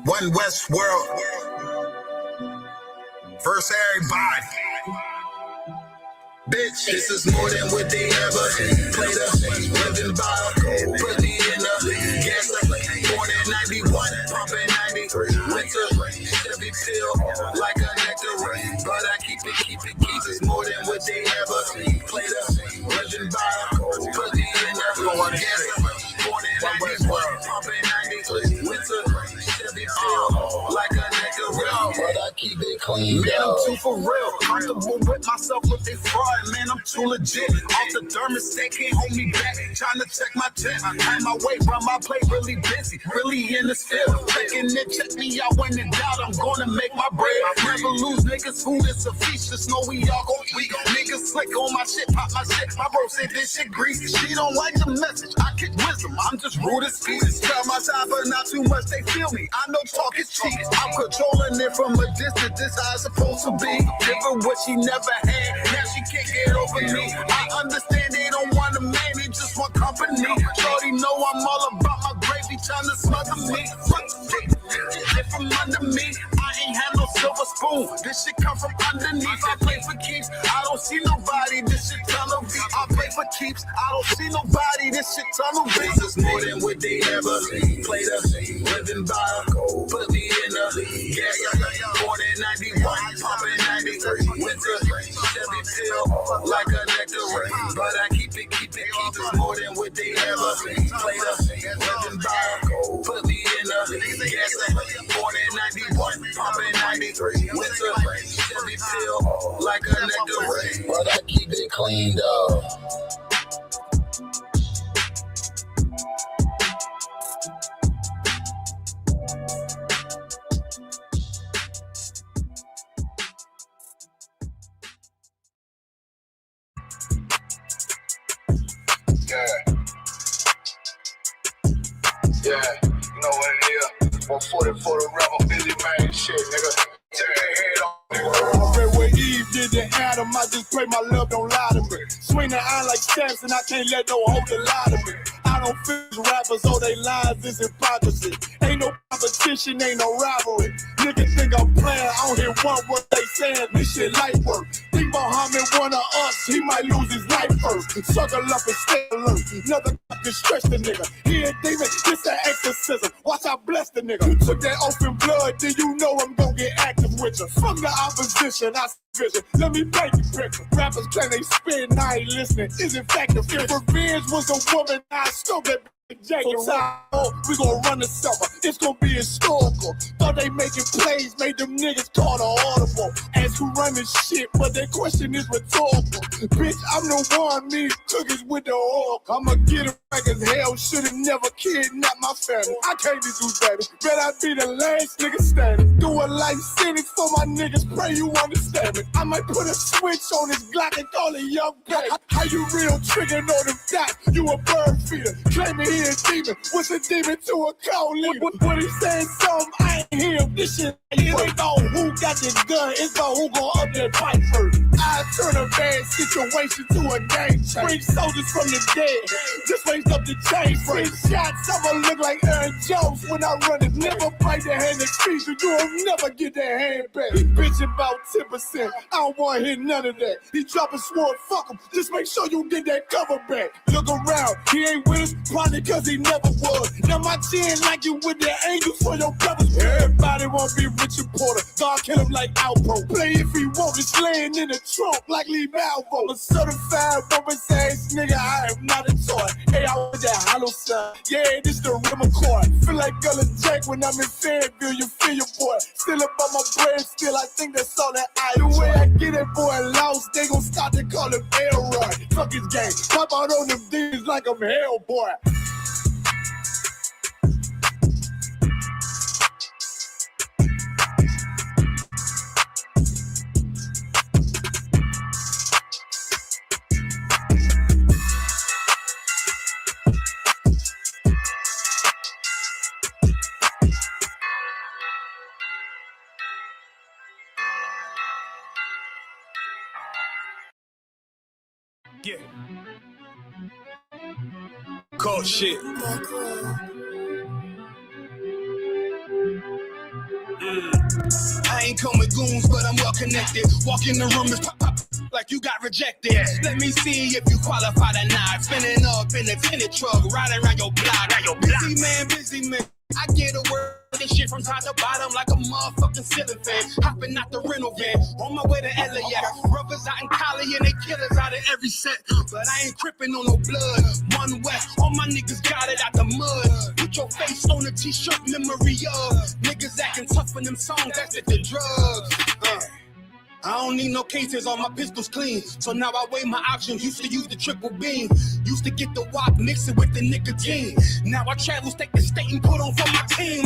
One West World. First everybody. Bitch, this is more than what they ever played us. Living by put me in the gas. Born in 91, pumping 93. Winter, Chevy pill like a nectar. But I keep it. It's more than what they ever played us. Living by put me in the gas. Born in 91, pumping 93. Winter, Chevy pill like a nectar. But I keep it clean. Man, I'm too for real. Comfortable with myself with they fraud. Man, I'm too legit. Off the thermostat, can't hold me back. Trying to check my tip. I'm my way, run my plate, really busy. Really in this field. Checking it, check me out when in doubt. I'm gonna make my bread. Never lose niggas, food is a feast. Just know we all gon' eat. Niggas slick on my shit, pop my shit. My bro said this shit greasy. She don't like the message. I kick wisdom. I'm just rude as species. Tell my side, but not too much. They feel me. I know talk is cheap. I'm controlling it from a distance. This how it's supposed to be. Give her what she never had. Now she can't get over me. I understand they don't want a man, they just want company. Shorty know I'm all about my gravy, trying to smother me. Get from under me, I ain't have no silver spoon. This shit come from underneath. I play for keeps, I don't see nobody. This shit tunnel V. I play for keeps, I don't see nobody. This shit tunnel V. This is more than what they ever played us. Living by, put me in the gas. Born in 91, pumping 93. Winter, Chevy pill like a nectar. But I keep it. It's more than what they ever played us. Living by, put me in the gas. Born in 91, pumping 93. Winter, Chevy pill like a nectar. But I keep it clean though. Yeah, you know what it is. 140 for the rebel, Billy man, shit, nigga. Tear your head off, nigga. I pray where Eve did to Adam, I just pray my love don't lie to me. Swing the iron like Samson, I can't let no hoe lie to me. I don't feel rappers, all they lies is hypocrisy. Ain't no competition, ain't no rivalry. Niggas think I'm playing, I don't hear one word they saying, this shit light work. Think Muhammad one of us, he might lose his life first. Suckle up and stay alert, another can stretch the nigga. He ain't demon, this an exorcism. Watch I bless the nigga. You took that oath in blood, then you know I'm gonna get active with you. Fuck the opposition, I see vision. Let me paint the picture. Rappers claim they spit and I ain't listening. Is in fact the fear. If revenge was a woman, I scope that Jake and we gon' run the summer. It's gon' be historical. Thought they making plays, made them niggas call the audible. Ask who run this shit, but that question is rhetorical. Bitch, I'm the one, me cookies with the oil. I'ma get it back as hell. Should've never kidnapped my family. I can't do that. Bet I be the last nigga standing. Do a life sentence for my niggas. Pray you understand me. I might put a switch on this Glock and call it young baby. How you real triggering on them dots? You a bird feeder. Claiming he a demon. What's a demon to a cold leader? What he saying something, I ain't hear him. This shit ain't about who got this gun. It's about who gon' up that fight first. I turn a bad situation to a game changer. Bring soldiers from the dead. Just raise up the chain. Bring shots. I'ma look like Aaron Jones when I run it. Never bite the hand that feeds you. You'll never get that hand back. He bitch about 10%. I don't wanna hear none of that. He dropping sword, fuck him. Just make sure you get that cover back. Look around. He ain't with us. Probably cause he never was. Now my chin like you with the angels for your brothers. Everybody wanna be Richard Porter. God kill him like Alpo. Play if he want. It's laying in the trunk like Lee Malvo. A certified woman's ass nigga. I am not a toy. Hey, I want that hollow side. Yeah, this the rim accord. Feel like Gullah Jack when I'm in Fayetteville. You feel your boy. Still up on my bread. Still, I think that's all that I do. The way I get it, boy, lost. They gon' start to call him Elroy. Fuck his game. Pop out on them dudes like I'm Hellboy. Yeah. Cold shit. I ain't come with goons, but I'm well connected. Walk in the room, it's pop, pop, like you got rejected. Let me see if you qualify or not. Spinning up in a tinted truck, riding around your block. Busy man. I get a word this shit from top to bottom like a motherfucking ceiling fan. Hopping out the rental van, on my way to LAX. Brothers out in Cali and they killers out of every set. But I ain't crippin' on no blood. One West, all my niggas got it out the mud. Put your face on a t-shirt, memory of niggas acting tough in them songs, that's the drugs. I don't need no cases, all my pistols clean. So now I weigh my options, used to use the triple beam. Used to get the wop, mix it with the nicotine. Now I travel state to state and put on for my team.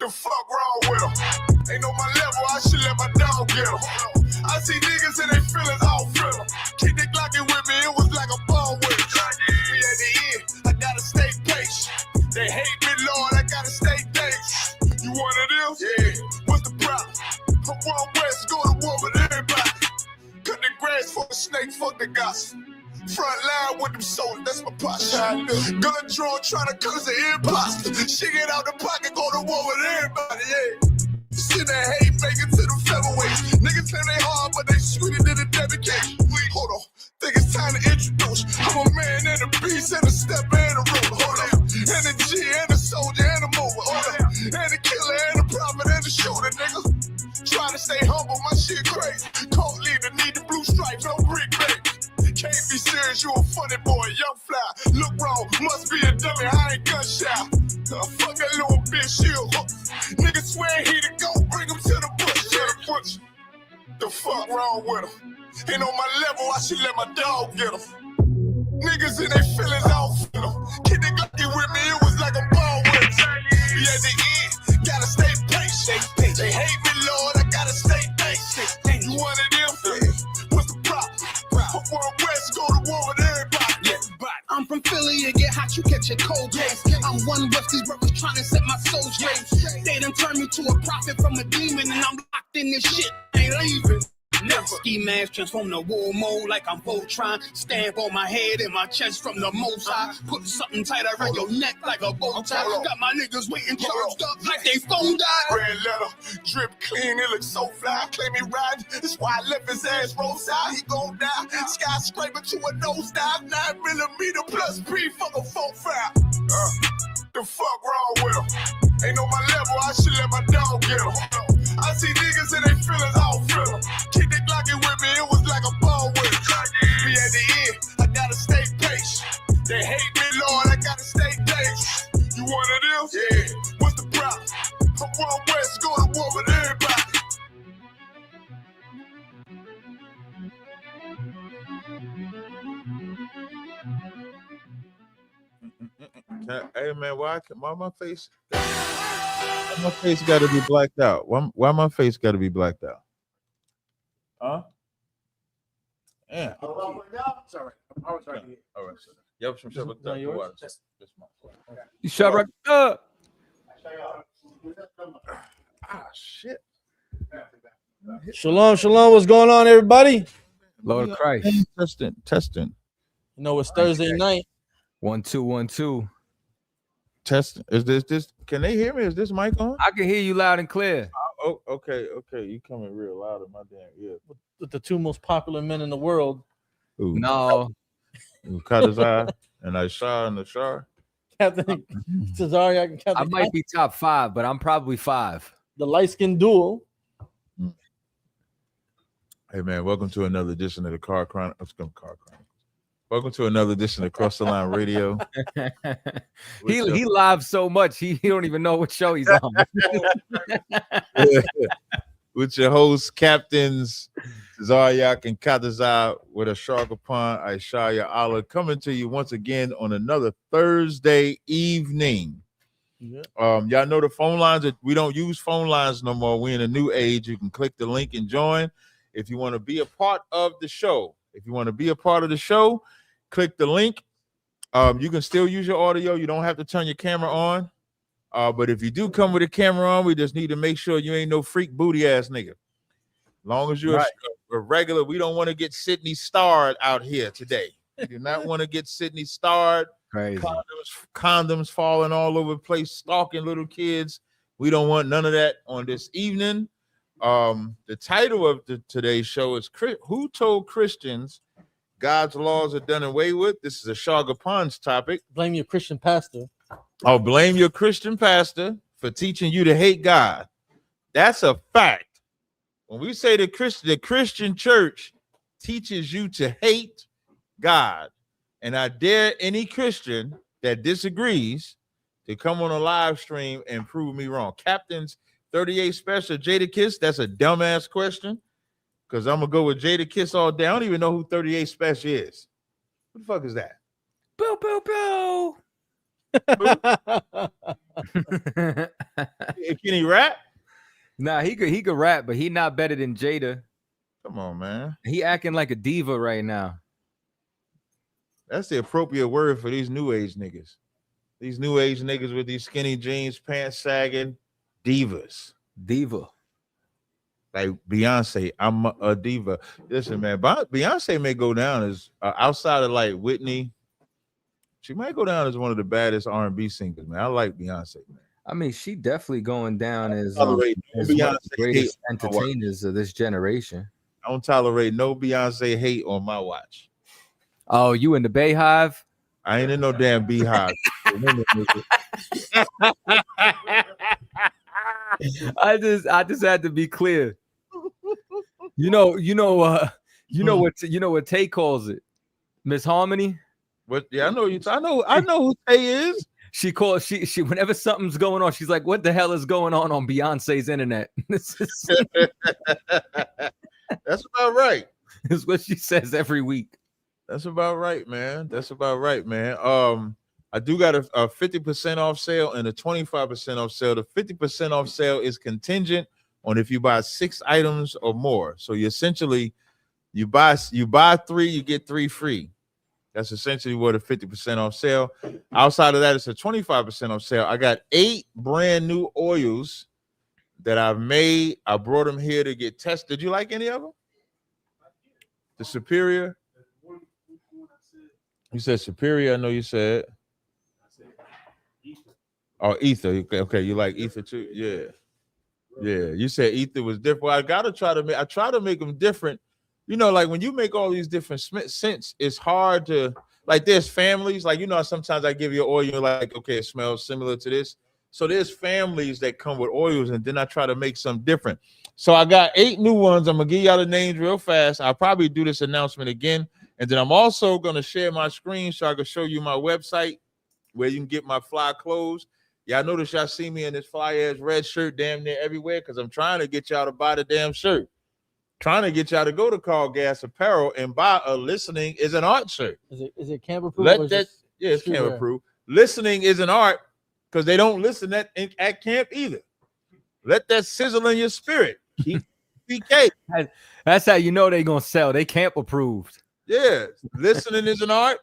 The fuck wrong with them? Ain't on my level, I should let my dog get them. I see niggas and they feelings all feel them. Keep the Glockin' with me, it was like a ball with it. Me at the end, I gotta stay patient. They hate me, Lord, I gotta stay dangerous. You one of them? Yeah. What's the problem? I'm one West, go to war with everybody. Cut the grass for the snake, fuck the gossip. Front line with them soldiers, that's my posture. Gun drawn, trying to cause an imposter. Shit get out the pocket, go to war with everybody, yeah. Send that hate, make it to the featherweights. Niggas say they hard, but they sweeter than a dedication. Hold on, think it's time to introduce. I'm a man and a beast and a stepper and a rover. Hold on, and a G and a soldier and a mover. Hold on, and a killer and a prophet and a shooter, nigga. Trying to stay humble, my shit crazy. Cold leader, need the blue stripes, no brick baby. Can't be serious, you a funny boy, young fly. Look wrong, must be a dummy, I ain't gunshot. Fuck that little bitch, she a hook. Nigga swear he the go, bring him to the bush. The fuck wrong with him? Ain't on my level, I should let my dog get him. Niggas in their feelings, I don't feel them. Kid the Glocky with me, it was like a ball with him. Be at the end, gotta stay patient. They hate me, Lord, I gotta stay patient. You one of them? What's the problem? I'm one West, go to war with everybody. I'm from Philly, you get hot, you catch a cold case. I'm one West, these brothers trying to set my soul straight. They done turned me to a prophet from a demon, and I'm locked in this shit, ain't leaving. Never. Ski mask transform the war mode like I'm Voltron. Stamp on my head and my chest from the most high. Put something tight around your neck like a bow tie. Got my niggas waiting charged up like they phone died. Red letter, drip clean, it looks so fly. Claim me riding, that's why I left his ass roadside. He gon' die, skyscraper to a nosedive. 9mm plus P, fuck a 4-5. The fuck wrong with him? Ain't on my level, I should let my dog get him. I see niggas and they feelings, I don't feel them. Keep the Glocky with me, it was like a ball with it. Be at the end, I gotta stay patient. They hate me, Lord, I gotta stay dangerous. You one of them? Yeah. What's the problem? I'm one West, go to war with everybody. Hey man, why my face got to be blacked out? Why my face got to be blacked out? Huh? Yeah. It's all right. I was right here. All right. Yep. Some shit. Not yours? Just my fault. You shut right up. Ah, shit. Shalom, shalom. What's going on, everybody? Lord of Christ. Testing. You know, it's Thursday night. 1 2 1 2. Testing. Is this? Can they hear me? Is this mic on? I can hear you loud and clear. Oh, okay. You coming real loud in my damn ear. With the two most popular men in the world, Ooh. No. Kadazai and Aisha and Ashar. Captain Cesariak and Captain I might be top 5, but I'm probably 5. the light-skinned duel. Hey man, welcome to another edition of the Car Chronicles. Welcome to another edition of Cross the Line Radio. He live so much he don't even know what show he's on. With your hosts, Captains Zaryak and Kadazai, with a shark upon Aishaya Allah, coming to you once again on another Thursday evening. Yeah. Y'all know the phone lines that we don't use phone lines no more. We're in a new age. You can click the link and join. If you want to be a part of the show, click the link. You can still use your audio. You don't have to turn your camera on. But if you do come with a camera on, we just need to make sure you ain't no freak booty ass nigga. As long as you're Right. a regular, we don't want to get Sydney starred out here today. We do not want to get Sydney starred. Crazy. Condoms falling all over the place, stalking little kids. We don't want none of that on this evening. The title of today's show is Who Told Christians God's Laws Are Done Away With? This is a Shaga Pond's topic. Blame your Christian pastor. I'll blame your Christian pastor for teaching you to hate God. That's a fact. When we say the Christian church teaches you to hate God, and I dare any Christian that disagrees to come on a live stream and prove me wrong. Captain's 38 Special, Jada Kiss, that's a dumbass question, because I'm going to go with Jada Kiss all day. I don't even know who 38 Special is. What the fuck is that? Boo, boo, boo. Can he rap? Nah, he could rap, but he not better than Jada. Come on, man. He acting like a diva right now. That's the appropriate word for these new age niggas. These new age niggas with these skinny jeans, pants sagging, divas. Diva. Like Beyonce, I'm a diva. Listen, man, Beyonce may go down as outside of like Whitney. She might go down as one of the baddest R&B singers, man. I like Beyonce, man. I mean, she definitely going down as no one of the greatest hate entertainers of this generation. I don't tolerate no Beyonce hate on my watch. Oh, you in the Bayhive? I ain't in no damn beehive. I just had to be clear. You know what Tay calls it, Miss Harmony. What? Yeah, I know you. I know who Tay is. She calls she whenever something's going on, she's like, "What the hell is going on Beyonce's internet?" That's about right. Is what she says every week. That's about right, man. That's about right, man. I do got a 50% off sale and a 25% off sale. The 50% off sale is contingent on if you buy 6 items or more. So you essentially you buy 3, you get 3 free. That's essentially what a 50% off sale. Outside of that, it's a 25% off sale. I got 8 brand new oils that I've made. I brought them here to get tested. Did you like any of them? The Superior. You said Superior. I know you said. Oh, Ether. Okay, you like Ether too? Yeah. You said Ether was different. I try to make them different. You know, like when you make all these different scents, it's hard to, like, there's families, like, you know, sometimes I give you oil, you're like, okay, it smells similar to this. So there's families that come with oils, and then I try to make some different. So I got 8 new ones. I'm gonna give y'all the names real fast. I'll probably do this announcement again. And then I'm also gonna share my screen so I can show you my website where you can get my fly clothes. Y'all notice y'all see me in this fly ass red shirt damn near everywhere, because I'm trying to get y'all to buy the damn shirt. Trying to get y'all to go to Call Gas Apparel and buy a Listening is an Art shirt. Is it camera proof? It's camera proof. Listening is an art, because they don't listen at camp either. Let that sizzle in your spirit. Keep PK. That's how you know they're gonna sell. They camp approved. Yeah, listening is an art.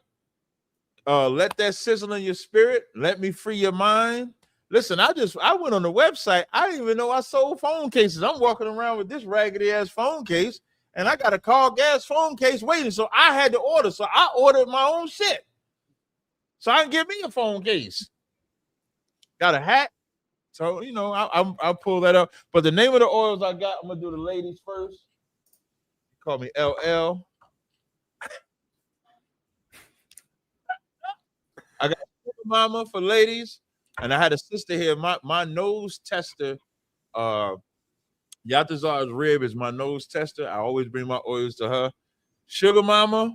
Let that sizzle in your spirit. Let me free your mind. Listen, I went on the website. I didn't even know I sold phone cases. I'm walking around with this raggedy ass phone case, and I got a Call Gas phone case waiting. So I had to order. So I ordered my own shit. So I can get me a phone case. Got a hat. So, you know, I'll pull that up. But the name of the oils I got, I'm gonna do the ladies first. Call me LL. I got Sugar Mama for ladies, and I had a sister here. My nose tester, Yatazar's rib is my nose tester. I always bring my oils to her. Sugar Mama,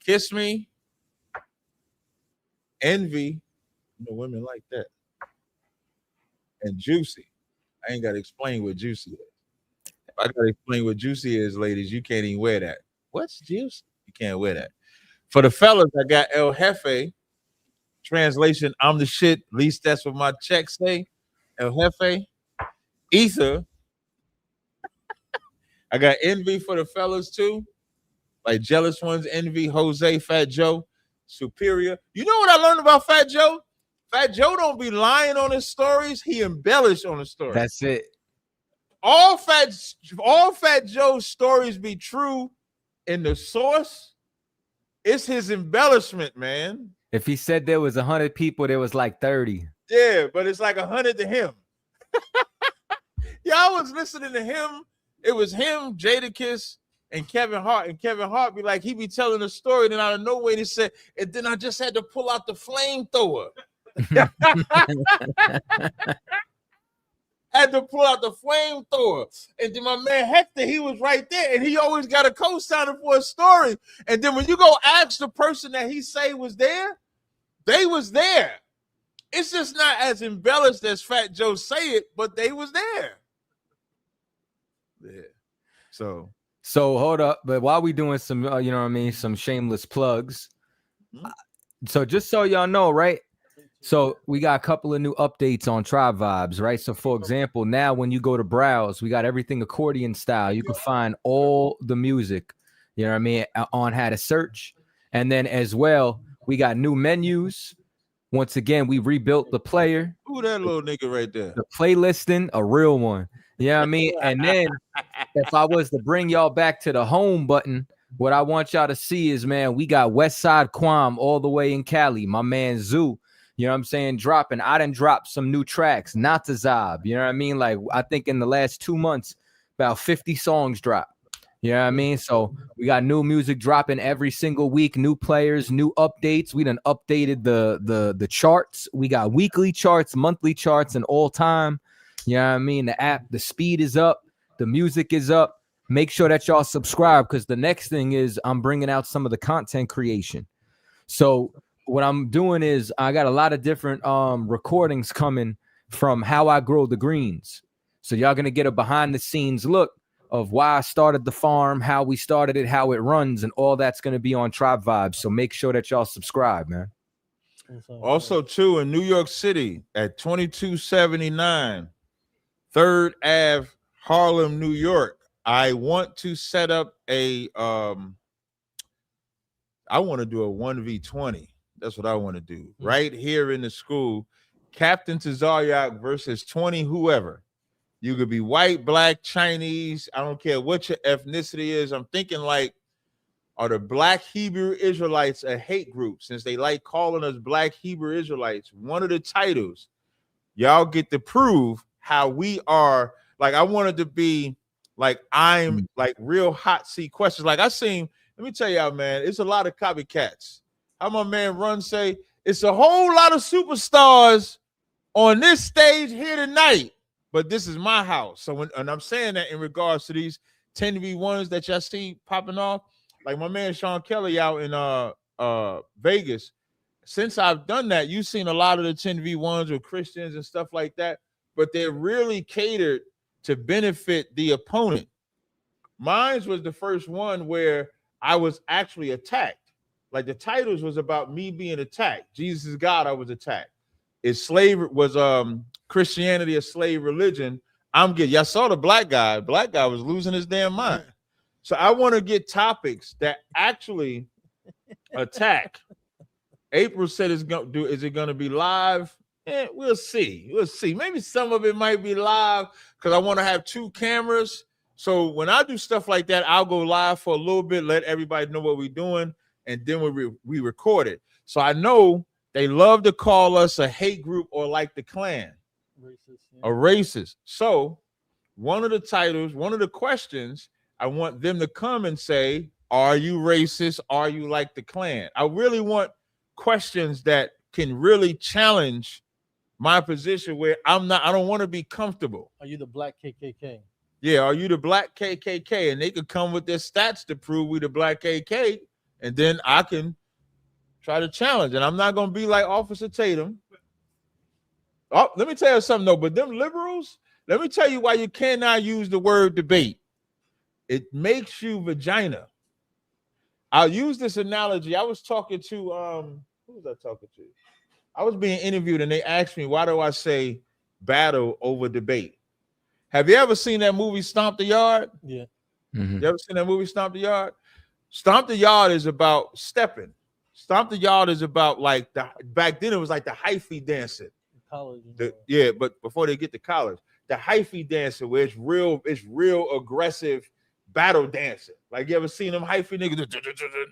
Kiss Me, Envy. You know, women like that. And Juicy. I ain't got to explain what Juicy is. If I got to explain what Juicy is, ladies, you can't even wear that. What's Juicy? You can't wear that. For the fellas, I got El Jefe. Translation, I'm the shit. At least that's what my checks say. El Jefe. Ether. I got Envy for the fellas too. Like Jealous Ones, Envy, Jose, Fat Joe, Superior. You know what I learned about Fat Joe? Fat Joe don't be lying on his stories. He embellished on his stories. That's it. All Fat Joe's stories be true in the source, It's his embellishment, man. If he said there was 100 people, there was like 30. Yeah, but it's like 100 to him. Yeah, I was listening to him. It was him, Jadakiss, and Kevin Hart. And Kevin Hart be like, he be telling a story, then out of nowhere he said, and then I just had to pull out the flamethrower. Had to pull out the flamethrower. And then my man Hector, he was right there, and he always got a co-signer for a story. And then when you go ask the person that he say was there, they was there. It's just not as embellished as Fat Joe say it, but they was there. Yeah. So hold up, but while we doing some, you know what I mean, some shameless plugs. So just so y'all know, right? So we got a couple of new updates on Tribe Vibes, right? So for example, now when you go to browse, we got everything accordion style. You can find all the music, you know what I mean, on how to search. And then as well, we got new menus. Once again, we rebuilt the player. Who that little nigga right there? The playlisting, a real one. You know what I mean? And then if I was to bring y'all back to the home button, what I want y'all to see is, man, we got Westside Quam all the way in Cali. My man Zoo, you know what I'm saying, dropping. I done dropped some new tracks, not to Zob. You know what I mean? Like, I think in the last 2 months, about 50 songs dropped. You know what I mean? So we got new music dropping every single week, new players, new updates. We done updated the charts. We got weekly charts, monthly charts, and all time. You know what I mean? The app, the speed is up, the music is up. Make sure that y'all subscribe, because the next thing is I'm bringing out some of the content creation. So what I'm doing is I got a lot of different recordings coming from How I Grow the Greens. So y'all gonna get a behind the scenes look of why I started the farm, how we started it, how it runs, and all that's going to be on Tribe Vibes. So make sure that y'all subscribe, man. Also, too, in New York City at 2279 3rd Ave, Harlem, New York, I want to set up a, I want to do a 1v20. That's what I want to do. Right here in the school, Captain Tazaryak versus 20 whoever. You could be white, black, Chinese. I don't care what your ethnicity is. I'm thinking like, are the Black Hebrew Israelites a hate group? Since they like calling us Black Hebrew Israelites, one of the titles, y'all get to prove how we are. Like, I wanted to be like, I'm like real hot seat questions. Like I seen, let me tell y'all, man, it's a lot of copycats. How my man Run say, it's a whole lot of superstars on this stage here tonight. But this is my house. So and I'm saying that in regards to these 10v1s that y'all see popping off, like my man Sean Kelly out in Vegas. Since I've done that, you've seen a lot of the 10v1s with Christians and stuff like that, but they're really catered to benefit the opponent. Mine was the first one where I was actually attacked. Like the titles was about me being attacked. Jesus is God, I was attacked. Is slavery was Christianity a slave religion? I'm good. Y'all saw the black guy. Black guy was losing his damn mind. So I want to get topics that actually attack. April said it's gonna do. Is it gonna be live? We'll see. We'll see. Maybe some of it might be live because I want to have 2 cameras. So when I do stuff like that, I'll go live for a little bit, let everybody know what we're doing, and then we record it. So I know they love to call us a hate group or like the Klan. Racist, yeah. A racist. So one of the titles, one of the questions, I want them to come and say, are you racist? Are you like the Klan? I really want questions that can really challenge my position where I don't want to be comfortable. Are you the black KKK? Yeah, are you the black KKK? And they could come with their stats to prove we the black KKK, and then I can try to challenge. And I'm not going to be like Officer Tatum. Oh, let me tell you something, though. But them liberals, let me tell you why you cannot use the word debate. It makes you vagina. I'll use this analogy. I was talking to, who was I talking to? I was being interviewed, and they asked me, why do I say battle over debate? Have you ever seen that movie Stomp the Yard? Yeah. Mm-hmm. You ever seen that movie Stomp the Yard? Stomp the Yard is about stepping. Stomp the Yard is about like back then it was like the hyphy dancing. College, yeah, but before they get to college, the hyphy dancing where it's real aggressive battle dancing. Like you ever seen them hyphy niggas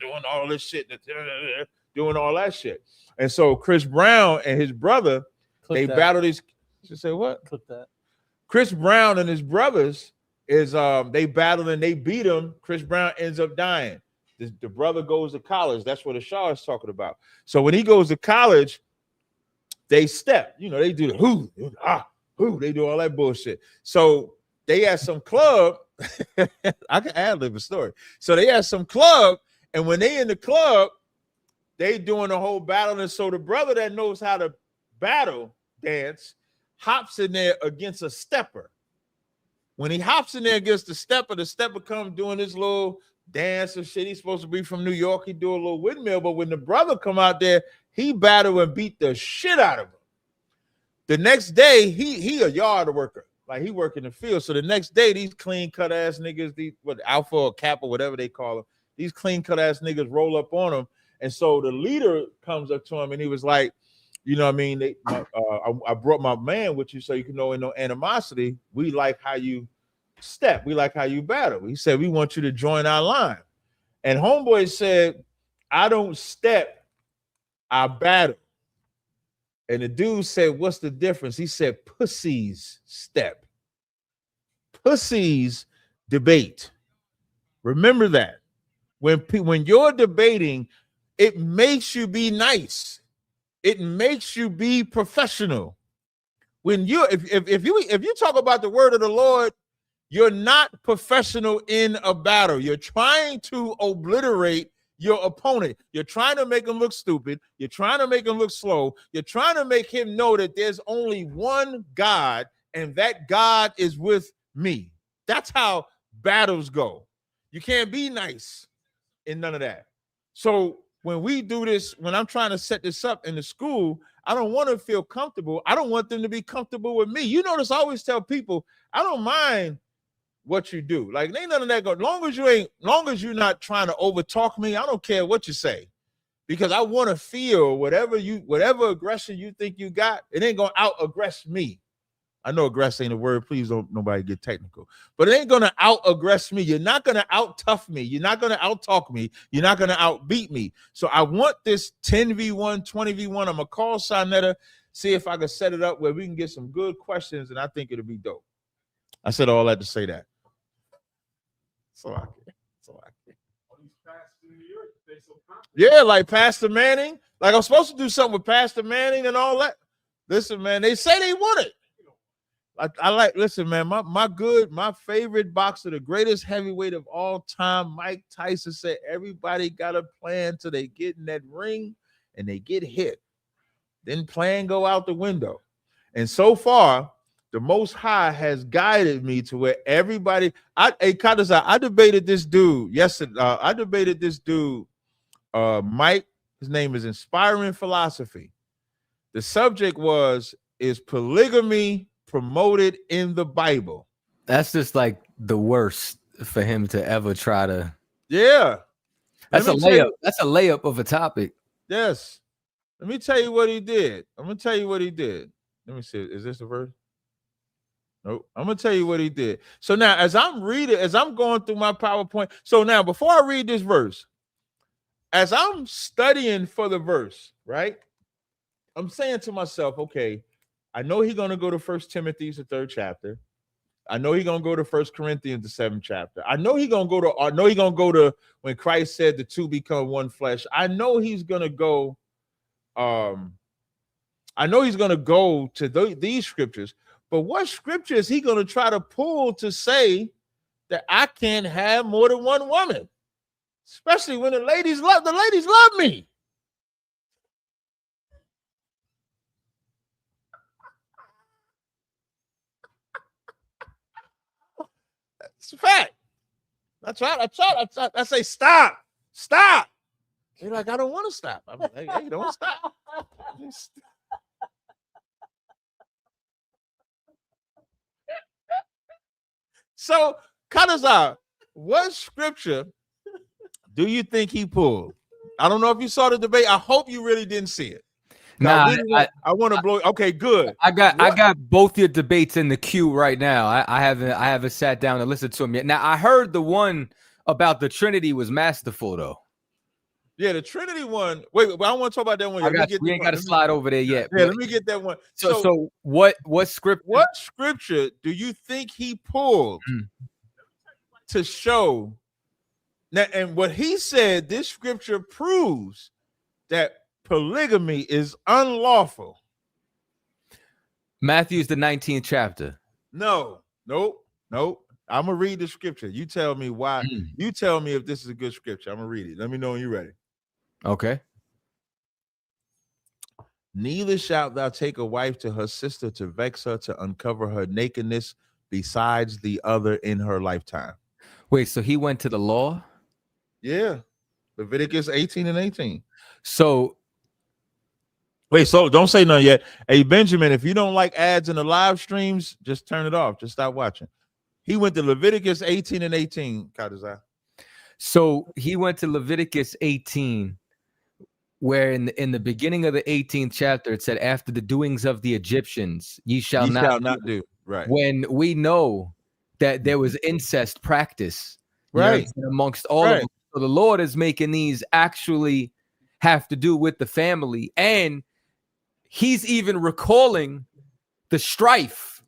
doing all this shit, doing all that shit. And so Chris Brown and his brother, they battle these. You say what? Clip that. Chris Brown and his brothers is they battled and they beat him. Chris Brown ends up dying. The brother goes to college. That's what the Shaw is talking about. So when he goes to college, they step. You know, they do the who, they do all that bullshit. So they had some club. I can ad-lib a story. So they had some club, and when they in the club, they doing the whole battle. And so the brother that knows how to battle dance hops in there against a stepper. When he hops in there against the stepper comes doing this little dance and shit. He's supposed to be from New York. He do a little windmill, but when the brother come out there, he battle and beat the shit out of him. The next day, he a yard worker. Like he work in the field. So the next day, these clean cut ass niggas, these Alpha or Kappa, whatever they call them, these clean cut ass niggas roll up on him. And so the leader comes up to him and he was like, you know what I mean? I brought my man with you so you can know in no animosity. We like how you step. We like how you battle. He said, we want you to join our line. And homeboy said, I don't step, I battle. And the dude said, what's the difference? He said, pussies step. Pussies debate. Remember that. When you're debating, it makes you be nice. It makes you be professional. When you if you talk about the word of the Lord, you're not professional in a battle. You're trying to obliterate your opponent. You're trying to make him look stupid. You're trying to make him look slow. You're trying to make him know that there's only one God, and that God is with me. That's how battles go. You can't be nice in none of that. So when we do this, when I'm trying to set this up in the school, I don't want to feel comfortable. I don't want them to be comfortable with me. You notice I always tell people, I don't mind what you do. Like, ain't none of that go. Long as you're not trying to overtalk me, I don't care what you say. Because I want to feel whatever aggression you think you got, it ain't gonna out-aggress me. I know aggress ain't a word. Please don't nobody get technical. But it ain't going to out-aggress me. You're not going to out-tough me. You're not going to out-talk me. You're not going to out-beat me. So I want this 10v1, 20v1. I'm going to call Sonetta, see if I can set it up where we can get some good questions, and I think it'll be dope. I said all that to say that. So I can. Yeah, like Pastor Manning. Like I'm supposed to do something with Pastor Manning and all that. Listen, man, they say they want it. Listen, man, my favorite boxer, the greatest heavyweight of all time, Mike Tyson, said everybody got a plan till they get in that ring and they get hit. Then plan go out the window. And so far, the Most High has guided me to where everybody, I debated this dude yesterday. Mike, his name is Inspiring Philosophy. The subject is polygamy promoted in the Bible? That's just like the worst for him to ever try to. Yeah. That's a layup. That's a layup of a topic. Yes. Let me tell you what he did. I'm going to tell you what he did. Let me see. Is this the verse? Nope. I'm going to tell you what he did. So now, as I'm going through my PowerPoint. So now, before I read this verse, as I'm studying for the verse, right? I'm saying to myself, okay, I know he's going to go to 1 Timothy, the 3rd chapter. I know he's going to go to 1 Corinthians, the 7th chapter. I know he's going to go to when Christ said the two become one flesh. I know he's going to go to these scriptures. But what scripture is he going to try to pull to say that I can't have more than one woman? Especially when the ladies love me. It's a fact. That's right. I say stop. They're like, I don't want to stop. I'm like, hey, don't stop. So, Kadaza, what scripture do you think he pulled? I don't know if you saw the debate. I hope you really didn't see it. Nah, I want to blow. Okay, good. I got both your debates in the queue right now. I haven't sat down and listened to them yet. Now I heard the one about the Trinity was masterful though. Yeah, the Trinity one. Wait, I don't want to talk about that one. We ain't got to slide over there yet. Yeah, let me get that one. So what scripture? What scripture do you think he pulled to show that? And what he said, this scripture proves that polygamy is unlawful. Matthew's the 19th chapter. Nope. I'm gonna read the scripture. You tell me why. You tell me if this is a good scripture. I'm gonna read it. Let me know when you're ready. Okay. Neither shalt thou take a wife to her sister to vex her, to uncover her nakedness besides the other in her lifetime. Wait, so he went to the law? Yeah. Leviticus 18 and 18. So wait, so don't say nothing yet. Hey, Benjamin, if you don't like ads in the live streams, just turn it off. Just stop watching. He went to Leviticus 18 and 18, Kadazai. So he went to Leviticus 18, where in the beginning of the 18th chapter, it said, after the doings of the Egyptians, ye shall not do. Right. When we know that there was incest practice, right, amongst all of them. So the Lord is making these actually have to do with the family. And he's even recalling the strife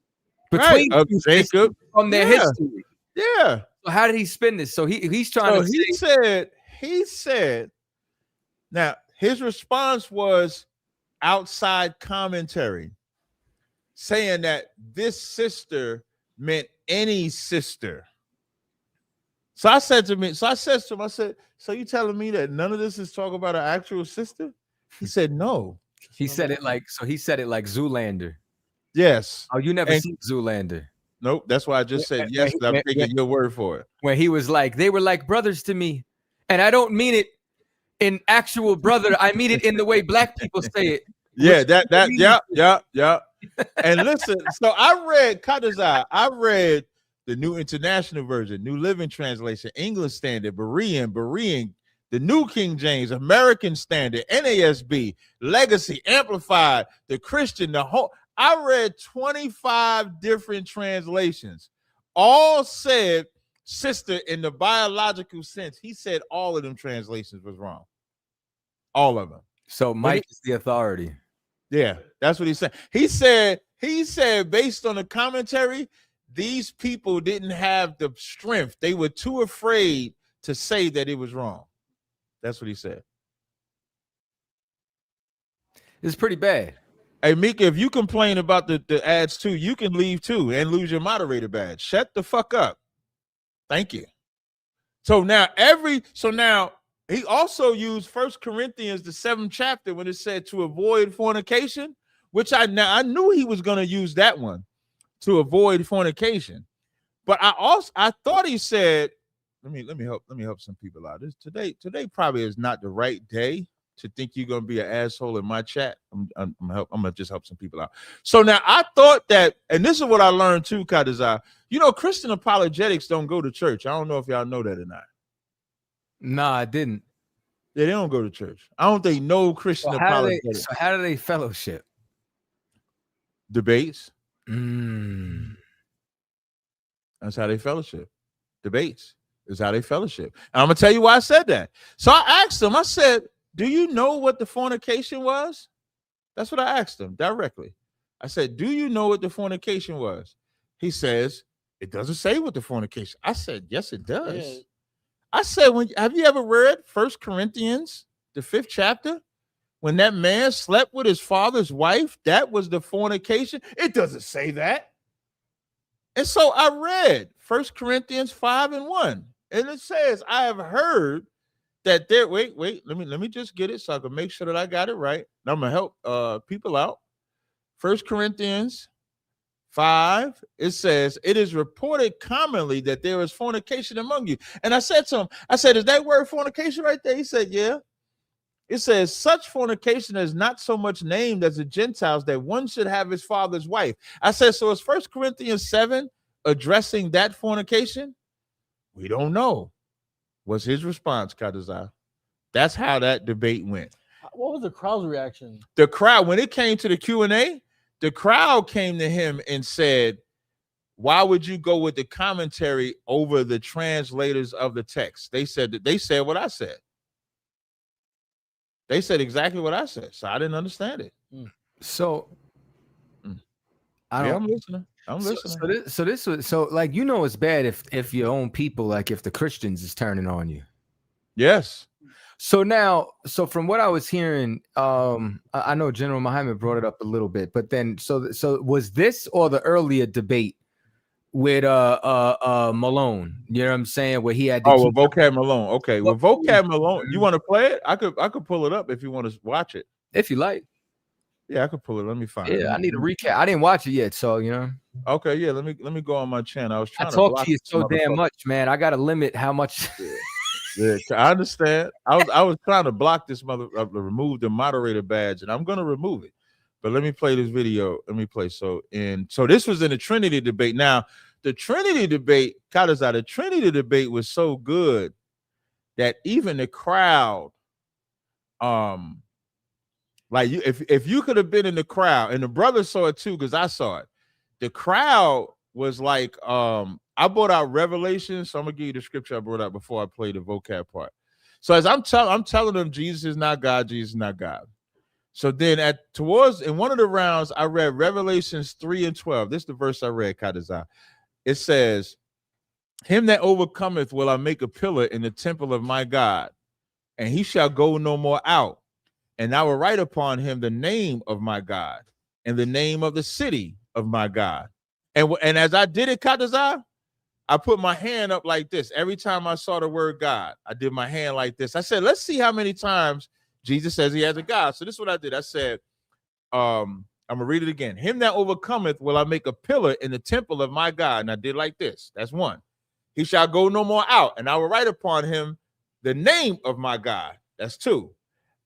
between Jacob from their history. Yeah. So how did he spin this? So he's trying to he said, now his response was outside commentary, saying that this sister meant any sister. So I said to him, I said, so you telling me that none of this is talking about an actual sister? He said, no. He said it like Zoolander. Yes. Oh, you never seen Zoolander? Nope. That's why I just said yes. I'm taking your word for it. When he was like, they were like brothers to me. And I don't mean it in actual brother. I mean it in the way black people say it. Yeah, yeah. And listen, so I read the New International Version, New Living Translation, English Standard, Berean, the New King James, American Standard, NASB, Legacy, Amplified, the Christian, the whole. I read 25 different translations. All said sister in the biological sense. He said all of them translations was wrong. All of them. So Mike is the authority. Yeah, that's what he said. He said based on the commentary, these people didn't have the strength. They were too afraid to say that it was wrong. That's what he said. It's pretty bad. Hey, Mika, if you complain about the ads too, you can leave too and lose your moderator badge. Shut the fuck up. Thank you. So now he also used 1 Corinthians, the 7th chapter, when it said to avoid fornication, which I knew he was going to use that one to avoid fornication. But I thought he said, let me help some people out. Today probably is not the right day to think you're gonna be an asshole in my chat. I'm gonna just help some people out. So now I thought that, and this is what I learned too, Kadazai. Christian apologetics don't go to church. I don't know if y'all know that or not. Nah, I didn't. Yeah, they don't go to church. I don't think no Christian apologetics. So how do they fellowship? Debates. That's how they fellowship. Debates is how they fellowship. And I'm gonna tell you why I said that. So I asked him, I said, do you know what the fornication was? That's what I asked him directly. I said, do you know what the fornication was? He says, it doesn't say what the fornication. I said, yes, it does. Yeah. I said, have you ever read 1 Corinthians, the 5th chapter? When that man slept with his father's wife, that was the fornication. It doesn't say that. And so I read 1 Corinthians 5:1. And it says, I have heard that there, wait, let me just get it so I can make sure that I got it right. And I'm gonna help people out. 1 Corinthians 5, it says, it is reported commonly that there is fornication among you. And I said to him, is that word fornication right there? He said, yeah. It says, such fornication is not so much named as the Gentiles, that one should have his father's wife. I said, so is 1 Corinthians 7 addressing that fornication? We don't know. Was his response, Kadazai. That's how that debate went. What What was the crowd's reaction? The crowd, when it came to the Q&A, the crowd came to him and said, why would you go with the commentary over the translators of the text? They said what I said. They said exactly what I said. So I didn't understand it. So I'm listening. So this was like, you know, it's bad if your own people, like if the Christians is turning on you. Yes. So now, from what I was hearing, I know General Muhammad brought it up a little bit, but then so was this or the earlier debate with Malone? You know what I'm saying? Where he had to with Vocab Malone. Okay, with Vocab Malone, you want to play it? I could pull it up if you want to watch it. If you like. Yeah, I could pull it. Let me find it. Yeah, I need a recap. I didn't watch it yet, so you know. Okay, yeah. Let me go on my channel. I was trying to talk block to you so damn much, man. I gotta limit how much. Yeah, I understand. I was trying to block this remove the moderator badge, and I'm gonna remove it. But let me play this video. Let me play. So this was in the Trinity debate. Now, the Trinity debate, the Trinity debate was so good that even the crowd, like you, if you could have been in the crowd, and the brother saw it too, because I saw it. The crowd was like, I brought out Revelation, so I'm gonna give you the scripture I brought out before I play the vocab part. So as I'm telling them, Jesus is not God, Jesus is not God. So then in one of the rounds, I read Revelations 3:12. This is the verse I read, Kadazai. It says, him that overcometh will I make a pillar in the temple of my God, and he shall go no more out. And I will write upon him the name of my God and the name of the city of my God. And as I did it, Kadazai, I put my hand up like this. Every time I saw the word God, I did my hand like this. I said, let's see how many times Jesus says he has a God. So this is what I did. I said, I'm going to read it again. Him that overcometh will I make a pillar in the temple of my God. And I did like this. That's one. He shall go no more out. And I will write upon him the name of my God. That's two.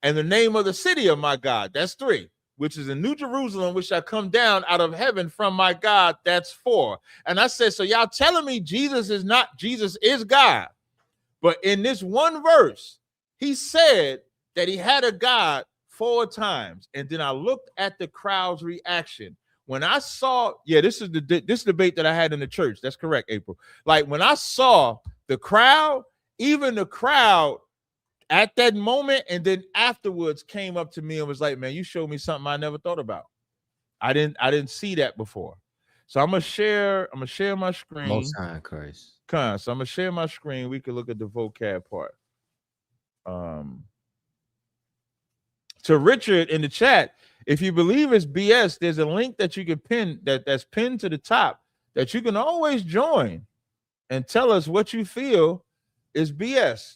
And the name of the city of my God. That's three. Which is in New Jerusalem, which shall come down out of heaven from my God. That's four. And I said, so y'all telling me Jesus is God. But in this one verse, he said that he had a God 4 times. And then I looked at the crowd's reaction. When I saw, this debate that I had in the church. That's correct, April. Like when I saw the crowd, even the crowd at that moment, and then afterwards came up to me and was like, man, you showed me something I never thought about. I didn't see that before. So I'm gonna share my screen. Most High Christ. So I'm gonna share my screen. We can look at the vocab part. To Richard in the chat, if you believe it's BS, there's a link that you can pin that's pinned to the top that you can always join and tell us what you feel is BS.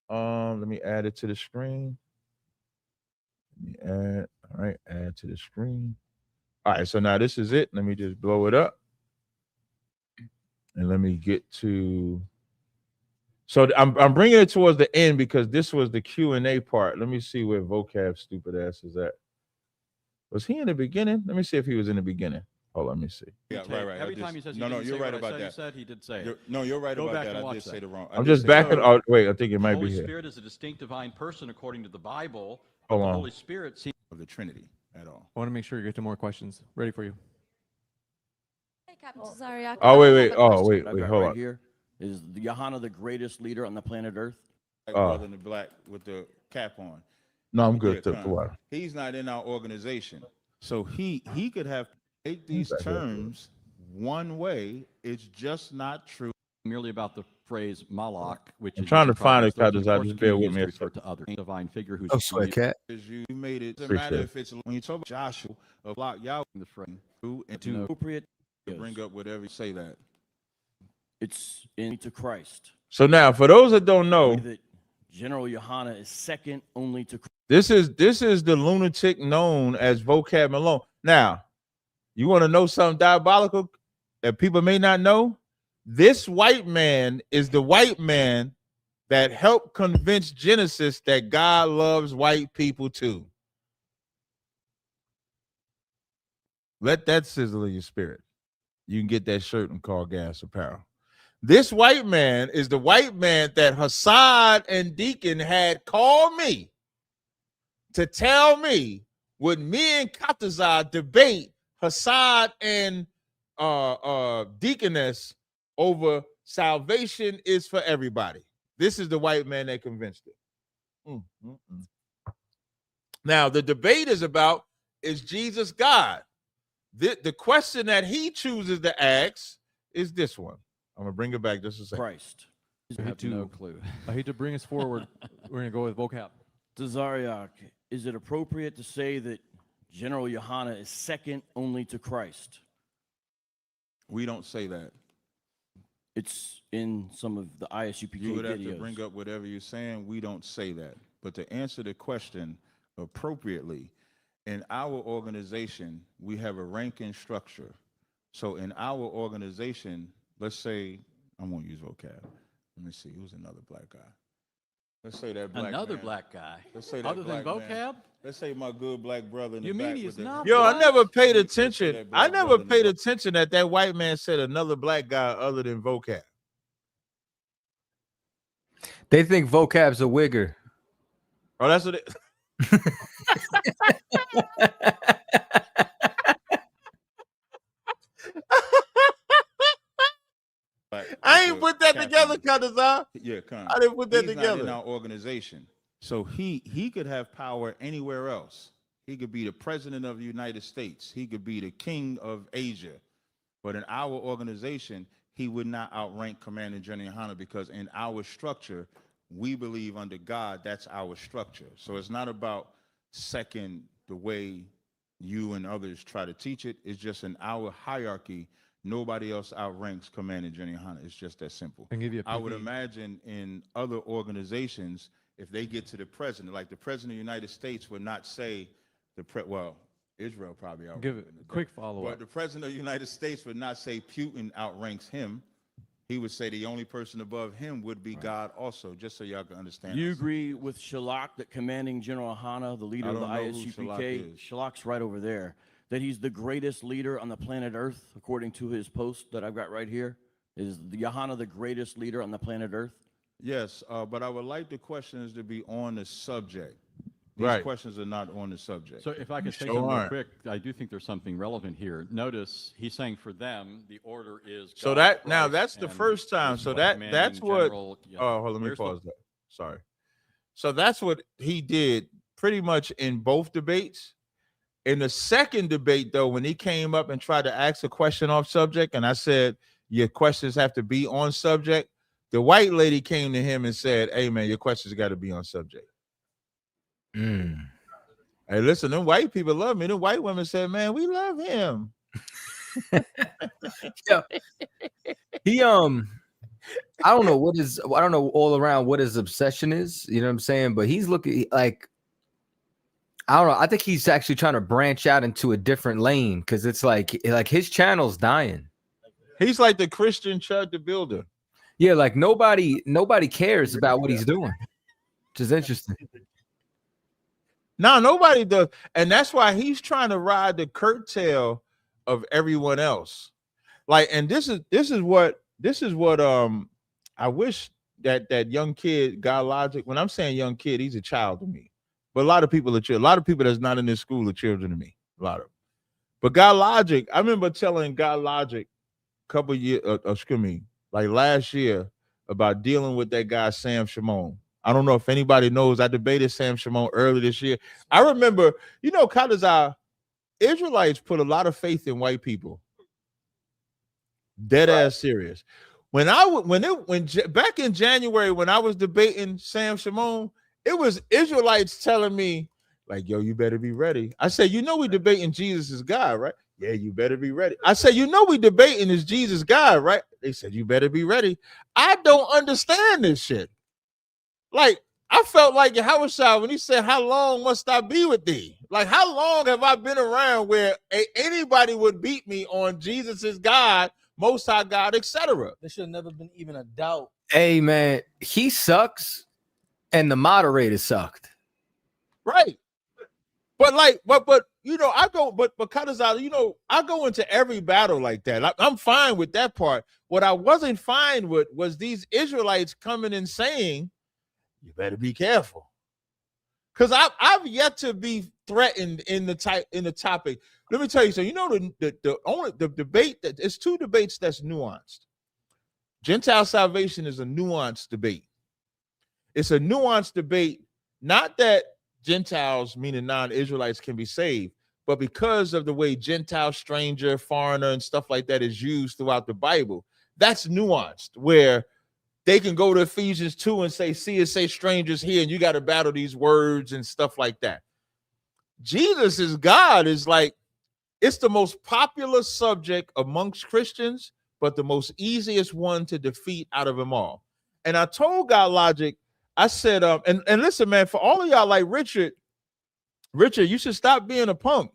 Let me add it to the screen. Add to the screen. All right, so now this is it. Let me just blow it up. And let me get to, so I'm bringing it towards the end because this was the Q&A part. Let me see where vocab stupid ass is at. Was he in the beginning? Let me see if he was in the beginning. Hold on, let me see. Yeah, right. Every time he says he no, didn't you're say right what about I said that. he said, he did say it. You're right Go about back that. and I watch did say that. the wrong. I'm just backing. Oh, wait, I think it might The be Holy here. Spirit is a distinct divine person according to the Bible. But Hold the on. Holy Spirit seems Of the Trinity at all. I want to make sure you get to more questions. Ready for you. Hey, Captain Cesariak. Oh, wait. I have a Oh, question. wait. Hold on. Here is Johanna the greatest leader on the planet Earth? Like brother in the black with the cap on. No, I'm good. Yeah, Con. He's not in our organization, so he could have made these terms one way. It's just not true. merely about the phrase malak, which I'm is trying to find it, Proverbs 13, Kadazai. of course, Just bear can be with me a used to refer to other divine figure who's Oh, sweat cat. Is you made it. Doesn't Appreciate matter it. if it's when you talk about Joshua of block Yahweh the phrase. through and No. to Appropriate. bring up whatever you say that. It's into Christ. So now, for those that don't know, That General Johanna is second only to Christ. this is the lunatic known as Vocab Malone. Now, you want to know something diabolical that people may not know? This white man is the white man that helped convince Genesis that God loves white people too. Let that sizzle in your spirit. You can get that shirt and call Gas Apparel. This white man is the white man that Hassan and Deacon had called me to tell me would me and Katazar debate Hassad and Deaconess over salvation is for everybody. This is the white man that convinced it. Now, the debate is about, is Jesus God? The question that he chooses to ask is this one. I'm going to bring it back just a second. Christ. I have no clue. I hate to bring us forward. We're going to go with vocab. Tazariak, is it appropriate to say that General Yohana is second only to Christ? We don't say that. It's in some of the ISUPK You would have videos. to bring up whatever you're saying. We don't say that. But to answer the question appropriately, in our organization, we have a ranking structure. So in our organization, let's say, I won't use vocab. Let me see, who's another black guy? Let's say that black Another man. black guy. Let's say that Other than black man. vocab? Let's say my good black brother in You the mean back he's with the- not Yo, I black? never paid Let's say attention. that I black never brother in the paid back. attention that white man said another black guy other than vocab. They think vocab's a wigger. Oh, that's what it. I ain't put that together, Kadazar. Yeah, Con. I didn't put that He's not together. in our organization. So he could have power anywhere else. He could be the president of the United States. He could be the king of Asia. But in our organization, he would not outrank Commander General Yohana because in our structure, we believe under God, that's our structure. So it's not about second the way you and others try to teach it. It's just in our hierarchy, nobody else outranks Commander General Yohana. It's just that simple. I can give you a I would PV. imagine in other organizations, if they get to the president, like the president of the United States would not say well, Israel probably outranks Give it him. a quick follow-up. But the president of the United States would not say Putin outranks him. He would say the only person above him would be God also, just so y'all can understand. Do you us. agree with Shalak that commanding General Hana, the leader I of the don't know who Shalak ISUPK, is. Shalak's right over there, that he's the greatest leader on the planet Earth, according to his post that I've got right here? Is Yohana the greatest leader on the planet Earth? Yes, but I would like the questions to be on the subject. These Right. questions are not on the subject. So if I could say Sure something real aren't. quick, I do think there's something relevant here. Notice he's saying for them, the order is So God, that now Christ, that's the and first time. this is So what that's commanding what. general, Oh, hold on, let me here's the- pause that. Sorry. So that's what he did pretty much in both debates. In the second debate, though, when he came up and tried to ask a question off subject, and I said your questions have to be on subject, the white lady came to him and said, "Hey, man, your questions got to be on subject." Hey, listen, them white people love me. The white women said, "Man, we love him." Yeah. He I don't know all around what his obsession is, you know what I'm saying? But he's looking like, I don't know. I think he's actually trying to branch out into a different lane because it's like his channel's dying. He's like the Christian Chud the Builder. Yeah, like nobody cares about what he's doing, which is interesting. No, nobody does, and that's why he's trying to ride the curtail of everyone else. Like, and this is what I wish that young kid, God Logic. When I'm saying young kid, he's a child to me. But a lot of people are children. A lot of people that's not in this school are children to me. A lot of them. But God Logic, I remember telling God Logic a couple years, like last year, about dealing with that guy Sam Shimon. I don't know if anybody knows. I debated Sam Shimon earlier this year. I remember, Kadazar, Israelites put a lot of faith in white people. Dead ass serious. When back in January when I was debating Sam Shimon, it was Israelites telling me, like, yo, you better be ready. I said, we debating Jesus is God, right? Yeah, you better be ready. I said, we debating is Jesus God, right? They said, you better be ready. I don't understand this shit. Like, I felt like Yahushua when he said, how long must I be with thee? Like, how long have I been around where anybody would beat me on Jesus is God, Most High God, etc.? There should have never been even a doubt. Hey, man, he sucks, and the moderator sucked. Right. But I go into every battle like that. I'm fine with that part. What I wasn't fine with was these Israelites coming and saying, you better be careful. Because I've yet to be threatened in the topic. Let me tell you something. You know the debate that it's two debates that's nuanced. Gentile salvation is a nuanced debate. It's a nuanced debate, not that Gentiles, meaning non-Israelites, can be saved, but because of the way Gentile, stranger, foreigner, and stuff like that is used throughout the Bible. That's nuanced, where they can go to Ephesians 2 and say, see it say strangers here, and you got to battle these words and stuff like that. Jesus is God is like, it's the most popular subject amongst Christians, but the most easiest one to defeat out of them all. And I told God Logic, I said, and listen, man, for all of y'all like Richard, you should stop being a punk.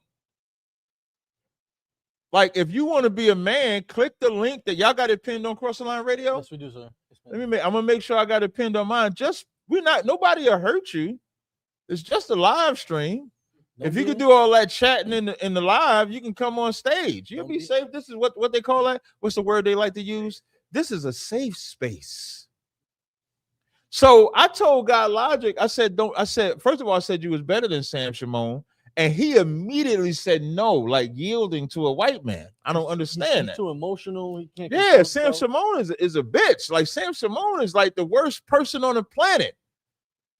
Like, if you want to be a man, click the link that y'all got it pinned on Cross the Line Radio. Yes, we do, sir. I'm gonna make sure I got it pinned on mine. Nobody will hurt you. It's just a live stream. If you could do all that chatting in the live, you can come on stage. You'll be safe. This is what they call that. What's the word they like to use? This is a safe space. So I told God Logic, I said, first of all, I said you was better than Sam Shimon. And he immediately said no, like yielding to a white man. I don't understand that. Too emotional. He can't. Yeah, Sam Shimon is a bitch. Like Sam Shimon is like the worst person on the planet.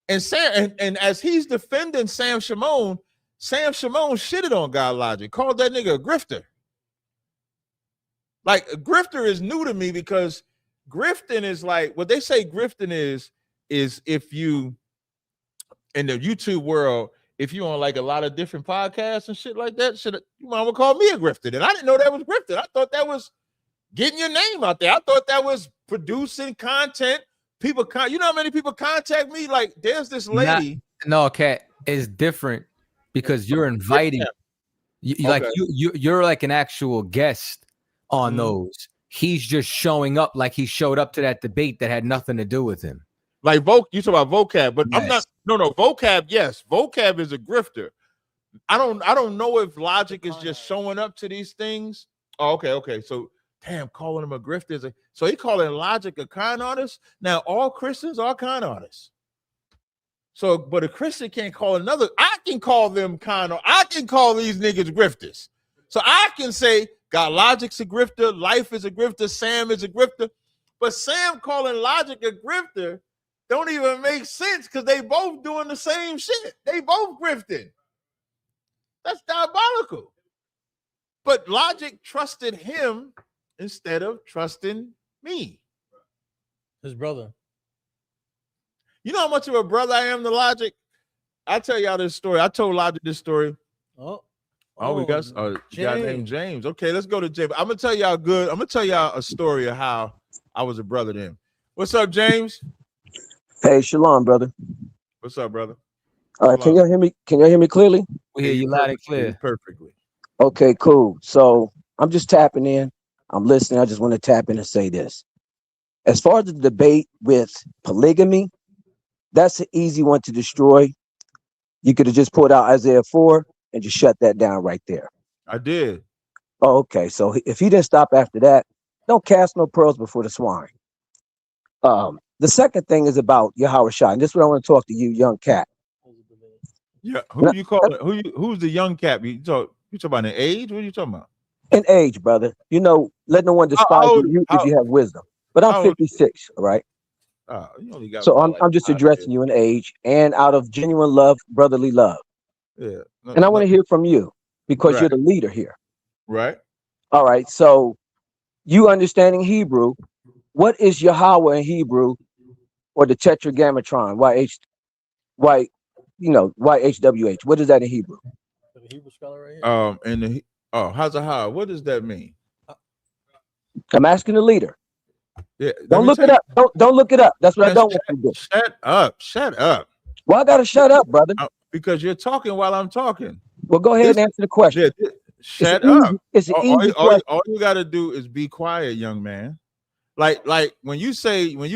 And as he's defending Sam Shimon shitted on God Logic, called that nigga a grifter. Like a grifter is new to me because grifting is like what they say grifting is if you in the YouTube world, if you on like a lot of different podcasts and shit like that, you might call me a grifter. And I didn't know that was grifting. I thought that was getting your name out there. I thought that was producing content. People, you know how many people contact me? Like, there's this lady. No, Cat, it's different because you're inviting. You're like an actual guest on those. He's just showing up like he showed up to that debate that had nothing to do with him. Like you talk about vocab, but yes. I'm not. No, vocab. Yes, vocab is a grifter. I don't know if Logic is just showing up to these things. Oh, okay. So, damn, calling him a grifter is so he calling Logic a con artist. Now, all Christians are con artists. So, but a Christian can't call another. I can call them con. I can call these niggas grifters. So I can say God Logic's a grifter, Life is a grifter, Sam is a grifter. But Sam calling Logic a grifter don't even make sense because they both doing the same shit. They both grifting. That's diabolical. But Logic trusted him instead of trusting me. His brother. You know how much of a brother I am to Logic? I'll tell y'all this story. I told Logic this story. We got a guy named James. Okay, let's go to James. I'm gonna tell y'all a story of how I was a brother to him. What's up, James? Hey, shalom, brother. What's up, brother? All right, can y'all hear me? Can y'all hear me clearly? We hear you loud and clear. Perfectly. Okay, cool. So I'm just tapping in. I'm listening. I just want to tap in and say this. As far as the debate with polygamy, that's an easy one to destroy. You could have just pulled out Isaiah 4 and just shut that down right there. I did. Oh, okay. So if he didn't stop after that, don't cast no pearls before the swine. The second thing is about Yahweh Shai, and this is what I want to talk to you, young cat. Yeah, who you call it? Who's the young cat? You talk about an age? What are you talking about? An age, brother. You know, let no one despise you if you have wisdom. But I'm 56, all right? You only got so I'm just addressing you in age and out of genuine love, brotherly love. Yeah. And I want to hear from you because you're the leader here. Right. All right. So you understanding Hebrew, what is Yahweh in Hebrew or the Tetragrammaton? YHWH. What is that in Hebrew? The Hebrew scholar right here. Hazahah. What does that mean? I'm asking the leader. Yeah. Don't look it up. Don't look it up. That's what I don't want you to do. Shut up. Well, I gotta shut up, brother. Because you're talking while I'm talking. Well, go ahead and answer the question. Yeah, shut up. It's an easy question. All you gotta do is be quiet, young man. Like when you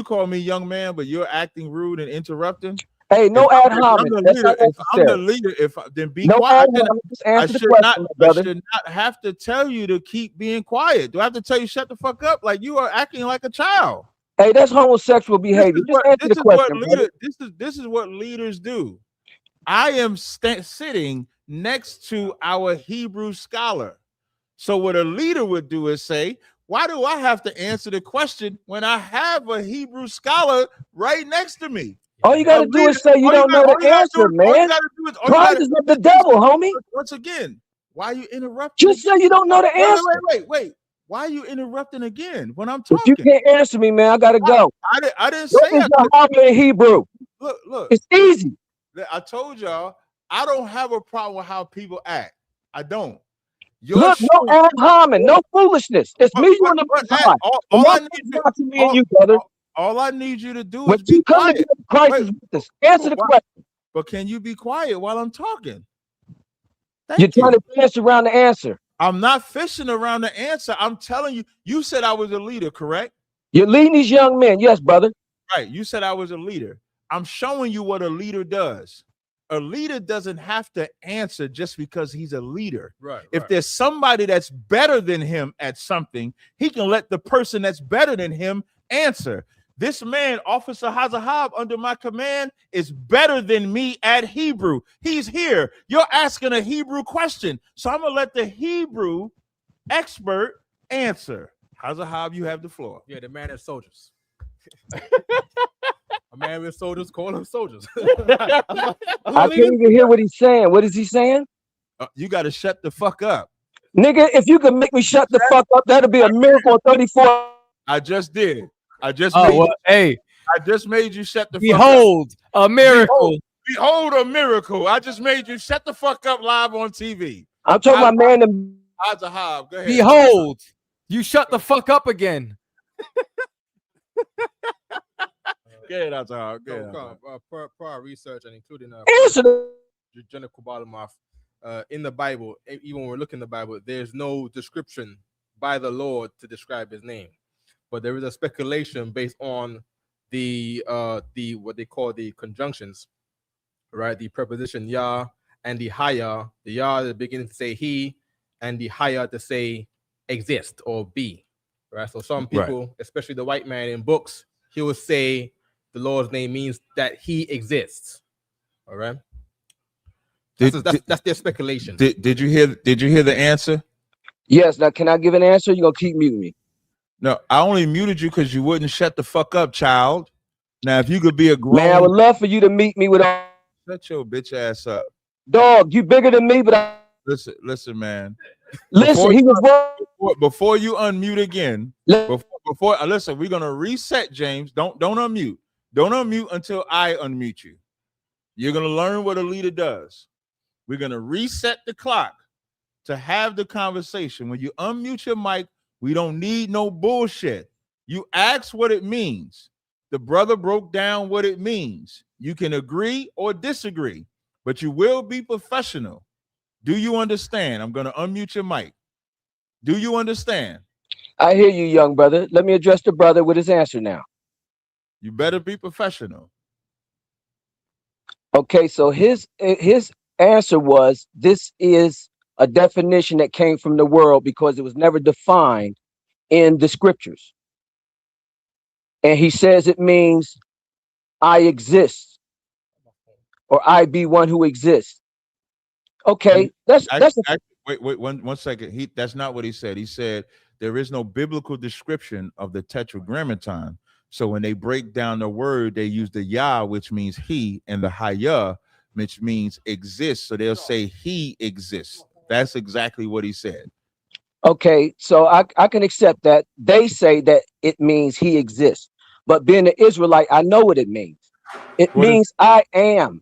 call me young man, but you're acting rude and interrupting. Hey, no ad hominem. If I'm the leader, then be quiet. I should not have to tell you to keep being quiet. Do I have to tell you shut the fuck up? Like you are acting like a child. Hey, that's homosexual behavior. Just answer the question. This is what leaders do. I am sitting next to our Hebrew scholar. So what a leader would do is say, why do I have to answer the question when I have a Hebrew scholar right next to me? All you got to do is say you don't know the answer, man. Pride is of the devil, homie. Once again, why are you interrupting? Just say you don't know the answer. Wait. Why are you interrupting again when I'm If talking? you can't answer me, man, I got to go. I didn't What say is Yahweh in Hebrew? Look. It's easy. I told y'all, I don't have a problem with how people act. I don't. Look, no ad hominem, no foolishness. It's me you on the side. All I need you to do when is be quiet. Christ is with us. Answer the question. But can you be quiet while I'm talking? You're trying to fish around the answer. I'm not fishing around the answer. I'm telling you, you said I was a leader, correct? You're leading these young men. Yes, brother. Right. You said I was a leader. I'm showing you what a leader does. A leader doesn't have to answer just because he's a leader. Right. If there's somebody that's better than him at something, he can let the person that's better than him answer. This man, Officer Hazahab, under my command, is better than me at Hebrew. He's here. You're asking a Hebrew question. So I'm going to let the Hebrew expert answer. Hazahab, you have the floor. Yeah, the man is soldiers. A man with soldiers, call him soldiers. I can't even hear what he's saying. What is he saying? You got to shut the fuck up. Nigga, if you can make me shut the fuck up, that'll be a miracle 34. I just did. I just made you shut the fuck up. Behold, a miracle. Behold a miracle. I just made you shut the fuck up live on TV. I'm talking about man. Go ahead. Behold, you shut the fuck up again. Go ahead, Azahab. Per our research and including Jenna Kubalamoff, in the Bible, even when we're looking in the Bible, there's no description by the Lord to describe his name. But there is a speculation based on the what they call the conjunctions, right? The preposition Yah and the higher, the Yah is beginning to say he, and the higher to say exist or be, right? So some people, especially the white man in books, he will say the Lord's name means that he exists. All right. That's their speculation. Did you hear the answer? Yes. Now, can I give an answer? You're gonna keep muting me. No, I only muted you because you wouldn't shut the fuck up, child. Now, if you could be a grown man, I would love for you to meet me with a shut your bitch ass up. Dog, you bigger than me, but listen, man. Listen, before you unmute again. Before listen, we're gonna reset, James. Don't unmute. Don't unmute until I unmute you. You're gonna learn what a leader does. We're gonna reset the clock to have the conversation. When you unmute your mic, we don't need no bullshit. You ask what it means. The brother broke down what it means. You can agree or disagree, but you will be professional. Do you understand? I'm going to unmute your mic. Do you understand? I hear you, young brother. Let me address the brother with his answer now. You better be professional. Okay, so his answer was, this is a definition that came from the world because it was never defined in the scriptures. And he says it means I exist, or I be one who exists. Okay, wait 1 second. That's not what he said. He said there is no biblical description of the tetragrammaton. So when they break down the word, they use the Yah, which means he, and the Hayah, which means exists. So they'll say he exists. That's exactly what he said. Okay, so I can accept that. They say that it means he exists. But being an Israelite, I know what it means. It means I am.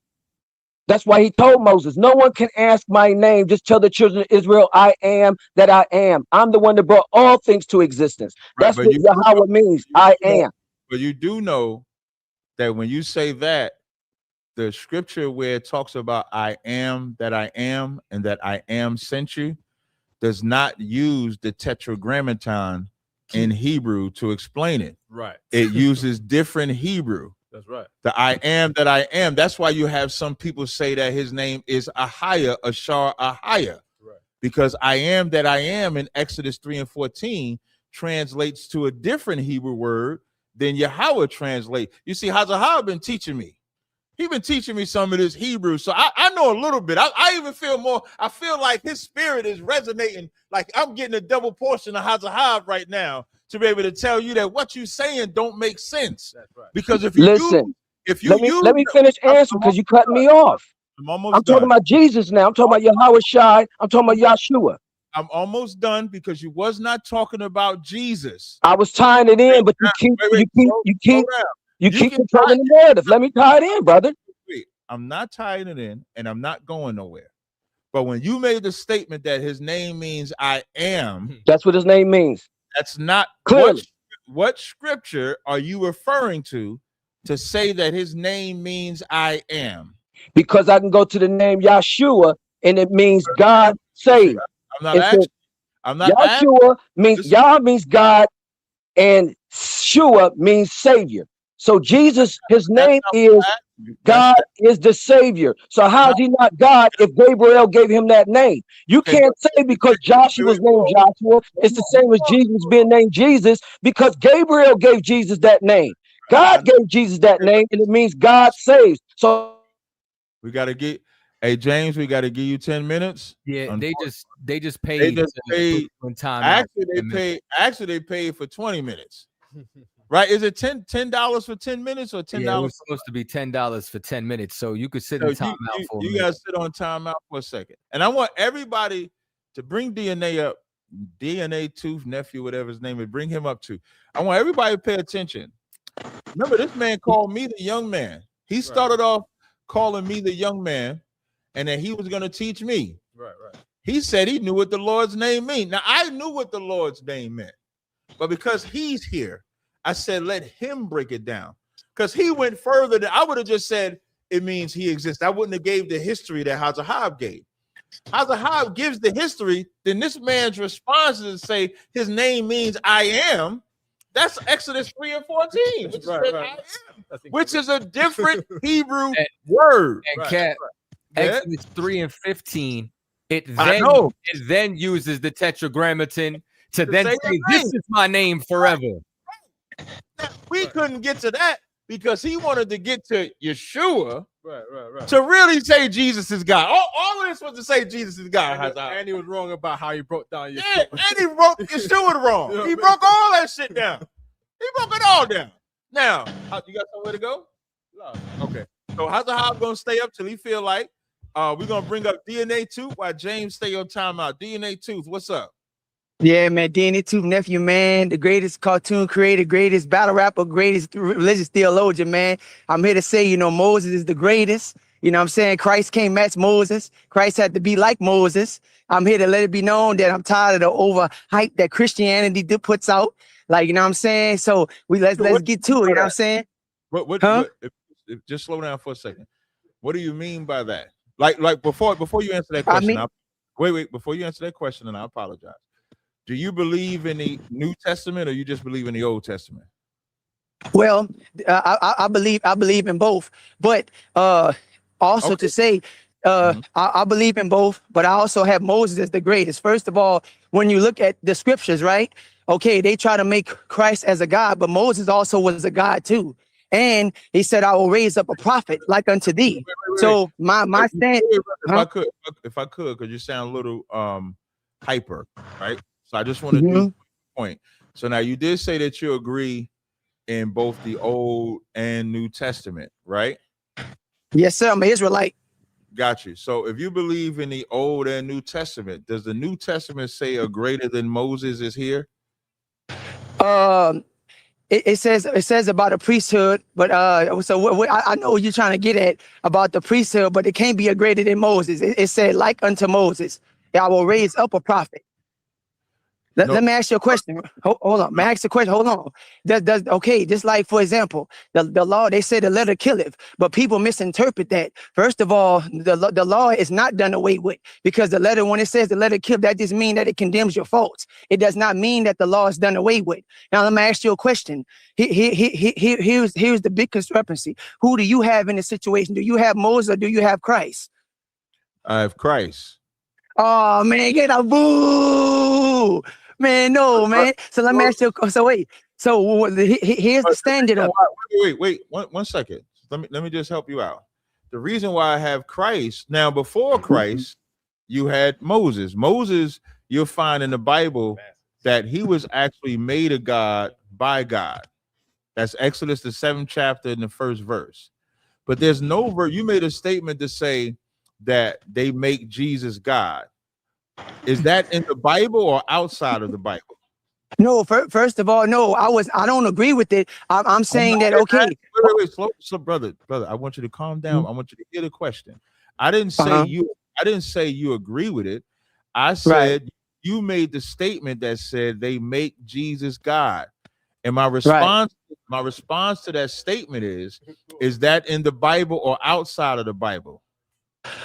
That's why he told Moses, no one can ask my name. Just tell the children of Israel, I am that I am. I'm the one that brought all things to existence. That's what Yahweh means. I am. But you do know that when you say that, the scripture where it talks about I am, and that I am sent you, does not use the tetragrammaton in Hebrew to explain it. Right. It uses different Hebrew. That's right. The I am that I am. That's why you have some people say that his name is Ahaya, Ashar Ahaya. Right. Because I am that I am in Exodus 3:14 translates to a different Hebrew word than Yahweh translate. You see, Hazahab been teaching me. He been teaching me some of this Hebrew, so I know a little bit. I even feel more. I feel like his spirit is resonating. Like I'm getting a double portion of Hazahab right now to be able to tell you that what you're saying don't make sense. That's right. Because if you Listen, let me use, finish answering because you cut me off. I'm almost I'm done. talking about Jesus now. I'm talking about Yahweh Shai. I'm talking about Yahshua. I'm almost done because you was not talking about Jesus. I was tying it in, but you keep controlling the narrative. Let me tie it in, brother. Wait, I'm not tying it in, and I'm not going nowhere. But when you made the statement that his name means I am, that's what his name means. That's not clearly. What scripture are you referring to say that his name means I am? Because I can go to the name Yahshua, and it means God saved. I'm not Yahshua means Yah means God, and Shua means Savior. So Jesus, his name is God is the Savior. So how is he not God if Gabriel gave him that name? You can't say because Joshua's named Joshua, it's the same as Jesus being named Jesus because Gabriel gave Jesus that name. God gave Jesus that name, and it means God saves. So we got to get, hey James, we got to give you 10 minutes. Yeah, they just paid. Actually, they paid for 20 minutes. Right? Is it $10 for 10 minutes or $10? Yeah, it was supposed to be $10 for 10 minutes, so you could sit in timeout for a minute. You gotta sit on timeout for a second. And I want everybody to bring DNA up, DNA Tooth nephew, whatever his name is, bring him up too. I want everybody to pay attention. Remember, this man called me the young man. He started off calling me the young man, and then he was gonna teach me. Right. He said he knew what the Lord's name means. Now I knew what the Lord's name meant, but because he's here, I said, let him break it down, because he went further than I would have just said it means he exists. I wouldn't have gave the history that Hazahab gave. Hazahab gives the history, then this man's response is to say his name means I am. That's Exodus 3 and 14, which is a different Hebrew word. And Exodus 3 and 15, it then uses the tetragrammaton to then say this is my name forever. We couldn't get to that because he wanted to get to Yeshua to really say Jesus is God. All of this was to say Jesus is God. And he was wrong about how he broke down Yeshua. Yeah, and he broke Yeshua wrong. He broke all that shit down. He broke it all down. Now, you got somewhere to go? No. Okay. So Hazahab gonna stay up till he feel like we're gonna bring up DNA Tooth while James stay on timeout. DNA Tooth, what's up? Yeah, man, DNA Tooth nephew, man, the greatest cartoon creator, greatest battle rapper, greatest religious theologian, man. I'm here to say, Moses is the greatest. You know what I'm saying? Christ can't match Moses. Christ had to be like Moses. I'm here to let it be known that I'm tired of the overhype that Christianity puts out. Like, you know what I'm saying? So let's get to it, you know what I'm saying? What just slow down for a second. What do you mean by that? Like before you answer that question, wait, before you answer that question, and I apologize. Do you believe in the New Testament or you just believe in the Old Testament? Well, I believe in both, but also to say, I believe in both, but I also have Moses as the greatest. First of all, when you look at the scriptures, right? Okay, they try to make Christ as a God, but Moses also was a God too. And he said, I will raise up a prophet like unto thee. So my stand. If I could, because you sound a little hyper, right? So I just want to do a point. So now you did say that you agree in both the Old and New Testament, right? Yes, sir. I'm an Israelite. Got you. So if you believe in the Old and New Testament, does the New Testament say a greater than Moses is here? It says about a priesthood, but so I know what you're trying to get at about the priesthood, but it can't be a greater than Moses. It said like unto Moses, I will raise up a prophet. Let me ask you a question. Hold on. May I ask a question? Hold on. Okay, just like, for example, the law, they say the letter killeth, but people misinterpret that. First of all, the law is not done away with, because the letter, when it says the letter killeth, that just means that it condemns your faults. It does not mean that the law is done away with. Now, let me ask you a question. Here's the big discrepancy. Who do you have in the situation? Do you have Moses or do you have Christ? I have Christ. Oh, man, get a boo. Man, no, man. So let me ask you. So wait. So here's the standard of. Wait. 1 second. Let me just help you out. The reason why I have Christ now, before Christ, you had Moses. Moses, you'll find in the Bible that he was actually made a God by God. That's Exodus, the 7th chapter, in the 1st verse. But there's no verse. You made a statement to say that they make Jesus God. Is that in the Bible or outside of the Bible? No, first of all, no, I don't agree with it. I'm saying that, okay. Wait, slow, brother, I want you to calm down. I want you to hear the question. I didn't say you agree with it. I said you made the statement that said they make Jesus God. And my response to that statement is that in the Bible or outside of the Bible?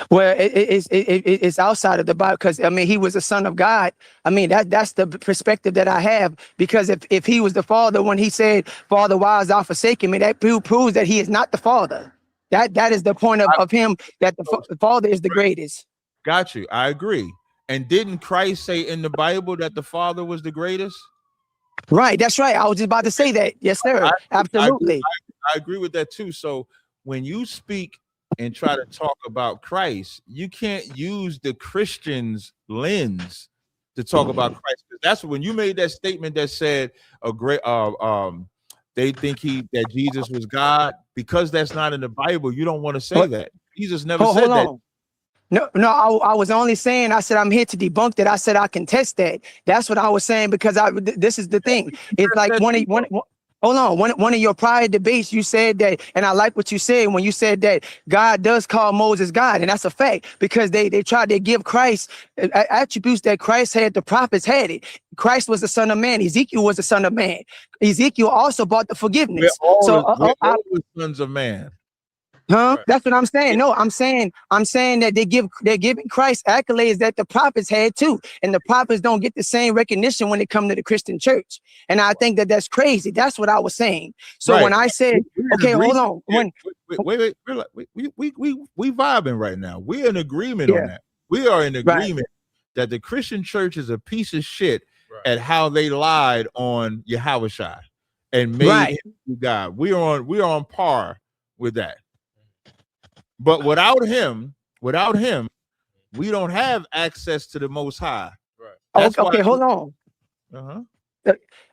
Well, it's outside of the Bible, because I mean, he was a son of God. I mean, that's the perspective that I have, because if he was the father, when he said, "Father, why hast thou forsaken me?" that proves that he is not the father. That is the point of him, that the father is the greatest. Got you. I agree. And didn't Christ say in the Bible that the Father was the greatest? Right. That's right. I was just about to say that. Yes, sir. Absolutely. I agree with that too. So when you speak and try to talk about Christ, you can't use the Christian's lens to talk about Christ. That's when you made that statement that said they think that Jesus was God, because that's not in the Bible. You don't want to say that. Jesus never said that. No, I was only saying, I said, I'm here to debunk that. I said, I contest that. That's what I was saying, because this is the thing. It's like one of your prior debates, you said that, and I like what you said when you said that God does call Moses God. And that's a fact, because they tried to give Christ attributes that Christ had, the prophets had it. Christ was the son of man. Ezekiel was the son of man. Ezekiel also brought the forgiveness. We're all the sons of man. Huh? Right. That's what I'm saying. No, I'm saying that they're giving Christ accolades that the prophets had too, and the prophets don't get the same recognition when it comes to the Christian church. And I think that that's crazy. That's what I was saying. So when I said, okay, hold on, wait, we vibing right now. We're in agreement on that. We are in agreement that the Christian church is a piece of shit at how they lied on Yahushua and made him God. We are on par with that. But without him, we don't have access to the Most High. Right. Okay, hold on.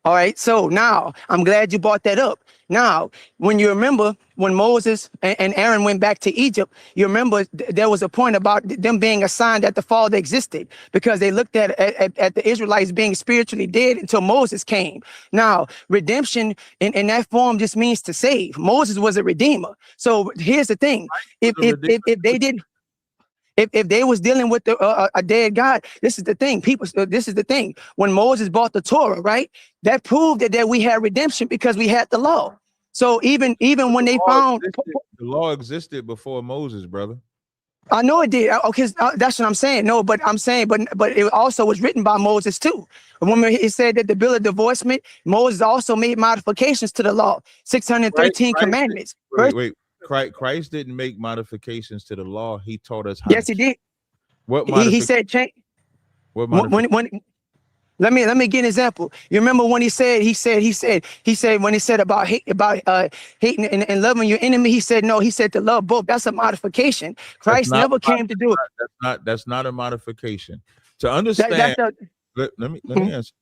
All right. So now I'm glad you brought that up. Now, when you remember when Moses and Aaron went back to Egypt, you remember there was a point about them being a sign that the Father existed, because they looked at the Israelites being spiritually dead until Moses came. Now, redemption in that form just means to save. Moses was a redeemer. So here's the thing: if they didn't. If they was dealing with a dead God, this is the thing. This is the thing. When Moses brought the Torah, right, that proved that we had redemption, because we had the law. So even when they found the law existed before Moses, brother. I know it did. Okay, that's what I'm saying. No, but I'm saying, but it also was written by Moses too. When it said that the bill of divorcement, Moses also made modifications to the law, 613 commandments. Wait. Christ didn't make modifications to the law. He taught us how. Yes, he did. What he said change. What let me give an example. You remember when he said when he said about hating and loving your enemy, he said no. He said to love both. That's a modification. Christ never came to do it. That's not a modification. To understand, let me answer.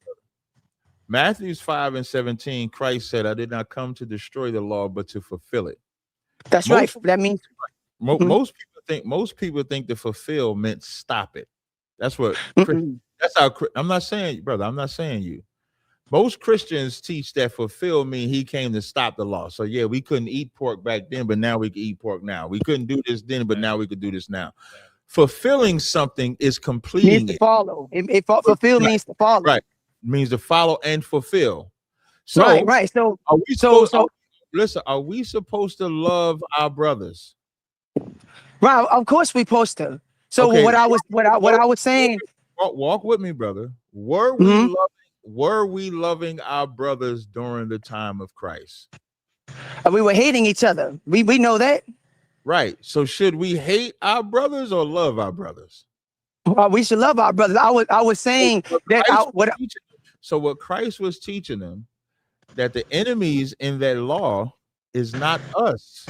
Matthew 5:17. Christ said, "I did not come to destroy the law, but to fulfill it." That's right. That means most people think to fulfill meant stop it. That's what. That's how. I'm not saying, brother. I'm not saying you. Most Christians teach that fulfill mean he came to stop the law. So yeah, we couldn't eat pork back then, but now we can eat pork now. We couldn't do this then, but now we could do this now. Fulfilling something is completing means to follow. Fulfill means to follow. Right. It means to follow and fulfill. So right. So are we listen, are we supposed to love our brothers? Right, of course we're supposed to. So what I was saying. Walk with me, brother. Were we loving our brothers during the time of Christ? We were hating each other. We know that. Right. So should we hate our brothers or love our brothers? We should love our brothers. I was saying so what Christ was teaching them, that the enemies in that law is not us.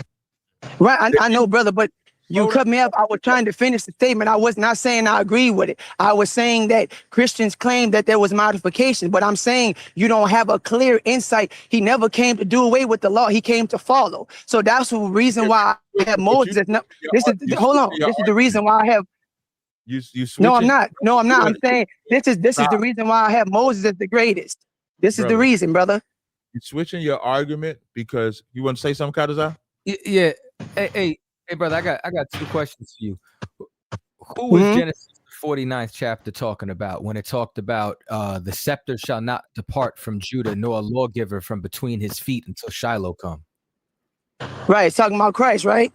Right, I know, brother, but You cut me up. I was trying to finish the statement. I was not saying I agree with it. I was saying that Christians claim that there was modification, but I'm saying you don't have a clear insight. He never came to do away with the law. He came to follow. So that's the reason why I have Moses. No, this is hold on. This is the reason why I have. You No, I'm not. No, I'm not. I'm saying this is Nah. the reason why I have Moses as the greatest. This is the Brother. reason, brother. You're switching your argument because you want to say something, Kadazai? Yeah. Hey, brother, I got two questions for you. Who was Genesis 49th chapter talking about when it talked about the scepter shall not depart from Judah, nor a lawgiver from between his feet until Shiloh come? Right, it's talking about Christ, right?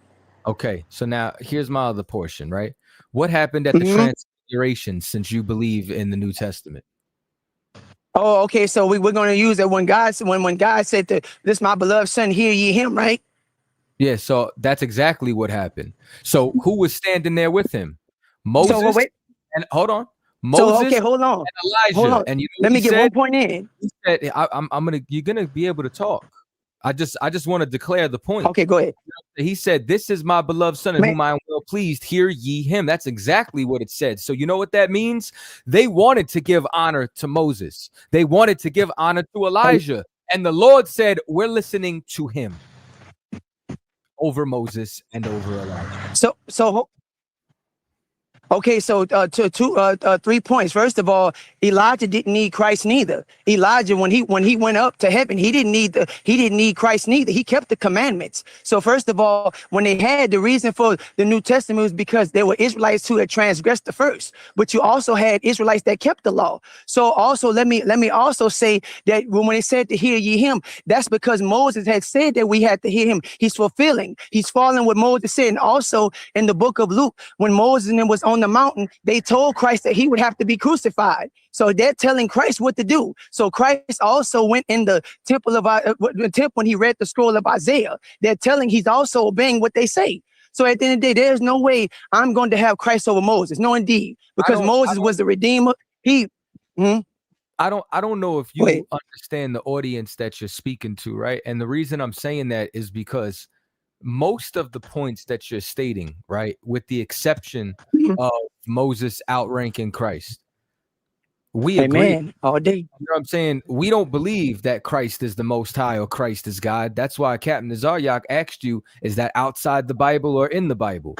Okay, so now here's my other portion, right? What happened at the transfiguration since you believe in the New Testament? Oh, okay. So we're going to use it when God said that this my beloved son, hear ye him, right? Yeah, so that's exactly what happened. So who was standing there with him? Moses. So wait. And hold on. Moses. So okay, hold on. And Elijah. Hold on. And you know let me get said? 1 point in. He said, you're gonna be able to talk. I just want to declare the point. Okay, go ahead. He said, "This is my beloved son, in whom I am well pleased. Hear ye him." That's exactly what it said. So you know what that means? They wanted to give honor to Moses. They wanted to give honor to Elijah, and the Lord said, "We're listening to him over Moses and over Elijah." Okay, so 3 points. First of all, Elijah didn't need Christ neither. Elijah, when he went up to heaven, he didn't need Christ neither. He kept the commandments. So first of all, when they had the reason for the New Testament was because there were Israelites who had transgressed the first, but you also had Israelites that kept the law. So also let me also say that when it said to hear ye him, that's because Moses had said that we had to hear him. He's fulfilling. He's following what Moses said. And also in the book of Luke, when Moses and them was on the mountain, they told Christ that he would have to be crucified. So they're telling Christ what to do. So Christ also went in the temple of the temple when he read the scroll of Isaiah. They're telling he's also obeying what they say. So at the end of the day, there's no way I'm going to have Christ over Moses. No, indeed, because Moses was the redeemer. I don't know if you understand the audience that you're speaking to, right? And the reason I'm saying that is because most of the points that you're stating, right, with the exception of Moses outranking Christ, we agree all day. You know what I'm saying? We don't believe that Christ is the Most High or Christ is God. That's why Captain Nazaryak asked you, is that outside the Bible or in the Bible?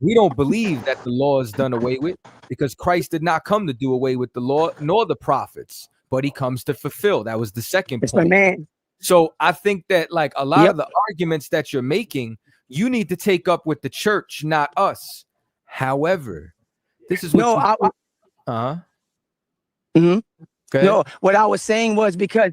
We don't believe that the law is done away with because Christ did not come to do away with the law nor the prophets, but he comes to fulfill. That was the second point. My man. So I think that like a lot of the arguments that you're making, you need to take up with the church, not us. However, this is what No, what I was saying was because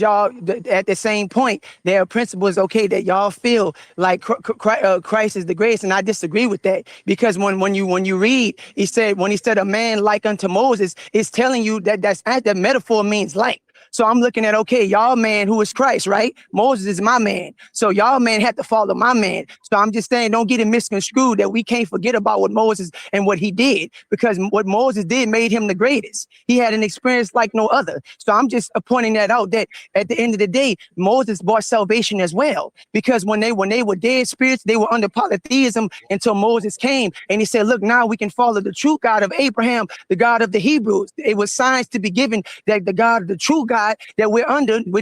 y'all at the same point, there are principles, okay, that y'all feel like Christ is the greatest, and I disagree with that because when you read, he said a man like unto Moses, it's telling you that metaphor means like. So I'm looking at, okay, y'all man who is Christ, right? Moses is my man. So y'all man had to follow my man. So I'm just saying, don't get it misconstrued that we can't forget about what Moses and what he did, because what Moses did made him the greatest. He had an experience like no other. So I'm just pointing that out, that at the end of the day, Moses brought salvation as well, because when they were dead spirits, they were under polytheism until Moses came and he said, look, now we can follow the true God of Abraham, the God of the Hebrews. It was signs to be given that the God of the true God that we're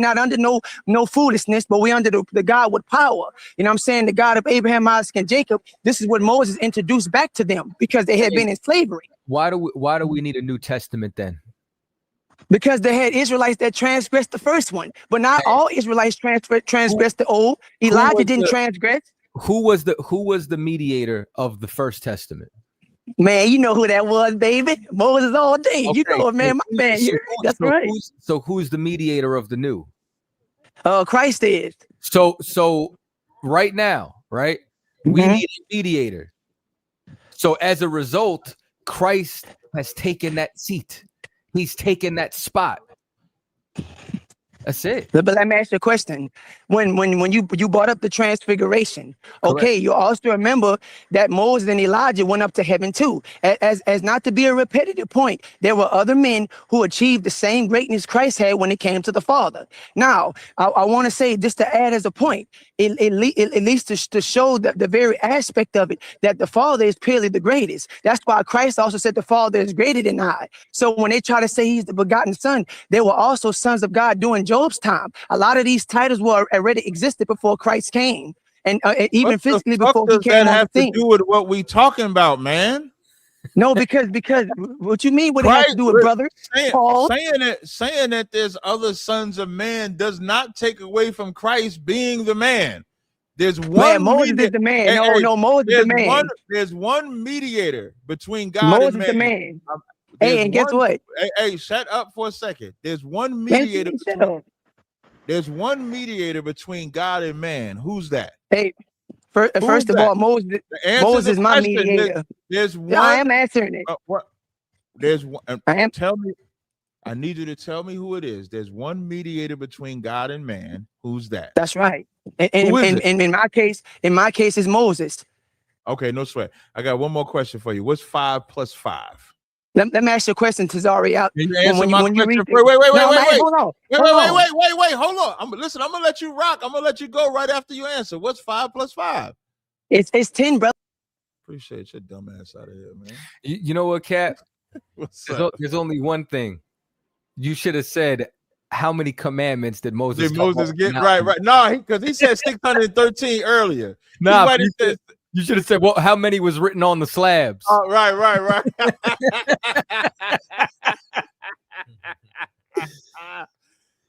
not under no foolishness, but we're under the God with power. You know what I'm saying? The God of Abraham, Isaac, and Jacob. This is what Moses introduced back to them because they had been in slavery. Why do we need a New Testament then? Because they had Israelites that transgressed the first one, but not all Israelites transgressed the old. Elijah didn't transgress. Who was the mediator of the First Testament? Man, you know who that was, baby. Moses all day. Okay. You know it, man. My man. That's right. Who's the mediator of the new? Christ is. So right now, right? We need a mediator. So as a result, Christ has taken that seat. He's taken that spot. That's it. But let me ask you a question. When you brought up the transfiguration, okay, you also remember that Moses and Elijah went up to heaven too. As not to be a repetitive point, there were other men who achieved the same greatness Christ had when it came to the Father. Now, I want to say, just to add as a point, it leads to show that the very aspect of it, that the Father is purely the greatest. That's why Christ also said the Father is greater than I. So when they try to say he's the begotten son, they were also sons of God during Job's time. A lot of these titles were already existed before Christ came, and even What the physically fuck before he does came that on the have to scene. do with what we talking about, man? No, because what you mean? What it has to Christ, do with brother? Paul. saying that there's other sons of man does not take away from Christ being the man. There's one Moses is the man. No, Moses is the man. There's one mediator between God Moses and man. the man. There's Hey, and guess what? Hey, shut up for a second. There's one Man, mediator. There's one mediator between God and man. Who's that? Hey, first of all, Moses is my mediator. There's one. I am answering it. What? There's one. Tell me. I need you to tell me who it is. There's one mediator between God and man. Who's that? That's right. And in my case, it's Moses. Okay, no sweat. I got one more question for you. What's 5 plus 5? Let me ask you a question, Tazari. Can you answer my question? Wait. Hold on. Wait. Hold on. Listen, I'm gonna let you rock. I'm gonna let you go right after you answer. What's 5 plus 5? It's 10, brother. Appreciate your dumb ass out of here, man. You know what, Cap? There's only one thing. You should have said, how many commandments did Moses get? Right. No, because he said 613 earlier. Nah, you should have said, well, how many was written on the slabs? Oh, right.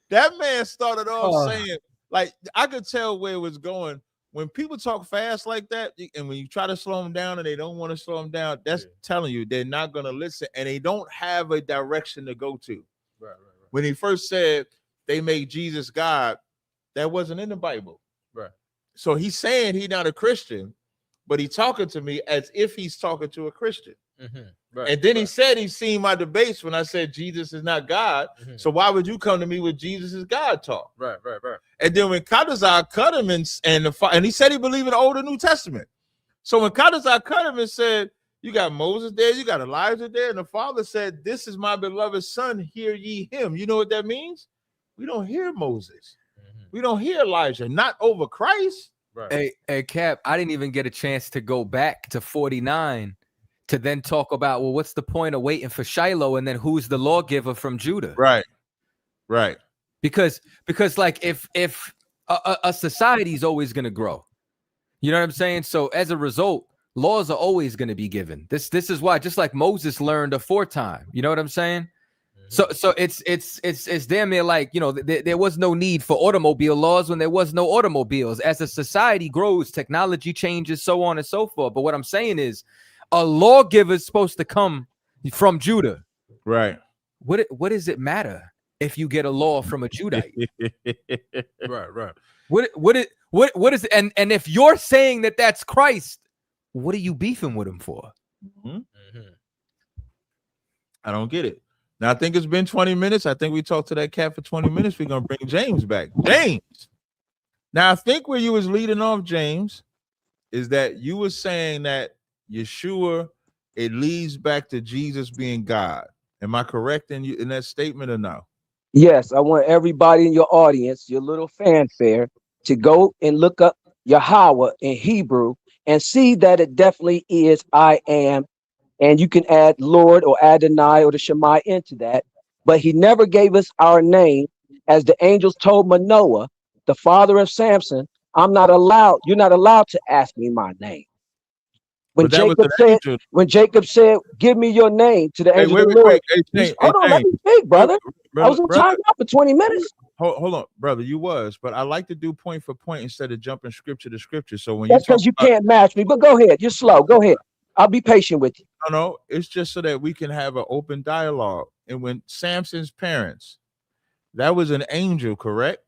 That man started off saying, like, I could tell where it was going. When people talk fast like that, and when you try to slow them down and they don't want to slow them down, that's telling you they're not going to listen, and they don't have a direction to go to. Right. When he first said they made Jesus God, that wasn't in the Bible. Right. So he's saying he's not a Christian, but he's talking to me as if he's talking to a Christian. Right. And then he said he's seen my debates when I said Jesus is not God. So why would you come to me with Jesus is God talk? Right. And then when Kadazar cut him and he said he believed in the Old and New Testament. So when Kadazar cut him and said, you got Moses there, you got Elijah there, and the Father said, this is my beloved son, hear ye him. You know what that means? We don't hear Moses. We don't hear Elijah, not over Christ. Right. Hey, Cap, I didn't even get a chance to go back to 49 to then talk about, well, what's the point of waiting for Shiloh, and then who's the lawgiver from Judah? Right. Because like if a society is always going to grow, you know what I'm saying? So as a result, laws are always going to be given. This is why, just like Moses learned aforetime, you know what I'm saying? So it's damn near like, you know, there was no need for automobile laws when there was no automobiles. As a society grows, technology changes, so on and so forth. But what I'm saying is, a lawgiver is supposed to come from Judah. Right. What does it matter if you get a law from a Judite? Right. What is it? And if you're saying that that's Christ, what are you beefing with him for? I don't get it. Now, I think it's been 20 minutes. I think we talked to that cat for 20 minutes. We're going to bring James back. James. Now, I think where you was leading off, James, is that you were saying that Yeshua, it leads back to Jesus being God. Am I correct in that statement or no? Yes, I want everybody in your audience, your little fanfare, to go and look up Yahweh in Hebrew and see that it definitely is I am. And you can add Lord or Adonai or the Shema into that. But he never gave us our name. As the angels told Manoah, the father of Samson, you're not allowed to ask me my name. When Jacob said, give me your name to the angel of the Lord. Hold on, let me speak, brother. I was in time out for 20 minutes. Hold on, brother. You was, but I like to do point for point instead of jumping scripture to scripture. So when that's because you can't match me, but go ahead. You're slow. Go ahead. I'll be patient with you. No, it's just so that we can have an open dialogue. And when Samson's parents, that was an angel, correct?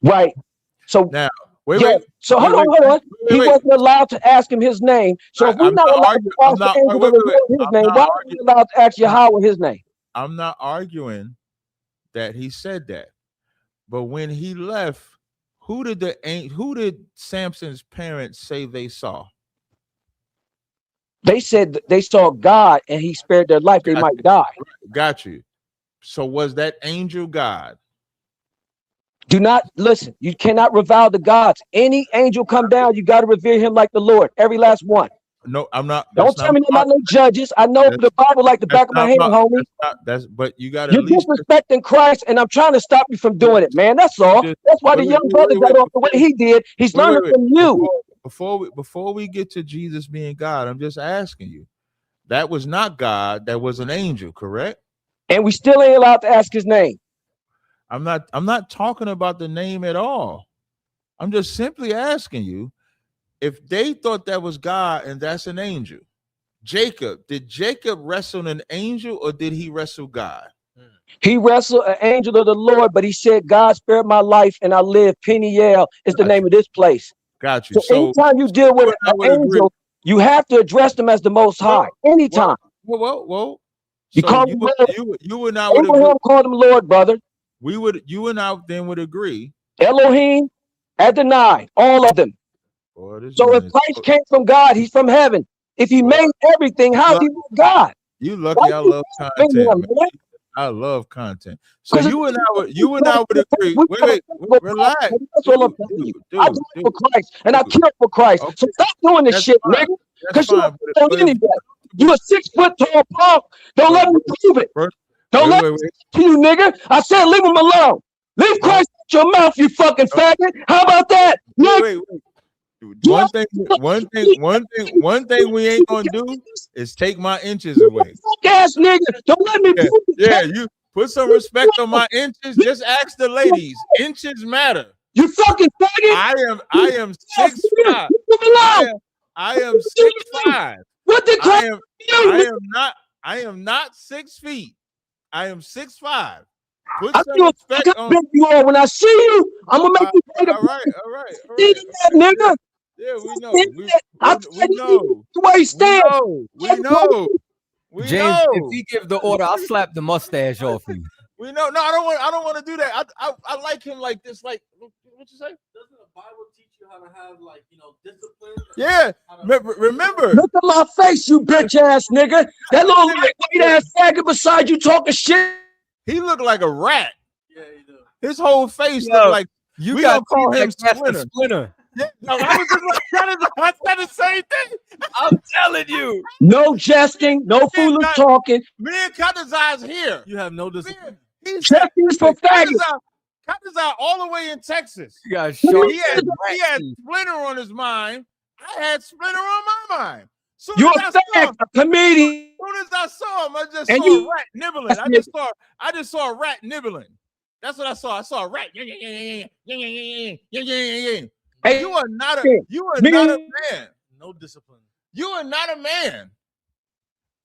Right. So now, wait. So hold on. He wasn't allowed to ask him his name. So if we're not allowed to ask the angel of the Lord his name, why are we allowed to ask Yahweh his name? I'm not arguing that he said that, but when he left, who did Samson's parents say they saw? They said they saw God and he spared their life. They might die. Got you. So was that angel God? Do not listen. You cannot revile the gods. Any angel come down, you got to revere him like the Lord. Every last one. No, I'm not. Don't tell me about no judges. I know the Bible like the back of my hand, homie. But you got to You're at least disrespecting Christ, and I'm trying to stop you from doing it, man. That's all. That's why the young brother got off the way he did. He's learning from you. Before we get to Jesus being God, I'm just asking you. That was not God. That was an angel, correct? And we still ain't allowed to ask his name. I'm not talking about the name at all. I'm just simply asking you if they thought that was God and that's an angel. Jacob, did Jacob wrestle an angel or did he wrestle God? He wrestled an angel of the Lord, but he said, God spared my life and I live. Peniel is the name of this place. Got you. So anytime you deal with an angel, you have to address them as the Most High. Anytime. Well. You So call you him Lord. you and I would Abraham agree. called him Lord, brother. You and I then would agree. Elohim, Adonai, all of them. So if Christ came from God, he's from heaven. If he made everything, how is he with God? You lucky. I love content. I love content. So you and I would agree. Wait, relax. That's all I'm telling you. I do it for Christ and I kill for Christ. So stop doing this shit, nigga. Because you don't anyway. You a 6 foot tall punk. Don't let me prove it. Don't let me to you, nigga. I said leave him alone. Leave Christ out your mouth, you fucking faggot. How about that? Wait. One thing we ain't gonna do is take my inches away. Fuck ass nigga. Don't let me prove it. Yeah, you put some respect on my inches. Just ask the ladies. Inches matter. You fucking faggot. I am 6'5". I am 6'5". What the crap? I am not 6 feet. I am 6'5". Put I some respect on you all. When I see you, I'm gonna make you take a all right. See that nigga? Yeah, we know. We know. Where he stands. We know. James, if he give the order, I'll slap the mustache off him. We know. No, I don't want to do that. I like him like this. Like, what you say? Doesn't the Bible teach you how to have, like, discipline? Yeah. Remember. Look at my face, you bitch ass nigga. That little lightweight ass faggot beside you talking shit. He looked like a rat. Yeah, he does. His whole face looked like we got to call him Splinter. Yeah, no, I was just I said the same thing. I'm telling you. No jesting, no foolish talking. Me and Cutter's eyes here. You have no discipline. Jesting is for faggots. Cutter's eye all the way in Texas. You got he had Splinter on his mind. I had Splinter on my mind. You're a comedian. As soon as I saw him, I just saw a rat nibbling. I just saw a rat nibbling. That's what I saw. I saw a rat. Hey, you are not a man. No discipline. You are not a man.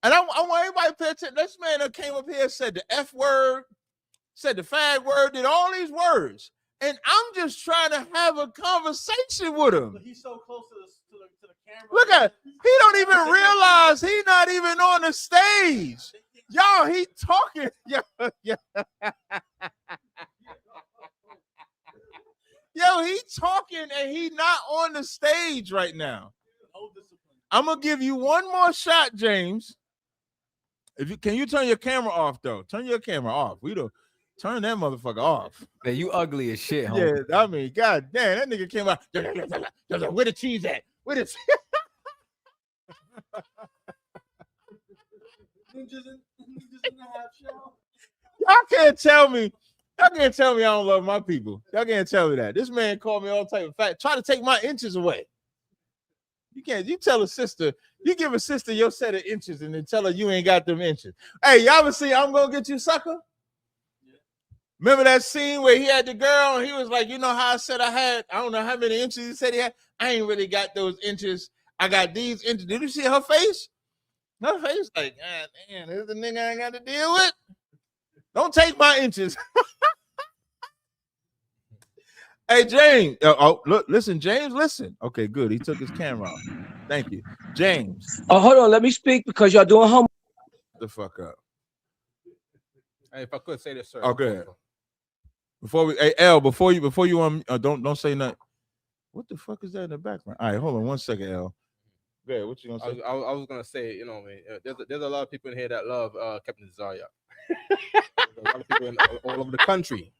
And I want everybody to pay attention. This man that came up here said the F word, said the fag word, did all these words. And I'm just trying to have a conversation with him. But he's so close to the camera. Look at he don't even realize he's not even on the stage. Y'all, he talking. Yo, he talking and he not on the stage right now. I'm gonna give you one more shot, James. Can you turn your camera off though? Turn your camera off. We don't turn that motherfucker off. Man, you ugly as shit, homie. Yeah, I mean, god damn, that nigga came out. Where the cheese at? Where the Y'all can't tell me I don't love my people. Y'all can't tell me that. This man called me all type of fat. Try to take my inches away. You can't. You tell a sister, you give a sister your set of inches and then tell her you ain't got them inches. Hey, y'all ever see I'm Gonna Get You, Sucker? Yeah. Remember that scene where he had the girl and he was like, you know how I said I don't know how many inches he said he had. I ain't really got those inches. I got these inches. Did you see her face? Her face like, God damn, this is the nigga I got to deal with. Don't take my inches. Hey, James. Look, listen, James, listen. Okay, good. He took his camera off. Thank you. James. Oh, hold on. Let me speak because y'all doing homework. The fuck up. Hey, if I could say this, sir. Okay. Before we, hey, L, before you don't say nothing. What the fuck is that in the background? All right, hold on 1 second, L. Yeah, what you gonna say? I was gonna say, there's a lot of people in here that love Captain Zarya. There's a lot of people all over the country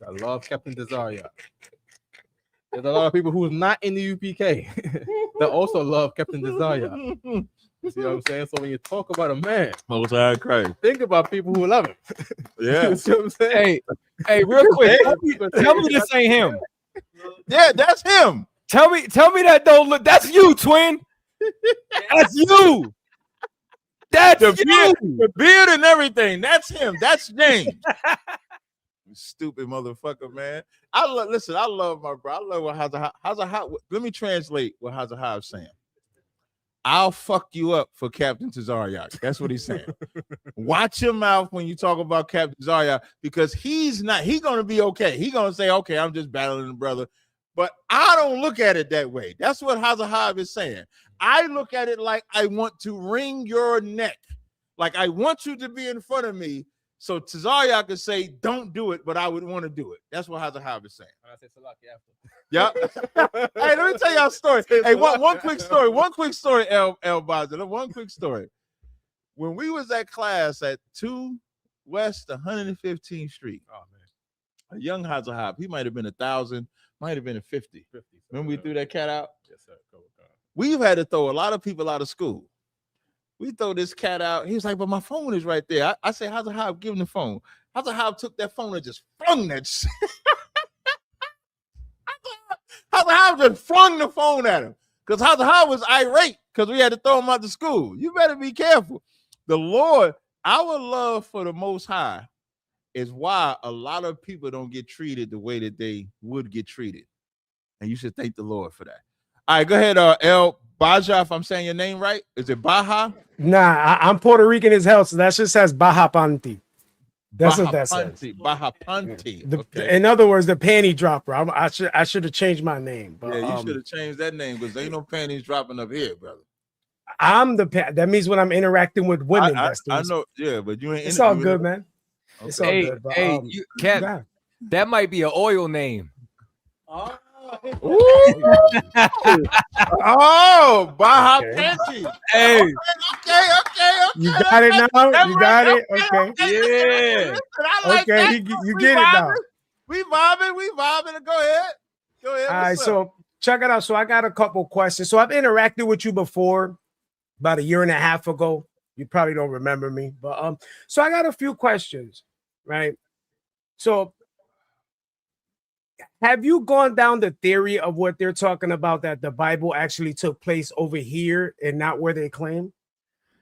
I love Captain Desire. There's a lot of people who's not in the UPK that also love Captain Desire. You see what I'm saying? So when you talk about a man, Most High Christ. think about people who love him. Yeah. You see what I'm saying? Hey, real quick, tell me this ain't him. Yeah, that's him. Tell me that don't look. That's you, twin. That's you. That's the beard and everything. That's him. That's James. Stupid motherfucker, man. I love my bro. I love what Hazahab. Let me translate what Hazahab is saying. I'll fuck you up for Captain Tazaryak. That's what he's saying. Watch your mouth when you talk about Captain Tazaryak, because he's gonna be okay. He's gonna say, okay, I'm just battling the brother. But I don't look at it that way. That's what Hazahab is saying. I look at it like I want to wring your neck. Like I want you to be in front of me. So Tazaryak could say, don't do it, but I would want to do it. That's what Hazahab is saying. I say Salaki after. Yeah. Hey, let me tell y'all a story. Hey, one quick story. One quick story, El Baza. One quick story. When we was at class at 2 West 115th Street, oh man, a young Hazahab, he might have been 1,000, might have been a 50. Remember we threw that cat out? Yes, sir. We've had to throw a lot of people out of school. We throw this cat out. He was like, but my phone is right there. I say, Hazahab, give him the phone. Hazahab took that phone and just flung that shit. Hazahab just flung the phone at him because Hazahab was irate because we had to throw him out of school. You better be careful. The Lord, our love for the Most High is why a lot of people don't get treated the way that they would get treated. And you should thank the Lord for that. All right, go ahead, El Baja, if I'm saying your name right. Is it Baja? Nah, I'm Puerto Rican as hell, so that just says Baja Panty. That's what that says. Baja Panty. Okay. In other words, the panty dropper. I should have changed my name. But, yeah, you should have changed that name because there ain't no panties dropping up here, brother. I'm the that means when I'm interacting with women. I know, yeah, but you ain't. It's all good, man. Okay. It's all good. But, hey, Cap, that might be an oil name. Oh, Baja Panty. Hey, okay. You got it now. You got it. Okay. Yeah. Okay, you get it now. We vibing. Go ahead. All right, so check it out. So I got a couple questions. So I've interacted with you before, about 1.5 years ago. You probably don't remember me, but so I got a few questions, right? So have you gone down the theory of what they're talking about, that the Bible actually took place over here and not where they claim?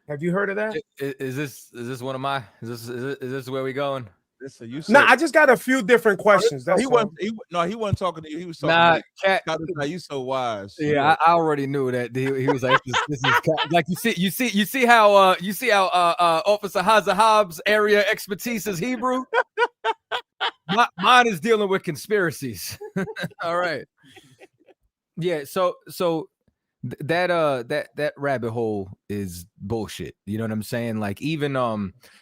Have you heard of that? Is this one of my? Is this where we going? Listen, you said, no, I just got a few different questions. He wasn't talking to you. He was talking to me. Cat, you so wise. Yeah, I already knew that. He was like, this is like you see how Officer Hazahab's area expertise is Hebrew. Mine is dealing with conspiracies. All right. Yeah. So that rabbit hole is bullshit. You know what I'm saying? Like even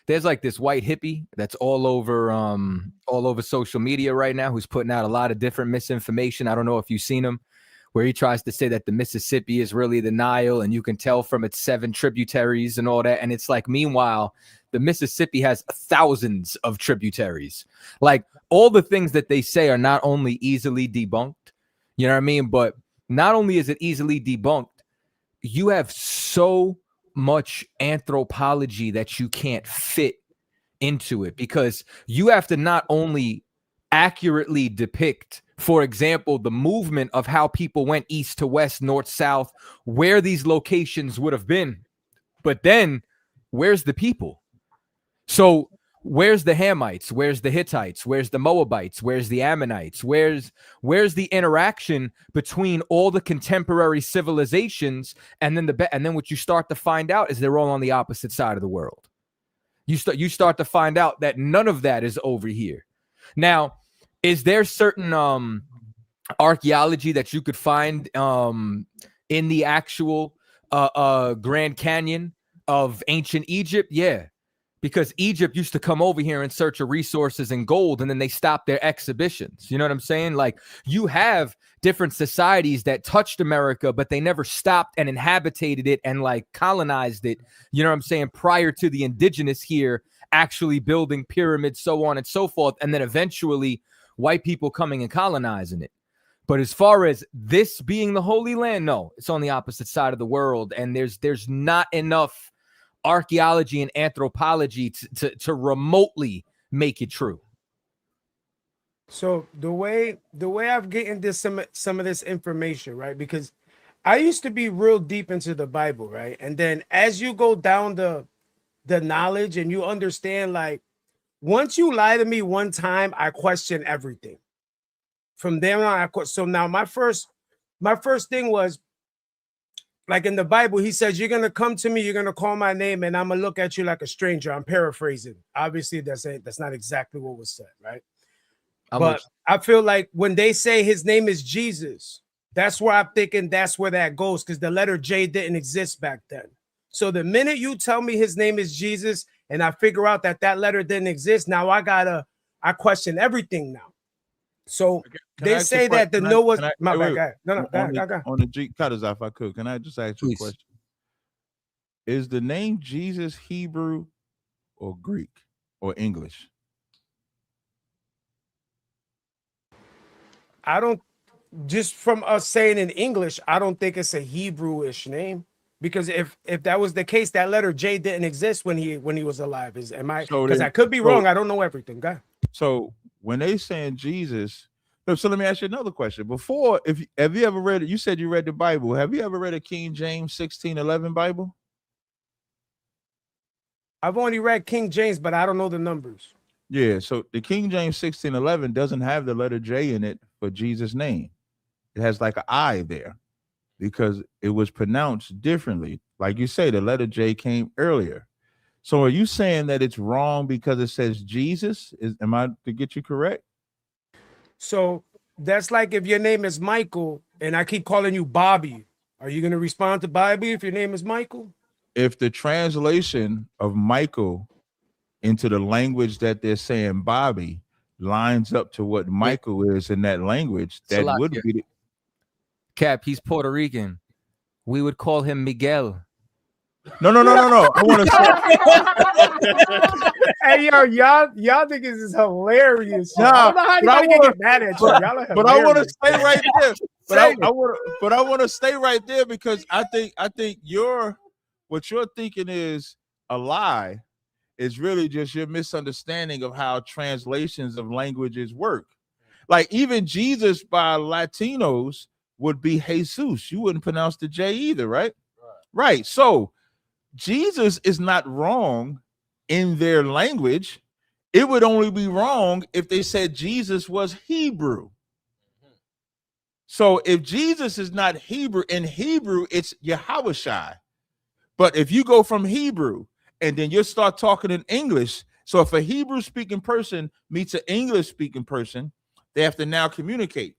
there's like this white hippie that's all over social media right now who's putting out a lot of different misinformation. I don't know if you've seen him, where he tries to say that the Mississippi is really the Nile and you can tell from its 7 tributaries and all that. And it's like, meanwhile, the Mississippi has thousands of tributaries. Like all the things that they say are not only easily debunked, you know what I mean? But not only is it easily debunked, you have so much anthropology that you can't fit into it, because you have to not only accurately depict, for example, the movement of how people went east to west, north, south, where these locations would have been, but then where's the people? So where's the Hamites? Where's the Hittites? Where's the Moabites? Where's the Ammonites? Where's the interaction between all the contemporary civilizations? And then what you start to find out is they're all on the opposite side of the world. You start to find out that none of that is over here. Now, is there certain archaeology that you could find in the actual Grand Canyon of ancient Egypt? Yeah. Because Egypt used to come over here in search of resources and gold, and then they stopped their exhibitions. You know what I'm saying? Like, you have different societies that touched America, but they never stopped and inhabited it and like colonized it. You know what I'm saying? Prior to the indigenous here actually building pyramids, so on and so forth. And then eventually white people coming and colonizing it. But as far as this being the Holy Land, no, it's on the opposite side of the world. And there's not enough archaeology and anthropology to remotely make it true. So the way I've gotten this some of this information, right? Because I used to be real deep into the Bible, right? And then as you go down the knowledge and you understand, like, once you lie to me one time, I question everything. From there on, so now my first thing was, like in the Bible, he says, you're gonna come to me, you're gonna call my name, and I'm gonna look at you like a stranger. I'm paraphrasing. Obviously, that's not exactly what was said, right? But I feel like when they say his name is Jesus, that's where I'm thinking that's where that goes, because the letter J didn't exist back then. So the minute you tell me his name is Jesus and I figure out that letter didn't exist, now I question everything now. So they say that the Noah's my bad guy. No, go. On the G cutters, if I could, can I just ask you a question? Is the name Jesus Hebrew or Greek or English? I don't, just from us saying in English, I don't think it's a Hebrewish name, because if that was the case, that letter J didn't exist when he was alive. Because I could be wrong. I don't know everything. Go ahead. So when they saying Jesus, so let me ask you another question. Before, have you ever read it? You said you read the Bible. Have you ever read a King James 1611 Bible? I've only read King James, but I don't know the numbers. Yeah, so the King James 1611 doesn't have the letter J in it for Jesus' name. It has like an I there because it was pronounced differently. Like you say, the letter J came earlier. So are you saying that it's wrong because it says Jesus? Am I to get you correct? So that's like if your name is Michael and I keep calling you Bobby. Are you going to respond to Bobby if your name is Michael? If the translation of Michael into the language that they're saying Bobby lines up to what Michael is in that language, that would be the Cap. He's Puerto Rican. We would call him Miguel. No. I want to say, hey, yo, y'all niggas is hilarious. Nah, I don't know how anybody can get mad at you. Y'all are but I want to stay right there. But I want to stay right there because I think what you're thinking is a lie. Is really just your misunderstanding of how translations of languages work. Like even Jesus by Latinos would be Jesus. You wouldn't pronounce the J either, right? Right. So Jesus is not wrong in their language. It would only be wrong if they said Jesus was Hebrew. So if Jesus is not Hebrew, in Hebrew, it's Yahushai. But if you go from Hebrew and then you start talking in English. So if a Hebrew speaking person meets an English speaking person, they have to now communicate.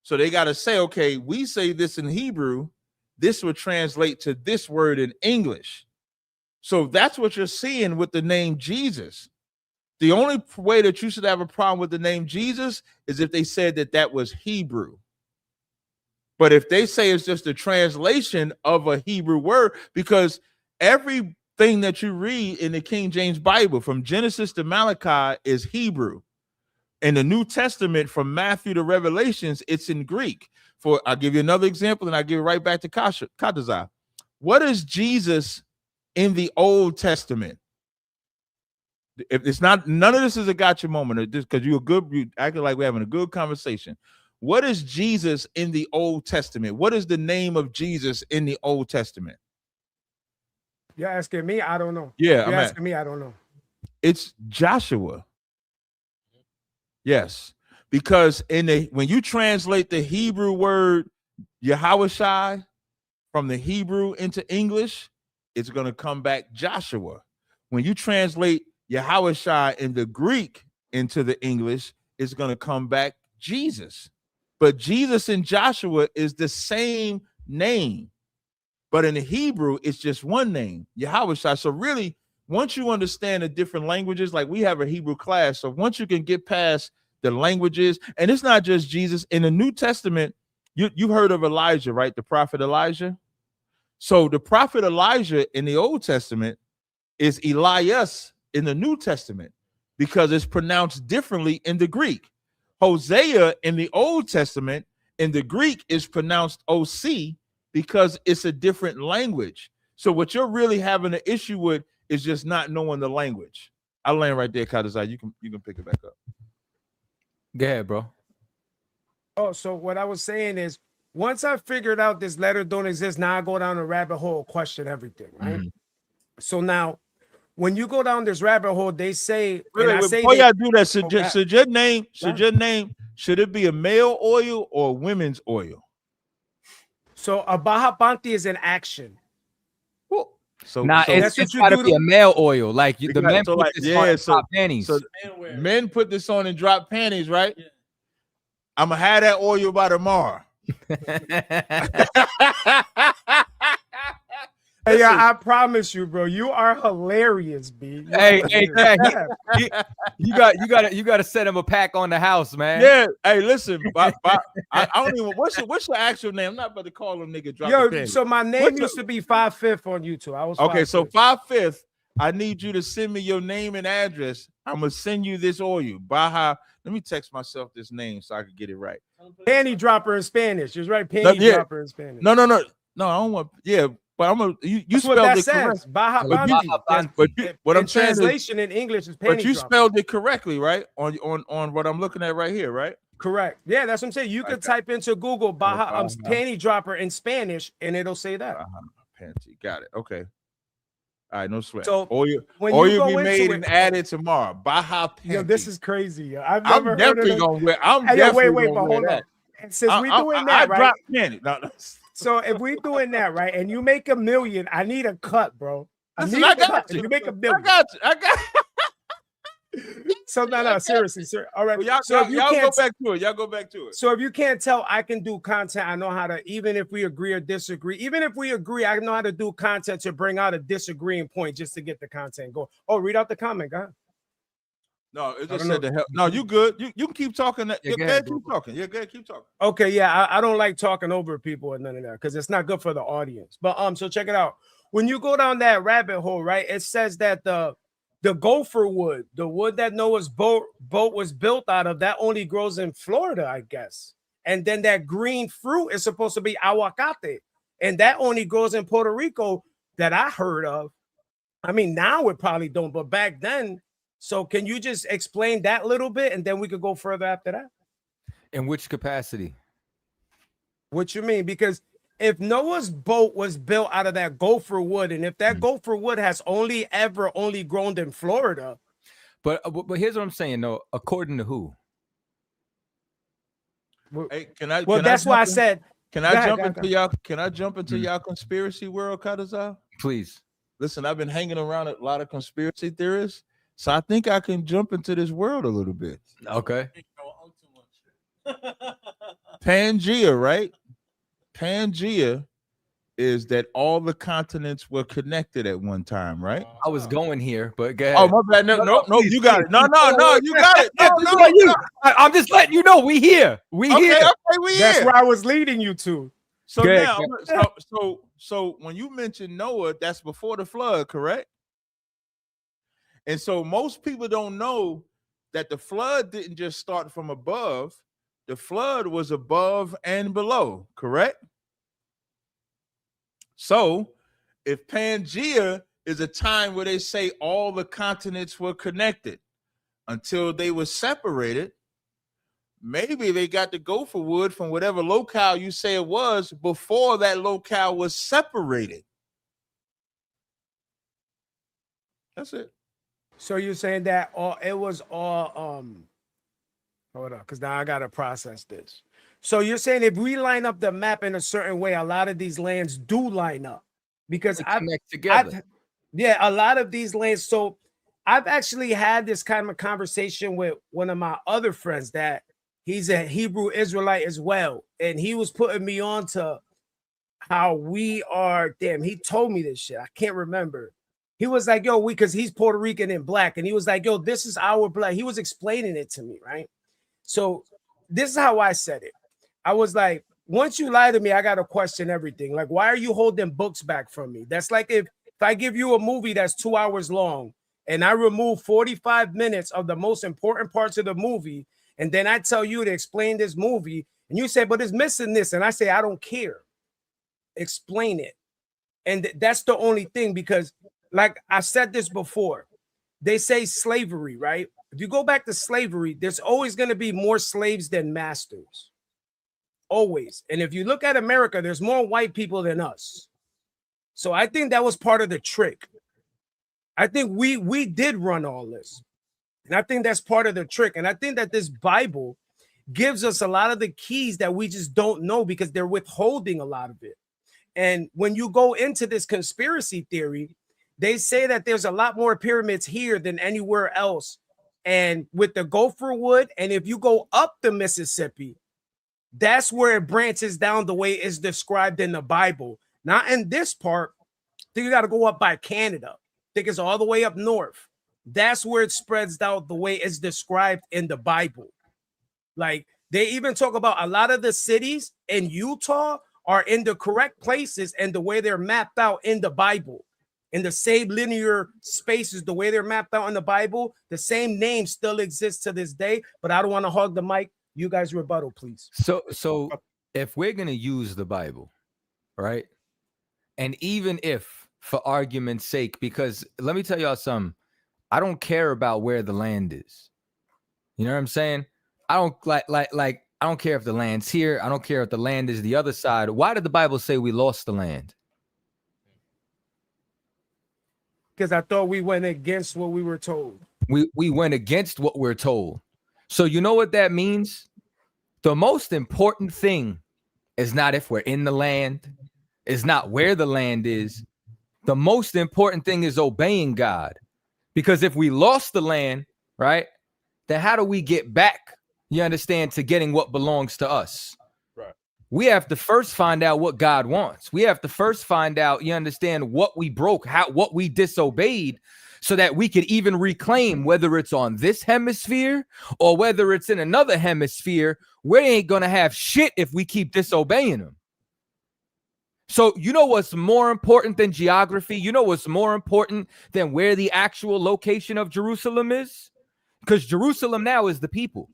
So they got to say, okay, we say this in Hebrew. This would translate to this word in English. So that's what you're seeing with the name Jesus. The only way that you should have a problem with the name Jesus is if they said that was Hebrew. But if they say it's just a translation of a Hebrew word, because everything that you read in the King James Bible from Genesis to Malachi is Hebrew. In the New Testament from Matthew to Revelations, it's in Greek. I'll give you another example and I'll give it right back to Katazai. What is Jesus in the Old Testament? If it's not, none of this is a gotcha moment, because you acting like we're having a good conversation. What is Jesus in the Old Testament? What is the name of Jesus in the Old Testament? You're asking me? I don't know. Yeah, you're asking me? I don't know. It's Joshua. Yes, because when you translate the Hebrew word Yahushai from the Hebrew into English, it's going to come back Joshua. When you translate Yahushai in the Greek into the English, it's going to come back Jesus. But Jesus and Joshua is the same name. But in the Hebrew, it's just one name, Yahushai. So really, once you understand the different languages, like we have a Hebrew class, so once you can get past the languages, and it's not just Jesus. In the New Testament, you've heard of Elijah, right? The prophet Elijah. So the prophet Elijah in the Old Testament is Elias in the New Testament because it's pronounced differently in the Greek. Hosea in the Old Testament in the Greek is pronounced OC because it's a different language. So what you're really having an issue with is just not knowing the language. I'll land right there, Kadazai. You can pick it back up. Go ahead, bro. Oh, so what I was saying is, once I figured out this letter don't exist, now I go down a rabbit hole, question everything, right? So now, when you go down this rabbit hole, they say, before y'all do that, should your name, should it be a male oil or women's oil? So a Baja Panti is an action. So it's gotta be a male oil, like the men put this on and drop panties. So men put this on and drop panties, right? Yeah. I'm gonna have that oil by tomorrow. Hey, I promise you, bro, you are hilarious, B. Hey, you got to send him a pack on the house, man. Yeah. Hey, listen, I don't even. What's your actual name? I'm not about to call him nigga. Yo, so my name used to be 5'5" on YouTube. I was okay. 5'5". So 5'5". I need you to send me your name and address. I'm gonna send you this oil. Baja. Let me text myself this name so I can get it right. Panty dropper in Spanish. It's right. Panty dropper in Spanish. No. I don't want. Yeah. But I'm gonna you spelled it correct. Baja Panti. But what I'm saying translation in English is panty. But you spelled it correctly, right? On what I'm looking at right here, right? Correct. Yeah, that's what I'm saying. You could type into Google Baja panty dropper in Spanish, and it'll say that. Panty. Got it. Okay. All right, no sweat. So oil be made and added tomorrow. Baja Panty. Yo, this is crazy. I'm definitely gonna wear. Wait, but hold on. And since we doing that, right? Panty. No. So if we doing that, right, and you make $1 million, I need a cut, bro. Listen, I got you. If you make $1 million, I got you. So no, seriously, sir. All right. Well, so if you can't go back to it. Y'all go back to it. So if you can't tell, I can do content. I know how to, even if we agree or disagree. Even if we agree, I know how to do content to bring out a disagreeing point just to get the content going. Oh, read out the comment, guy. No, it just said the hell. No, you good. You can keep talking. Keep talking. Yeah, go ahead, keep talking. Okay, yeah, I don't like talking over people and none of that because it's not good for the audience. But so check it out. When you go down that rabbit hole, right, it says that the gopher wood, the wood that Noah's boat was built out of, that only grows in Florida, I guess. And then that green fruit is supposed to be aguacate, and that only grows in Puerto Rico that I heard of. I mean, now it probably don't, but back then. So can you just explain that little bit, and then we could go further after that? In which capacity? What you mean? Because if Noah's boat was built out of that gopher wood, and if that gopher wood has only grown in Florida. But here's what I'm saying, though. According to who? Hey, can I? Well, that's why I said. Can I jump into y'all? Can I jump into y'all conspiracy world, Kadazai? Please. Listen, I've been hanging around a lot of conspiracy theorists. So I think I can jump into this world a little bit. Okay. Pangea, right? Pangea is that all the continents were connected at one time, right? I was going here, but go ahead. Oh, my bad. No, you got it. No, you got it. No. I'm just letting you know we here. We here. Okay, we That's here. where I was leading you to. So now, so when you mention Noah, that's before the flood, correct? And so most people don't know that the flood didn't just start from above. The flood was above and below, correct? So if Pangea is a time where they say all the continents were connected until they were separated, maybe they got the gopher wood from whatever locale you say it was before that locale was separated. That's it. So you're saying that it was all hold on, because now I gotta process this. So you're saying if we line up the map in a certain way, a lot of these lands do line up because I connect together. A lot of these lands. So I've actually had this kind of conversation with one of my other friends that he's a Hebrew Israelite as well, and he was putting me on to how we are. Damn, he told me this shit. I can't remember. He was like, yo, because he's Puerto Rican and black. And he was like, yo, this is our blood. He was explaining it to me, right? So this is how I said it. I was like, once you lie to me, I got to question everything. Like, why are you holding books back from me? That's like if I give you a movie that's 2 hours long and I remove 45 minutes of the most important parts of the movie And then I tell you to explain this movie, and you say, but it's missing this. And I say, I don't care. Explain it. And that's the only thing, because like I said this before, they say slavery, right? If you go back to slavery, there's always going to be more slaves than masters. Always. And if you look at America, there's more white people than us. So I think that was part of the trick. I think we did run all this. And I think that's part of the trick. And I think that this Bible gives us a lot of the keys that we just don't know because they're withholding a lot of it. And when you go into this conspiracy theory, they say that there's a lot more pyramids here than anywhere else. And with the gopher wood, and if you go up the Mississippi, that's where it branches down the way it's described in the Bible. Not in this part. I think you got to go up by Canada. I think it's all the way up north. That's where it spreads out the way it's described in the Bible. Like they even talk about a lot of the cities in Utah are in the correct places and the way they're mapped out in the Bible. In the same linear spaces, the way they're mapped out in the Bible, the same name still exists to this day. But I don't want to hog the mic. You guys rebuttal, please. So if we're going to use the Bible, right? And even if, for argument's sake, because let me tell y'all something, I don't care about where the land is. You know what I'm saying? I don't I don't care if the land's here. I don't care if the land is the other side. Why did the Bible say we lost the land? Because I thought we went against what we were told. We went against what we're told. So you know what that means? The most important thing is not if we're in the land, is not where the land is. The most important thing is obeying God. Because if we lost the land, right, then how do we get back, you understand, to getting what belongs to us? Right. We have to first find out what God wants. We have to first find out, you understand, what we broke, what we disobeyed, so that we could even reclaim, whether it's on this hemisphere or whether it's in another hemisphere. We ain't going to have shit if we keep disobeying them. So you know what's more important than geography? You know what's more important than where the actual location of Jerusalem is? Because Jerusalem now is the people.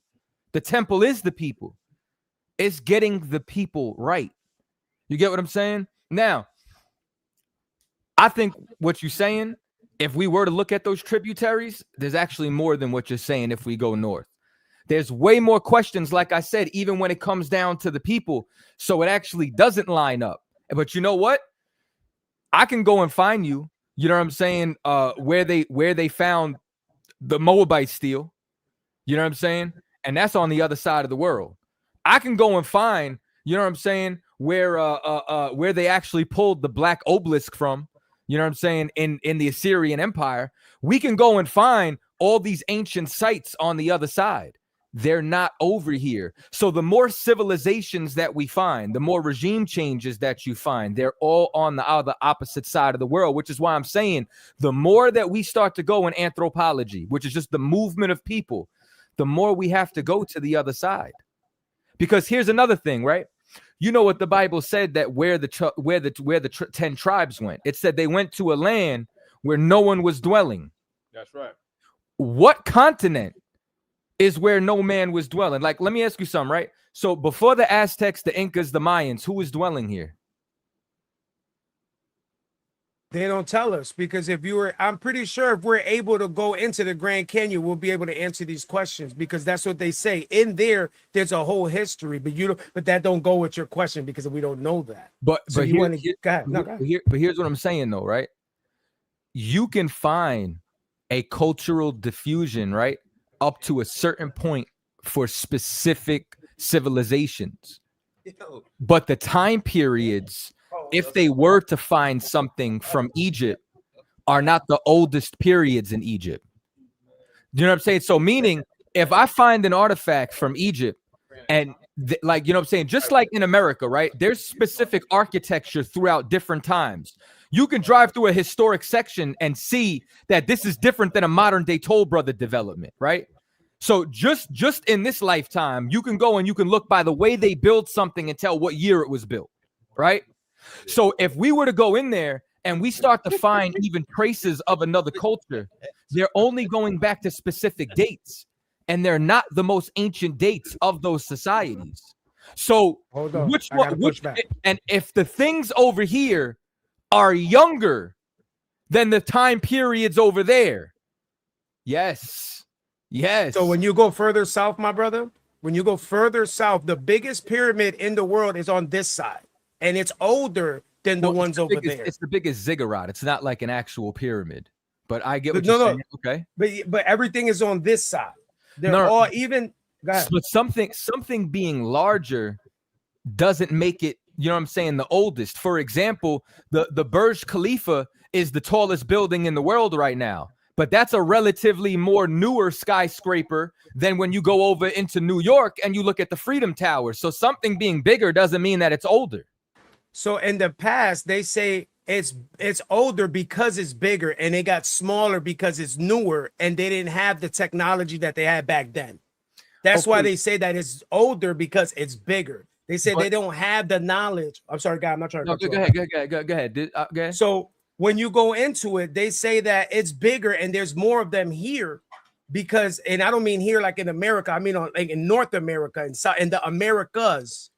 The temple is the people. It's getting the people right. You get what I'm saying? Now, I think what you're saying, if we were to look at those tributaries, there's actually more than what you're saying if we go north. There's way more questions, like I said, even when it comes down to the people. So it actually doesn't line up. But you know what? I can go and find you, you know what I'm saying, where they found the Moabite steel. You know what I'm saying? And that's on the other side of the world. I can go and find, you know what I'm saying, where they actually pulled the black obelisk from, you know what I'm saying, in the Assyrian Empire. We can go and find all these ancient sites on the other side. They're not over here. So the more civilizations that we find, the more regime changes that you find, they're all on the other opposite side of the world, which is why I'm saying the more that we start to go in anthropology, which is just the movement of people, the more we have to go to the other side. Because here's another thing, right? You know what the Bible said, that where the 10 tribes went. It said they went to a land where no one was dwelling. That's right. What continent is where no man was dwelling? Like, let me ask you something, right? So before the Aztecs, the Incas, the Mayans, who was dwelling here? They don't tell us, because I'm pretty sure if we're able to go into the Grand Canyon, we'll be able to answer these questions, because that's what they say. In there's a whole history, but that don't go with your question, because we don't know that. But here's what I'm saying though, right? You can find a cultural diffusion, right, up to a certain point for specific civilizations. But the time periods, if they were to find something from Egypt, are not the oldest periods in Egypt. You know what I'm saying? So meaning, if I find an artifact from Egypt and like, you know what I'm saying? Just like in America, right? There's specific architecture throughout different times. You can drive through a historic section and see that this is different than a modern day Toll Brother development, right? So just in this lifetime, you can go and you can look by the way they build something and tell what year it was built, right? So if we were to go in there and we start to find even traces of another culture, they're only going back to specific dates. and they're not the most ancient dates of those societies. So Hold on. which I one? gotta push back. And if the things over here are younger than the time periods over there, yes. So when you go further south, my brother, when you go further south, the biggest pyramid in the world is on this side, and it's older than the ones over there. It's the biggest ziggurat. It's not like an actual pyramid, but I get what No, you're no. saying. Okay, but everything is on this side. They're No. all even. Go ahead. but something being larger doesn't make it, you know what I'm saying, the oldest. For example, the Burj Khalifa is the tallest building in the world right now, but that's a relatively more newer skyscraper than when you go over into New York and you look at the Freedom Tower. So something being bigger doesn't mean that it's older. So in the past, they say it's older because it's bigger, and it got smaller because it's newer, and they didn't have the technology that they had back then. That's why they say that it's older, because it's bigger. They say they don't have the knowledge. I'm sorry, guy. I'm not trying to. No, go ahead. Go ahead. So when you go into it, they say that it's bigger and there's more of them here because, and I don't mean here like in America. I mean like in North America and in the Americas.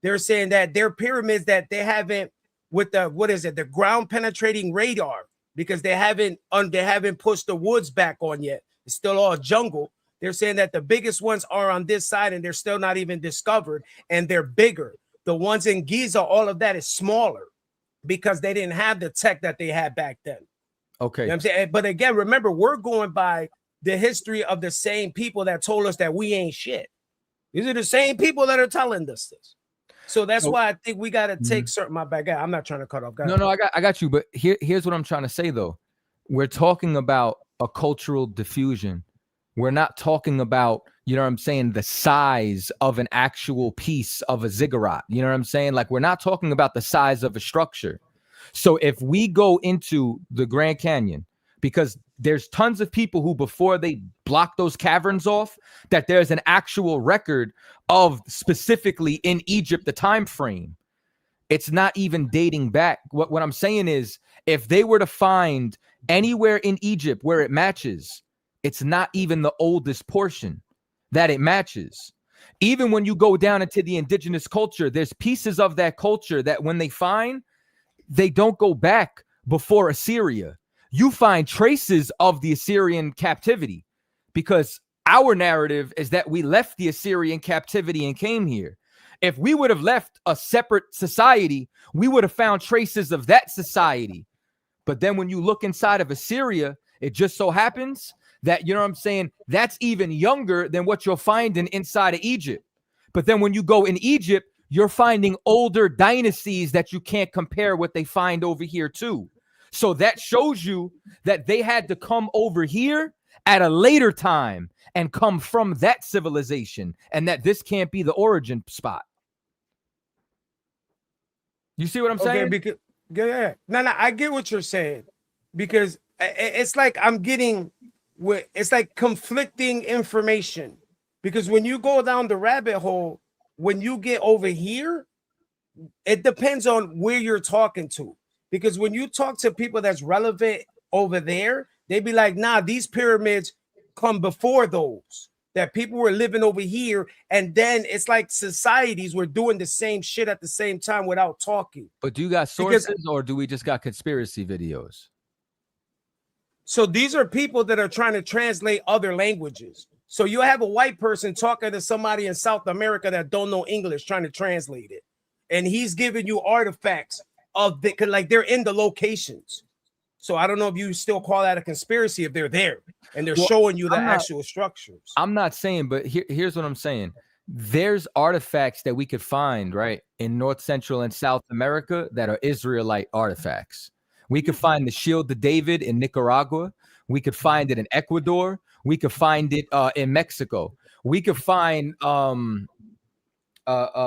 They're saying that their pyramids that they haven't with the the ground penetrating radar, because they haven't pushed the woods back on yet. It's still all jungle. They're saying that the biggest ones are on this side and they're still not even discovered, and they're bigger. The ones in Giza, all of that is smaller because they didn't have the tech that they had back then. Okay. You know what I'm saying? But again, remember, we're going by the history of the same people that told us that we ain't shit. These are the same people that are telling us this. So that's why I think we got to take certain, my bad guy. I'm not trying to cut off. No, I got you. But here's what I'm trying to say, though. We're talking about a cultural diffusion. We're not talking about, you know what I'm saying, the size of an actual piece of a ziggurat. You know what I'm saying? Like, we're not talking about the size of a structure. So if we go into the Grand Canyon, because there's tons of people who, before they block those caverns off, that there's an actual record of specifically in Egypt, the time frame. It's not even dating back. What I'm saying is, if they were to find anywhere in Egypt where it matches, it's not even the oldest portion that it matches. Even when you go down into the indigenous culture, there's pieces of that culture that when they find, they don't go back before Assyria. You find traces of the Assyrian captivity, because our narrative is that we left the Assyrian captivity and came here. If we would have left a separate society, we would have found traces of that society. But then when you look inside of Assyria, it just so happens that, you know what I'm saying, that's even younger than what you're finding inside of Egypt. But then when you go in Egypt, you're finding older dynasties that you can't compare what they find over here too. So that shows you that they had to come over here at a later time and come from that civilization, and that this can't be the origin spot. You see what I'm saying? Because no, I get what you're saying, because it's like I'm getting it's like conflicting information, because when you go down the rabbit hole, when you get over here, it depends on where you're talking to. Because when you talk to people that's relevant over there, they be like, nah, these pyramids come before those, that people were living over here. And then it's like societies were doing the same shit at the same time without talking. But do you got sources, or do we just got conspiracy videos? So these are people that are trying to translate other languages. So you have a white person talking to somebody in South America that don't know English, trying to translate it. And he's giving you artifacts of the, like, they're in the locations. So I don't know if you still call that a conspiracy if they're there and they're showing you the actual structures. I'm not saying, but here's what I'm saying. There's artifacts that we could find, right, in North, Central, and South America that are Israelite artifacts. We could find the Shield of David in Nicaragua. We could find it in Ecuador. We could find it in Mexico. We could find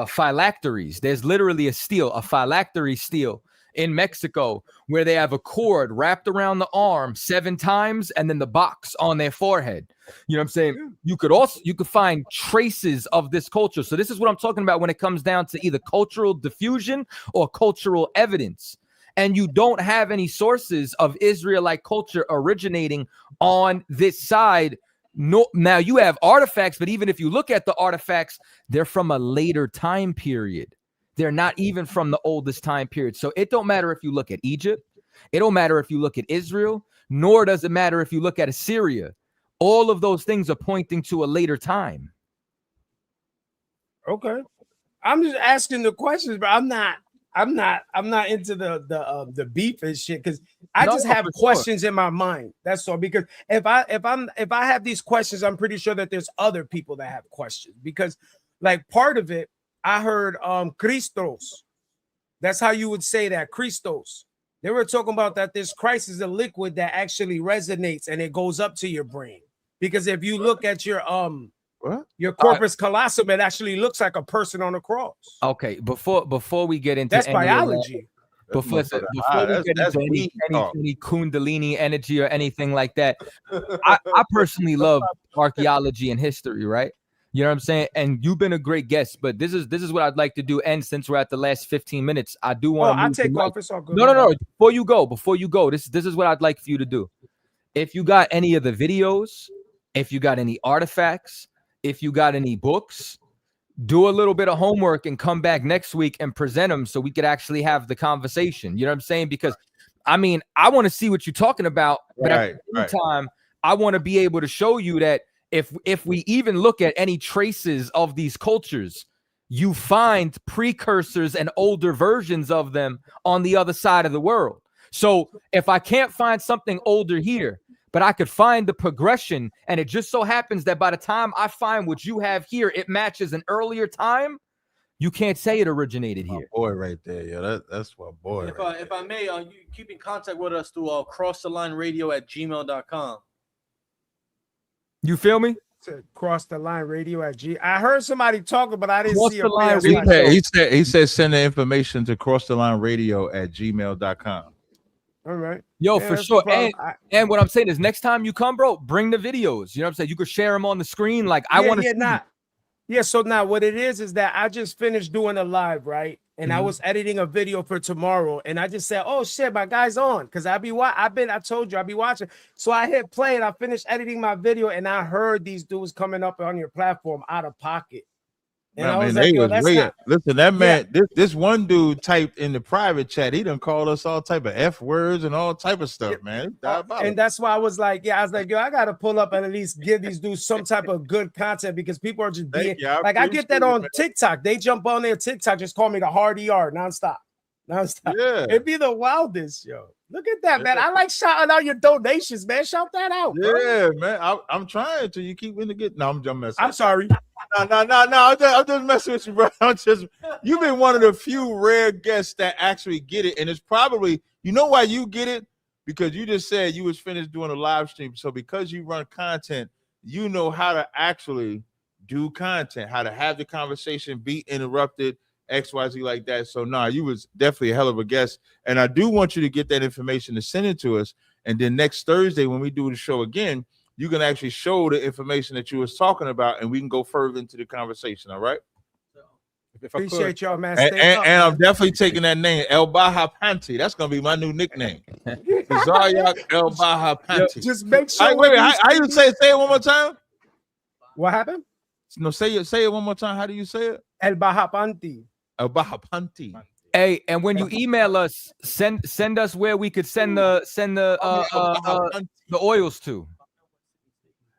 phylacteries. There's literally a phylactery stele in Mexico where they have a cord wrapped around the arm 7 times and then the box on their forehead. You know what I'm saying? You could find traces of this culture. So this is what I'm talking about when it comes down to either cultural diffusion or cultural evidence. And you don't have any sources of Israelite culture originating on this side No, now you have artifacts, but even if you look at the artifacts, they're from a later time period. They're not even from the oldest time period. So it don't matter if you look at Egypt. It don't matter if you look at Israel, nor does it matter if you look at Assyria. All of those things are pointing to a later time. Okay. I'm just asking the questions, but I'm not into the beef and shit because I just have questions in my mind. That's all. Because if I have these questions, I'm pretty sure that there's other people that have questions. Because like part of it, I heard Christos. That's how you would say that, Christos. They were talking about that this Christ is a liquid that actually resonates and it goes up to your brain. Because if you look at your corpus callosum, it actually looks like a person on a cross. Okay, before we get into that's biology. Before we get into any Kundalini energy or anything like that, I personally love archaeology and history, right? You know what I'm saying? And you've been a great guest, but this is what I'd like to do. And since we're at the last 15 minutes, I do want to. I take off. It's all good. No. Before you go, this is what I'd like for you to do. If you got any of the videos, if you got any artifacts, if you got any books, do a little bit of homework and come back next week and present them so we could actually have the conversation. You know what I'm saying? Because I mean, I want to see what you're talking about, but at the same time, I want to be able to show you that if we even look at any traces of these cultures, you find precursors and older versions of them on the other side of the world. So if I can't find something older here, but I could find the progression, and it just so happens that by the time I find what you have here, it matches an earlier time, you can't say it originated here. Boy, right there, yeah, that's my boy. If I may, you keep in contact with us through crossthelineRadio@gmail.com. You feel me? Cross the line radio at G. I heard somebody talking, but I didn't see a line. He said send the information to crossthelineRadio@gmail.com. All right. Yo, for sure. And what I'm saying is next time you come, bro, bring the videos. You know what I'm saying? You could share them on the screen. Like I want to so now what it is that I just finished doing a live, right? And I was editing a video for tomorrow, and I just said, "Oh shit, my guy's on," because I told you I'll be watching. So I hit play, and I finished editing my video, and I heard these dudes coming up on your platform out of pocket. And I was like, "Yo, that's not." Listen, that man, this one dude typed in the private chat. He done called us all type of F words and all type of stuff, man. And that's why I was like, I was like, yo, I gotta pull up and at least give these dudes some type of good content because people are just being like, I get that on TikTok. They jump on their TikTok, just call me the hard ER nonstop. Yeah, it'd be the wildest, yo. Look at that, man. I like shouting out your donations, man. Shout that out. Yeah, man. I'm trying to. You keep in the get. No, I'm just messing. I'm sorry. No. I'm just messing with you, bro. You've been one of the few rare guests that actually get it, and it's probably, you know why you get it? Because you just said you was finished doing a live stream. So because you run content, you know how to actually do content, how to have the conversation, be interrupted, XYZ like that. So you was definitely a hell of a guest, and I do want you to get that information to send it to us, and then next Thursday when we do the show again, you can actually show the information that you was talking about, and we can go further into the conversation. All right. Appreciate y'all, man. And I'm definitely taking that name, El Baja Panty. That's gonna be my new nickname. Zaryak El Baja Panty. Just make sure. Wait, how you say it? Say it one more time. What happened? No, say it one more time. How do you say it? El Baja Panty. El Baja Panty. Hey, and when you email us, send us where we could send the oils to.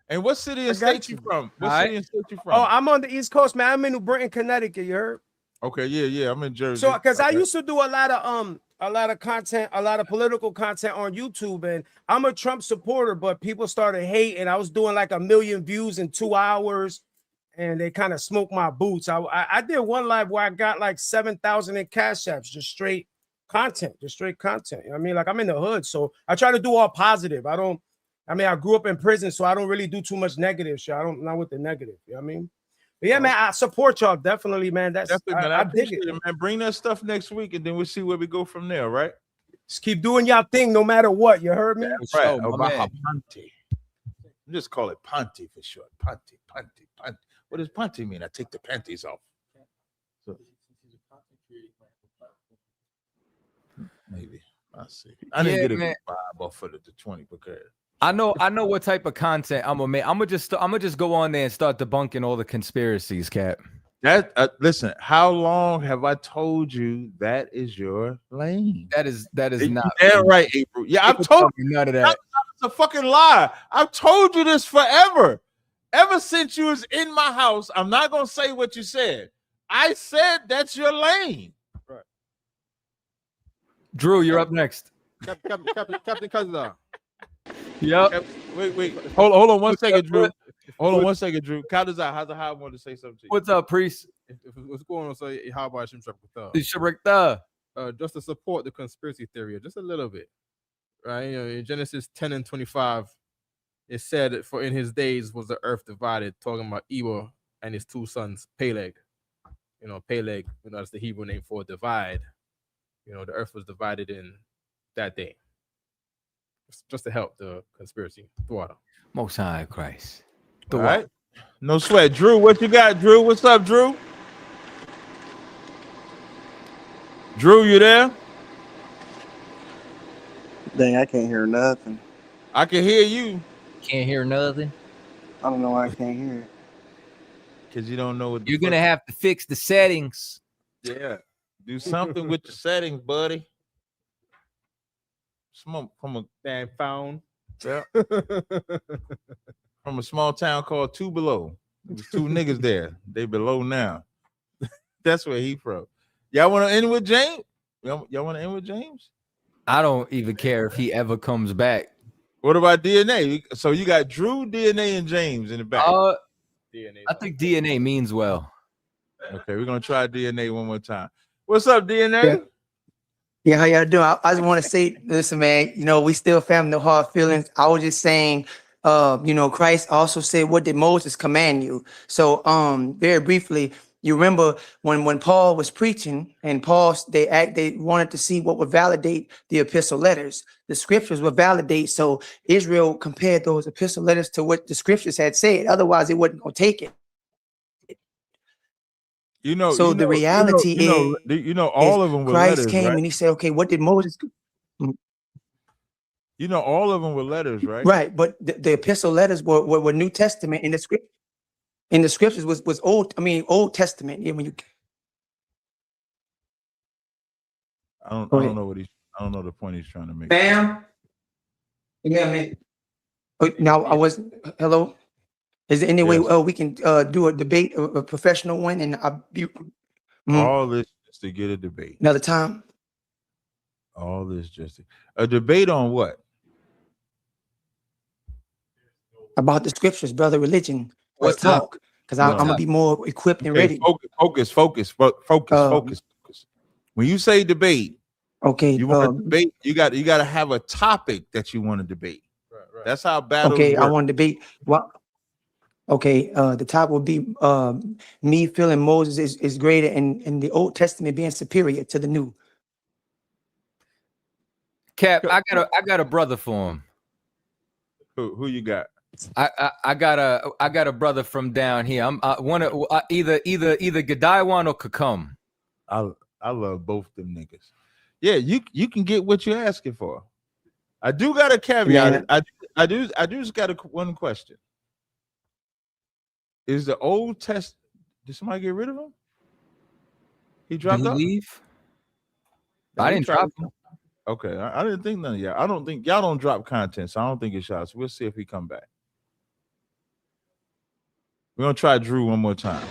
And what city and state you from? City and state you from? Oh, I'm on the East Coast, man. I'm in New Britain, Connecticut. You heard? Okay, yeah. I'm in Jersey. So, because I used to do a lot of content, a lot of political content on YouTube, and I'm a Trump supporter, but people started hating. I was doing like 1 million views in 2 hours, and they kind of smoked my boots. I did one live where I got like 7,000 in cash apps, just straight content. You know what I mean? Like I'm in the hood, so I try to do all positive. I grew up in prison, so I don't really do too much negative shit. Not with the negative. You know what I mean? But yeah, man, I support y'all definitely, man. Definitely, man. I dig it, man. Bring that stuff next week, and then we'll see where we go from there. Right? Just keep doing y'all thing, no matter what. You heard me? That's right. Panty. Just call it Panty for short. Panty. What does Panty mean? I take the panties off. So, maybe I'll see. I didn't get a 5 off for the 20 because I know what type of content I'm gonna make. I'm gonna just go on there and start debunking all the conspiracies, Cap. That listen, how long have I told you that is your lane? That is You not damn right, April. Yeah, I've April told told me none of that. It's a fucking lie. I've told you this forever. Ever since you was in my house, I'm not gonna say what you said. I said that's your lane. Right. Drew, you're up next. Captain Kazda. Yep. Wait. Hold on 1 second, Drew. Hold on 1 second, Drew. Kadazai, I want to say something to you. What's up, priest? What's going on? So how about just to support the conspiracy theory, just a little bit, right? You know, in Genesis 10 and 25, it said that for in his days was the earth divided, talking about Eber and his two sons, Peleg. You know, Peleg, that's the Hebrew name for divide. You know, the earth was divided in that day. Just to help the conspiracy. Water. Most High Christ. All right. No sweat. Drew, what you got, Drew? What's up, Drew? Drew, you there? Dang, I can't hear nothing. I can hear you. Can't hear nothing. I don't know why I can't hear it. Because you don't know what you're gonna have to fix the settings. Yeah. Do something with the settings, buddy. From a damn phone. Yeah. From a small town called Two Below. There was two niggas there. They below now. That's where he from. Y'all want to end with James? Y'all want to end with James? I don't even care if he ever comes back. What about DNA? So you got Drew, DNA, and James in the back. DNA. I think DNA means well. Okay, we're gonna try DNA one more time. What's up, DNA? Yeah, how y'all doing? I just want to say, listen, man, you know, we still family, no hard feelings. I was just saying, you know, Christ also said, what did Moses command you? So, very briefly, you remember when Paul was preaching and they wanted to see what would validate the epistle letters. The scriptures would validate. So Israel compared those epistle letters to what the scriptures had said. Otherwise, it wasn't going to take it. So the reality is, all of them were Christ letters, came right? and he said, okay, what did Moses? You know, all of them were letters, right? Right, but the epistle letters were New Testament, in the script. In the scriptures was Old. I mean, Old Testament. Yeah, when you. I don't know I don't know the point he's trying to make. Bam. Yeah, man. Now I was. Hello. Is there any way we can do a debate, a professional one, and I'll be all this just to get a debate another time? All this just a debate on what? About the scriptures, brother. Religion. Let's talk, because I'm gonna be more equipped and ready. Focus. When you say debate, you want to debate. You got to have a topic that you want to debate. Right. That's how battles work. I want to debate. Well, okay. The topic would be me feeling Moses is greater, and the Old Testament being superior to the New. Cap, I got a brother for him. Who you got? I got a brother from down here. I want to either Gadiwan or Kakum. I love both them niggas. Yeah, you can get what you're asking for. I do got a caveat. Yeah. I just got one question. Is the Old Testament? Did somebody get rid of him? He dropped off. Leave? I didn't drop him. Okay, I didn't think none of y'all. I don't think y'all don't drop content, so I don't think it's shots. We'll see if he come back. We're gonna try Drew one more time.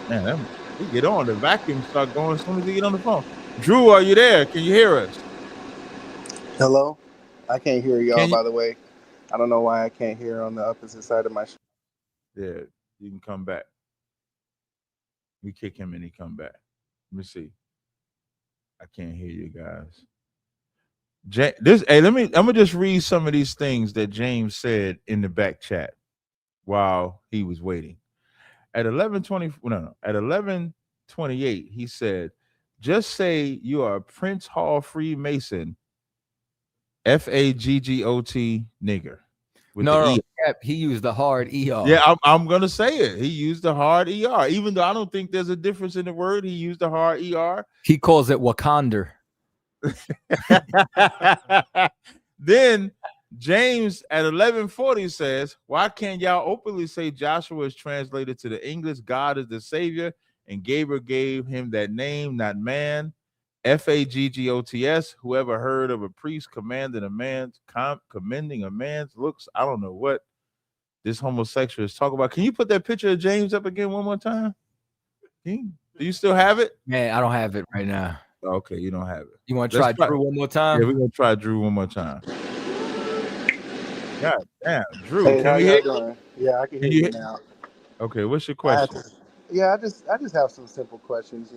Man, he get on the vacuum start going as soon as he get on the phone. Drew, are you there? Can you hear us? Hello, I can't hear y'all. By the way, I don't know why I can't hear on the opposite side of my. Yeah, you can come back. We kick him and he come back. Let me see. I can't hear you guys. I'm gonna just read some of these things that James said in the back chat while he was waiting. At 11:28, he said, "Just say you are a Prince Hall Freemason, FAGGOT nigger." No, he used the hard ER. Yeah, I'm gonna say it. He used the hard ER, even though I don't think there's a difference in the word. He used the hard ER. He calls it Wakanda. Then James at 11:40 says, "Why can't y'all openly say Joshua is translated to the English? God is the Savior, and Gabriel gave him that name, not man. Faggots. Whoever heard of a priest commending a man's looks? I don't know what this homosexual is talking about. Can you put that picture of James up again one more time? Do you still have it? Man, I don't have it right now. Okay, you don't have it. You want to try Drew one more time? Yeah, we're gonna try Drew one more time. God damn, Drew, Hey, can how we y'all hear? doing? Yeah, I can hear Can you you now. Okay, what's your I had question? I just have some simple questions.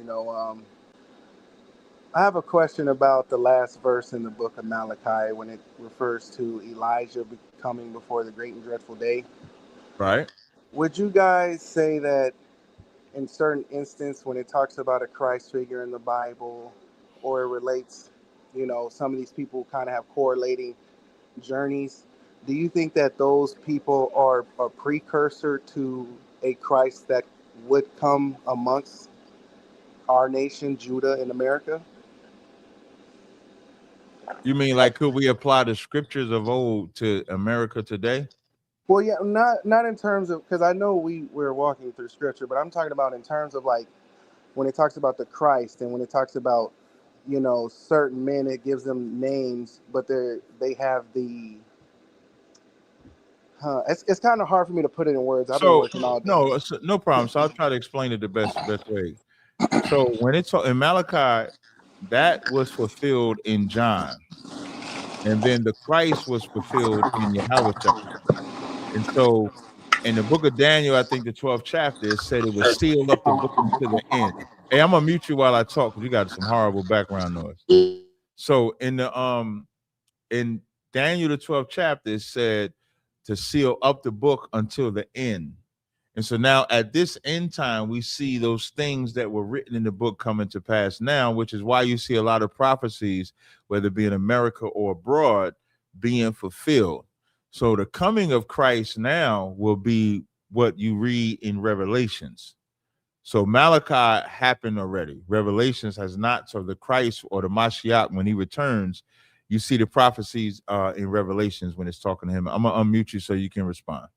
I have a question about the last verse in the book of Malachi when it refers to Elijah coming before the great and dreadful day. Right. Would you guys say that in certain instances when it talks about a Christ figure in the Bible, or it relates, some of these people kind of have correlating journeys, do you think that those people are a precursor to a Christ that would come amongst our nation, Judah and America? You mean like could we apply the scriptures of old to America today? Well, yeah, not in terms of, because I know we're walking through scripture, but I'm talking about in terms of like when it talks about the Christ and when it talks about certain men, it gives them names, but they have the it's kind of hard for me to put it in words. I've been So working all day. no problem. So I'll try to explain it the best way. So when it's in Malachi, that was fulfilled in John, and then the Christ was fulfilled in Yahweh. And so in the book of Daniel, I think the 12th chapter, it said it was sealed up the book until the end. Hey, I'm gonna mute you while I talk because you got some horrible background noise. So in Daniel the 12th chapter, it said to seal up the book until the end. And so now at this end time, we see those things that were written in the book coming to pass now, which is why you see a lot of prophecies, whether it be in America or abroad, being fulfilled. So the coming of Christ now will be what you read in Revelations. So Malachi happened already. Revelations has not. So the Christ or the Mashiach, when he returns, you see the prophecies in Revelations when it's talking to him. I'm gonna unmute you so you can respond.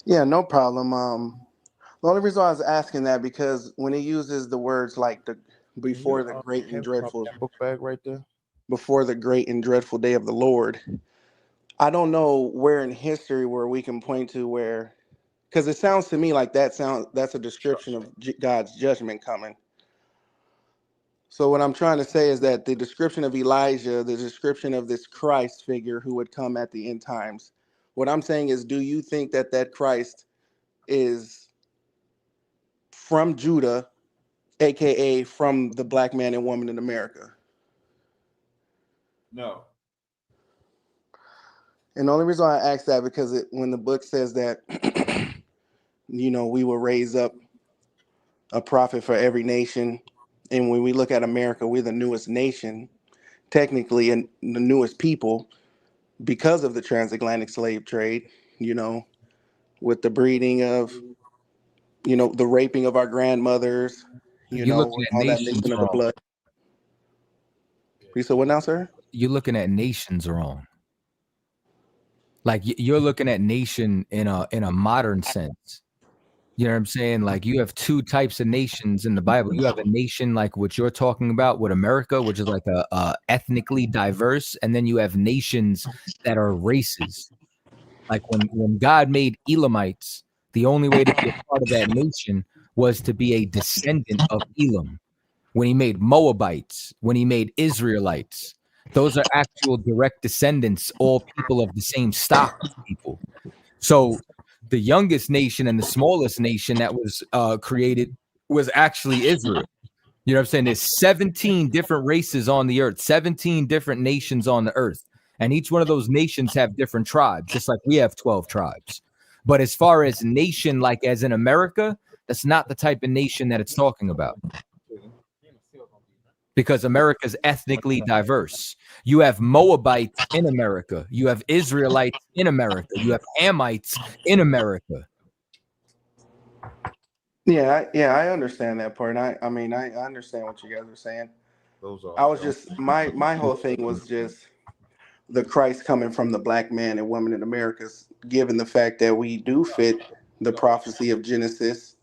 Yeah, no problem. The only reason I was asking that because when it uses the words like before the great and dreadful book bag right there, before the great and dreadful day of the Lord, I don't know where in history where we can point to where, because it sounds to me like that's a description of God's judgment coming. So what I'm trying to say is that the description of Elijah, the description of this Christ figure who would come at the end times, what I'm saying is, do you think that Christ is from Judah, aka from the black man and woman in America? No. And the only reason I ask that because when the book says that, we will raise up a prophet for every nation. And when we look at America, we're the newest nation, technically, and the newest people because of the transatlantic slave trade, with the breeding of, the raping of our grandmothers, You're looking at all that nations mixing of the wrong. blood. You said what now, sir? You're looking at nations wrong. Like you're looking at nation in a modern sense. You know what I'm saying? Like you have two types of nations in the Bible. You have a nation like what you're talking about with America, which is like a ethnically diverse, and then you have nations that are races. Like when God made Elamites, the only way to be a part of that nation was to be a descendant of Elam. When he made Moabites, when he made Israelites, those are actual direct descendants, all people of the same stock of people. So the youngest nation and the smallest nation that was created was actually Israel. You know what I'm saying? There's 17 different races on the earth, 17 different nations on the earth. And each one of those nations have different tribes, just like we have 12 tribes. But as far as nation, like as in America, that's not the type of nation that it's talking about. Because America is ethnically diverse. You have Moabites in America. You have Israelites in America. You have Hamites in America. Yeah, I understand that part. I mean, I understand what you guys are saying. Those are. I was just my whole thing was just the Christ coming from the black man and woman in America, given the fact that we do fit the prophecy of Genesis,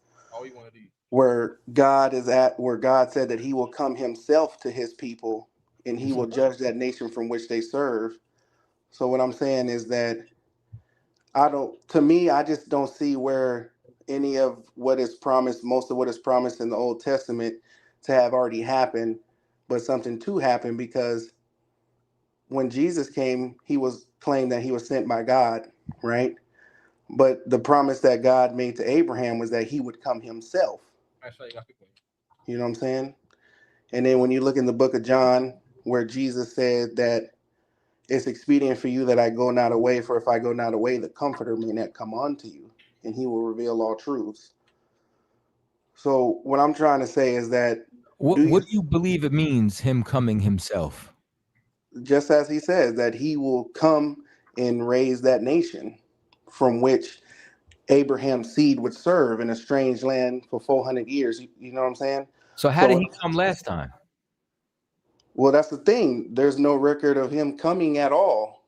where God said that he will come himself to his people and he will judge that nation from which they serve. So what I'm saying is that I just don't see where any of what is promised, most of what is promised in the Old Testament to have already happened, but something to happen, because when Jesus came, he was claimed that he was sent by God, right? But the promise that God made to Abraham was that he would come himself. You know what I'm saying? And then when you look in the book of John, where Jesus said that it's expedient for you that I go not away, for if I go not away, the comforter may not come unto you, and he will reveal all truths. So what I'm trying to say is that what do you believe it means, him coming himself? Just as he says, that he will come and raise that nation from which Abraham's seed would serve in a strange land for 400 years. You know what I'm saying? So how did he come last time? Well, that's the thing. There's no record of him coming at all,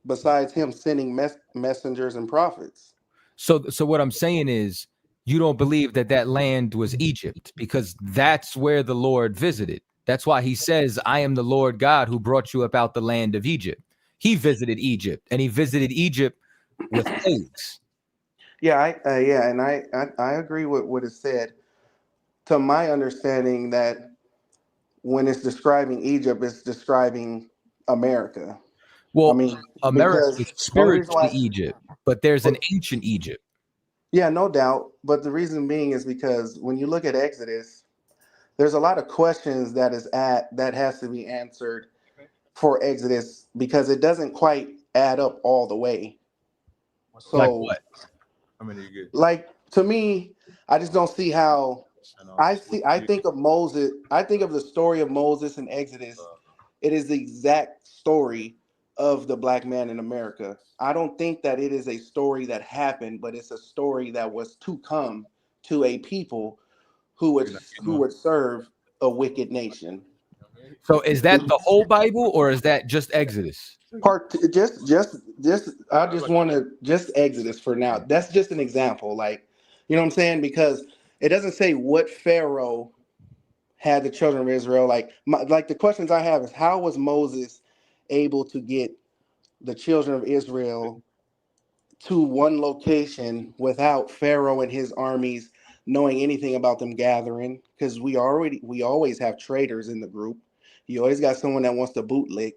besides him sending messengers and prophets. So what I'm saying is, you don't believe that that land was Egypt, because that's where the Lord visited. That's why he says, I am the Lord God who brought you up out the land of Egypt. He visited Egypt, and he visited Egypt with plagues. Yeah, I agree with what is said. To my understanding, that when it's describing Egypt, it's describing America. Well, I mean, America because is only reason spiritually why, Egypt, but there's an ancient Egypt. yeah, no doubt. But the reason being is because when you look at Exodus, there's a lot of questions that has to be answered for Exodus, because it doesn't quite add up all the way. So, Like what? How many you get? like, to me, I just don't see how. I think of Moses. I think of the story of Moses in Exodus. It is the exact story of the black man in America. I don't think that it is a story that happened, but it's a story that was to come to a people who would serve a wicked nation. So is that the whole Bible, or is that just Exodus? I just want to just Exodus for now. That's just an example, like, you know what I'm saying? Because it doesn't say what Pharaoh had the children of Israel. Like the questions I have is, how was Moses able to get the children of Israel to one location without Pharaoh and his armies knowing anything about them gathering? Because we always have traitors in the group. You always got someone that wants to bootlick.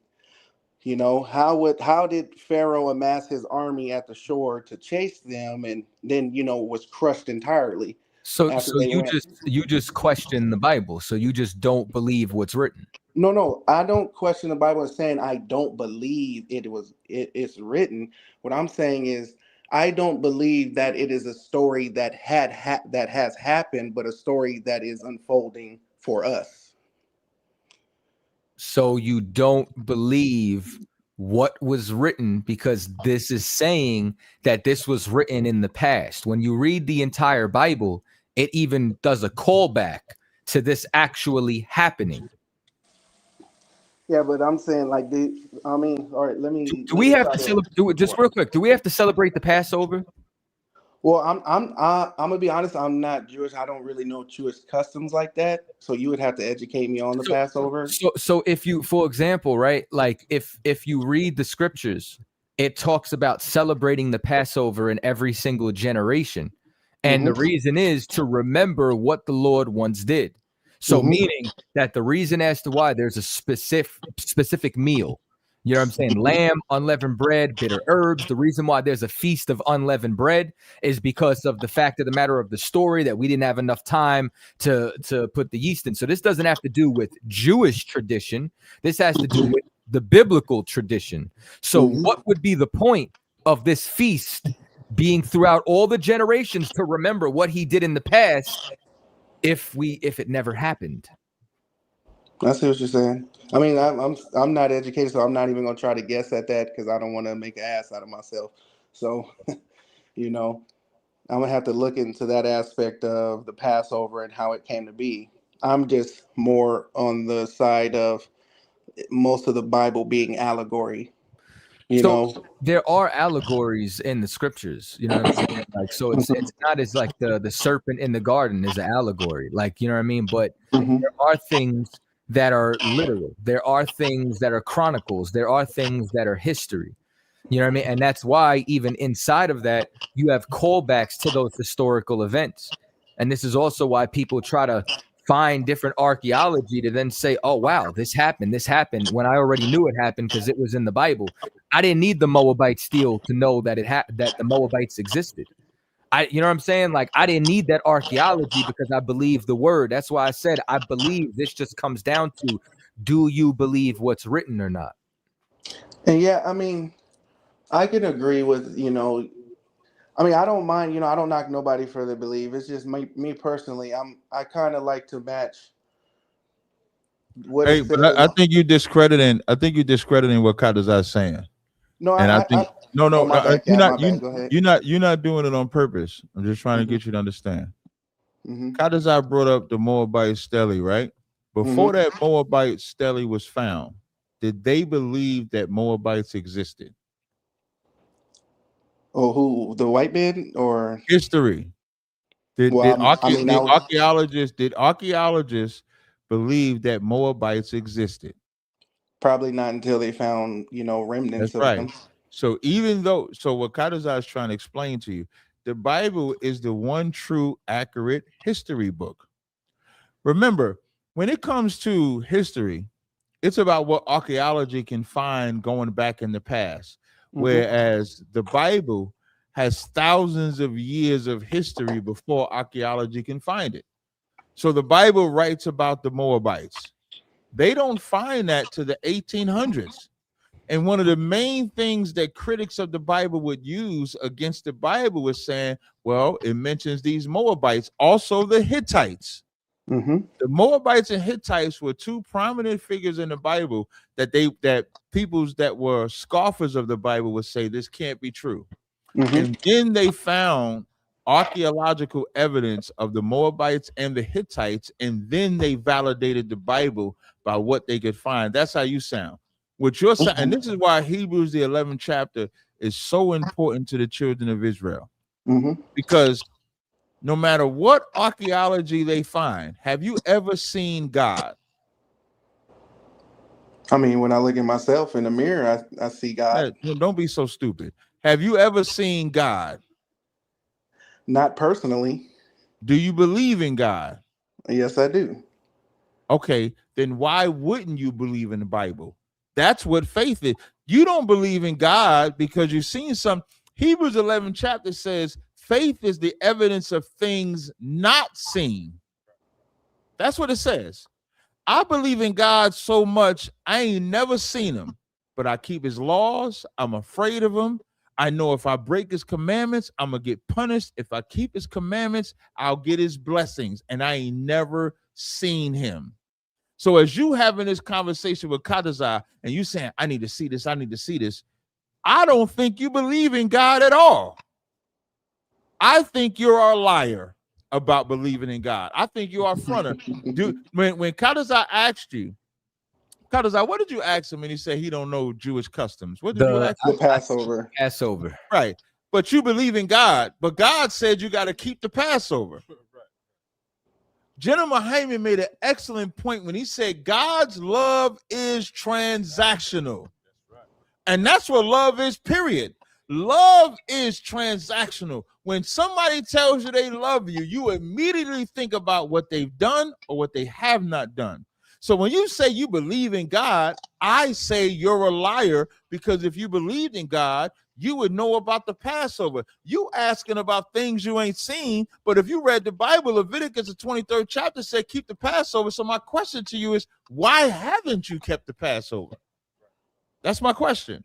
You know, how did Pharaoh amass his army at the shore to chase them, and then, was crushed entirely? So After they went. you just question the Bible. So you just don't believe what's written. No, I don't question the Bible as saying I don't believe it's written. What I'm saying is, I don't believe that it is a story that that has happened, but a story that is unfolding for us. So you don't believe what was written, because this is saying that this was written in the past. When you read the entire Bible, it even does a callback to this actually happening. Yeah, but I'm saying, like, all right, let me. Do we have to celebrate? Just real quick, do we have to celebrate the Passover? Well, I'm gonna be honest. I'm not Jewish. I don't really know Jewish customs like that. So you would have to educate me on the Passover. So if you, for example, right, like if you read the scriptures, it talks about celebrating the Passover in every single generation, and the reason is to remember what the Lord once did. So meaning that the reason as to why there's a specific meal. You know what I'm saying? Lamb, unleavened bread, bitter herbs. The reason why there's a feast of unleavened bread is because of the fact of the matter of the story that we didn't have enough time to put the yeast in. So this doesn't have to do with Jewish tradition. This has to do with the biblical tradition. So what would be the point of this feast being throughout all the generations to remember what he did in the past if it never happened? I see what you're saying. I mean, I'm not educated, so I'm not even gonna try to guess at that, because I don't want to make an ass out of myself. So, I'm gonna have to look into that aspect of the Passover and how it came to be. I'm just more on the side of most of the Bible being allegory. You know, there are allegories in the scriptures, you know what I'm saying? Like, so it's not as like the serpent in the garden is an allegory, like, you know what I mean? But there are things that are literal. There are things that are chronicles. There are things that are history. You know what I mean? And that's why even inside of that, you have callbacks to those historical events. And this is also why people try to find different archaeology to then say, oh, wow, this happened when I already knew it happened because it was in the Bible. I didn't need the Moabite steel to know that that the Moabites existed. You know what I'm saying? Like, I didn't need that archaeology because I believe the word. That's why I said I believe. This just comes down to, do you believe what's written or not? and yeah, I mean, I can agree with, you know, I mean, I don't mind, you know, I don't knock nobody for their belief. It's just me personally. I kind of like to match what Hey, it but says. I think you discrediting. I think you're discrediting what Kadazai's saying. No, And I think no, oh, my bad, you're Cap, not my bad. Go ahead. you're not doing it on purpose. I'm just trying to get you to understand. Mm-hmm. Kadazai brought up the Moabite stele, right? Before that Moabite stele was found, did they believe that Moabites existed? Oh, who, the white man or history? Did archaeologists believe that Moabites existed? Probably not until they found, you know, remnants That's of right. them. So what Kadazai is trying to explain to you, the Bible is the one true accurate history book. Remember, when it comes to history, it's about what archaeology can find going back in the past. Whereas the Bible has thousands of years of history before archaeology can find it. So the Bible writes about the Moabites. They don't find that to the 1800s. And one of the main things that critics of the Bible would use against the Bible was saying, well, it mentions these Moabites, also the Hittites. The Moabites and Hittites were two prominent figures in the Bible that peoples that were scoffers of the Bible would say this can't be true. And then they found archaeological evidence of the Moabites and the Hittites, and then they validated the Bible by what they could find. That's how you sound. What you're saying, and this is why Hebrews the 11th chapter is so important to the children of Israel, because no matter what archaeology they find, have you ever seen God? I mean, when I look at myself in the mirror, I see God. Don't be so stupid. Have you ever seen God? Not personally. Do you believe in God? Yes, I do. Okay, then why wouldn't you believe in the Bible? That's what faith is. You don't believe in God because you've seen some. Hebrews 11 chapter says faith is the evidence of things not seen. That's what it says. I believe in God so much, I ain't never seen him, but I keep his laws. I'm afraid of him. I know if I break his commandments, I'm going to get punished. If I keep his commandments, I'll get his blessings, and I ain't never seen him. So as you having this conversation with Kadazai and you saying, I need to see this, I don't think you believe in God at all. I think you're a liar about believing in God. I think you are a fronter. When Kadazai asked you, Kadazai, what did you ask him when he said he don't know Jewish customs? What did you ask him? The Passover. Passover. Right. But you believe in God, but God said you got to keep the Passover. General Hyman made an excellent point when he said God's love is transactional. And that's what love is, period. Love is transactional. When somebody tells you they love you, you immediately think about what they've done or what they have not done. So when you say you believe in God, I say you're a liar, because if you believed in God, you would know about the Passover. You asking about things you ain't seen, but if you read the Bible, Leviticus, the 23rd chapter said keep the Passover. So my question to you is, why haven't you kept the Passover? That's my question.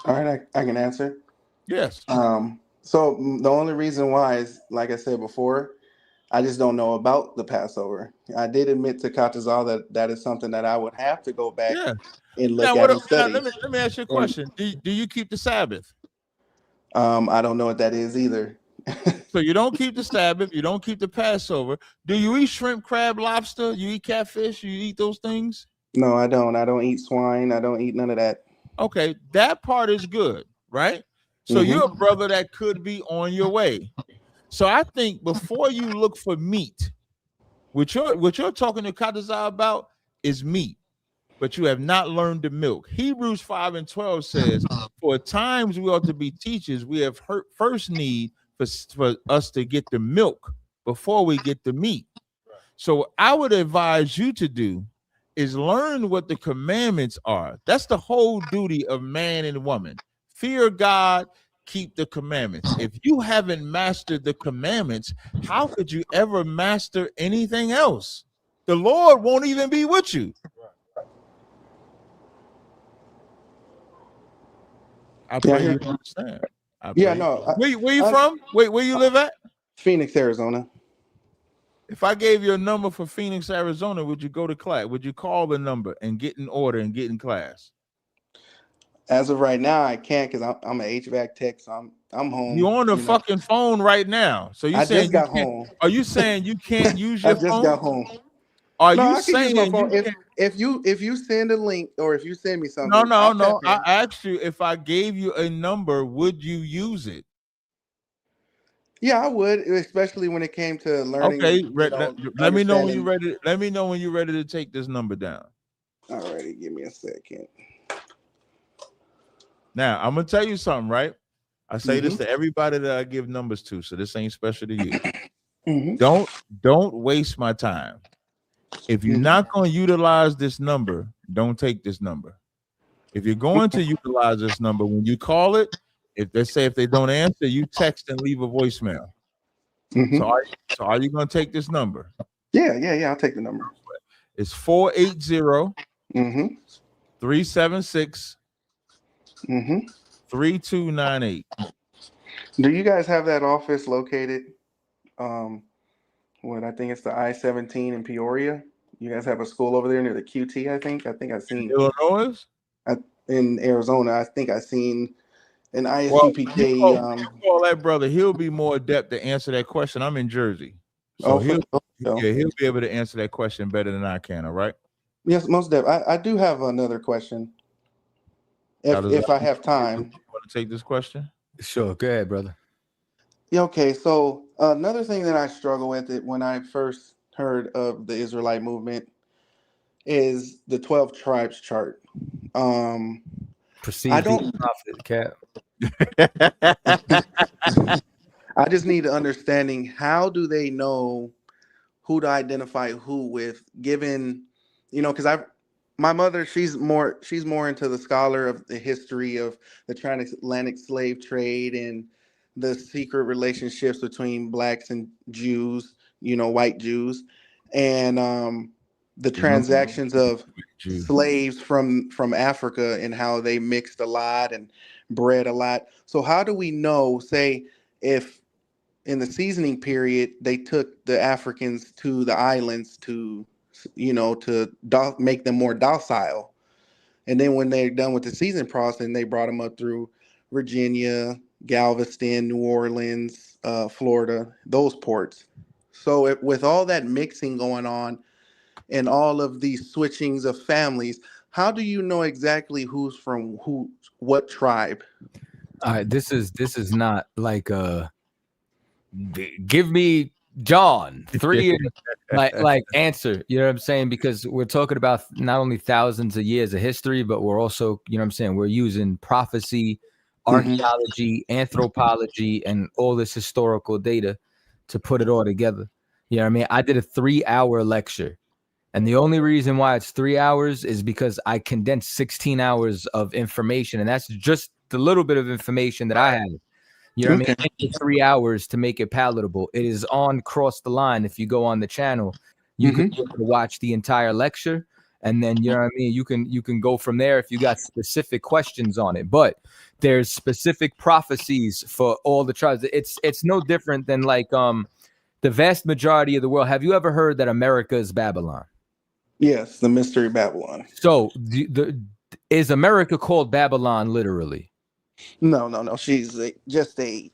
All right, I can answer. Yes. So the only reason why is, like I said before, I just don't know about the Passover. I did admit to Katazal that is something that I would have to go back and look at and study. Let me ask you a question. Do you keep the Sabbath? I don't know what that is either. So you don't keep the Sabbath, you don't keep the Passover. Do you eat shrimp, crab, lobster? You eat catfish? You eat those things? No, I don't. I don't eat swine. I don't eat none of that. Okay, that part is good, right? So you're a brother that could be on your way. So I think before you look for meat, what you're talking to Kadazai about is meat, but you have not learned the milk. Hebrews 5:12 says, "For at times we ought to be teachers. We have first need for us to get the milk before we get the meat." So what I would advise you to do is learn what the commandments are. That's the whole duty of man and woman. Fear God, keep the commandments. If you haven't mastered the commandments, how could you ever master anything else? The Lord won't even be with you. I pray you understand. Where you from? Where you live at? Phoenix, Arizona. If I gave you a number for Phoenix, Arizona, would you go to class? Would you call the number and get in order and get in class? As of right now, I can't because I'm an HVAC tech, so I'm home. You're on the fucking phone right now. So you saying just got you can't? home. Are you saying you can't use your I just phone? got home. Are No, you I can use my saying phone. you can't? If you send a link or if you send me something, No. I'll tap in. I asked you if I gave you a number, would you use it? Yeah, I would, especially when it came to learning. Okay, let me know when you're understanding. ready. Let me know when you're ready to take this number down. All righty, give me a second. Now I'm gonna tell you something, right? I say this to everybody that I give numbers to, so this ain't special to you. Don't waste my time. If you're not going to utilize this number, don't take this number. If you're going to utilize this number, when you call it, if they don't answer, you text and leave a voicemail. So are you going to take this number? Yeah, I'll take the number. It's 480 376 3298. Do you guys have that office located? I think it's the I-17 in Peoria. You guys have a school over there near the QT, I think. I think I've seen Illinois? In Arizona, I think I've seen an ISUPK. You call that brother, he'll be more adept to answer that question. I'm in Jersey. So he'll be able to answer that question better than I can, all right? Yes, most definitely. I do have another question. If I have time. You want to take this question? Sure, go ahead, brother. Yeah, okay. So another thing that I struggle with it when I first heard of the Israelite movement is the 12 tribes chart. Proceed. I just need an understanding. How do they know who to identify who with, given, because my mother, she's more into the scholar of the history of the transatlantic slave trade and the secret relationships between blacks and Jews, white Jews, and the transactions of slaves from Africa and how they mixed a lot and bred a lot. So how do we know, say, if in the seasoning period they took the Africans to the islands to make them more docile, and then when they're done with the seasoning process, they brought them up through Virginia, Galveston, New Orleans, Florida, those ports. So with all that mixing going on and all of these switchings of families, how do you know exactly who's from what tribe? All right, this is not like give me John 3 and like answer, you know what I'm saying? Because we're talking about not only thousands of years of history, but we're also, you know what I'm saying, we're using prophecy, archaeology, anthropology, and all this historical data to put it all together. You know what I mean? I did a 3-hour lecture, and the only reason why it's 3 hours is because I condensed 16 hours of information, and that's just the little bit of information that I had. You know what I mean? Into 3 hours to make it palatable. It is on Cross the Line. If you go on the channel, you can watch the entire lecture, and then you know what I mean. You can go from there if you got specific questions on it. But there's specific prophecies for all the tribes. It's no different than like the vast majority of the world. Have you ever heard that America is Babylon? Yes, the mystery Babylon. So is America called Babylon literally? No. She's just a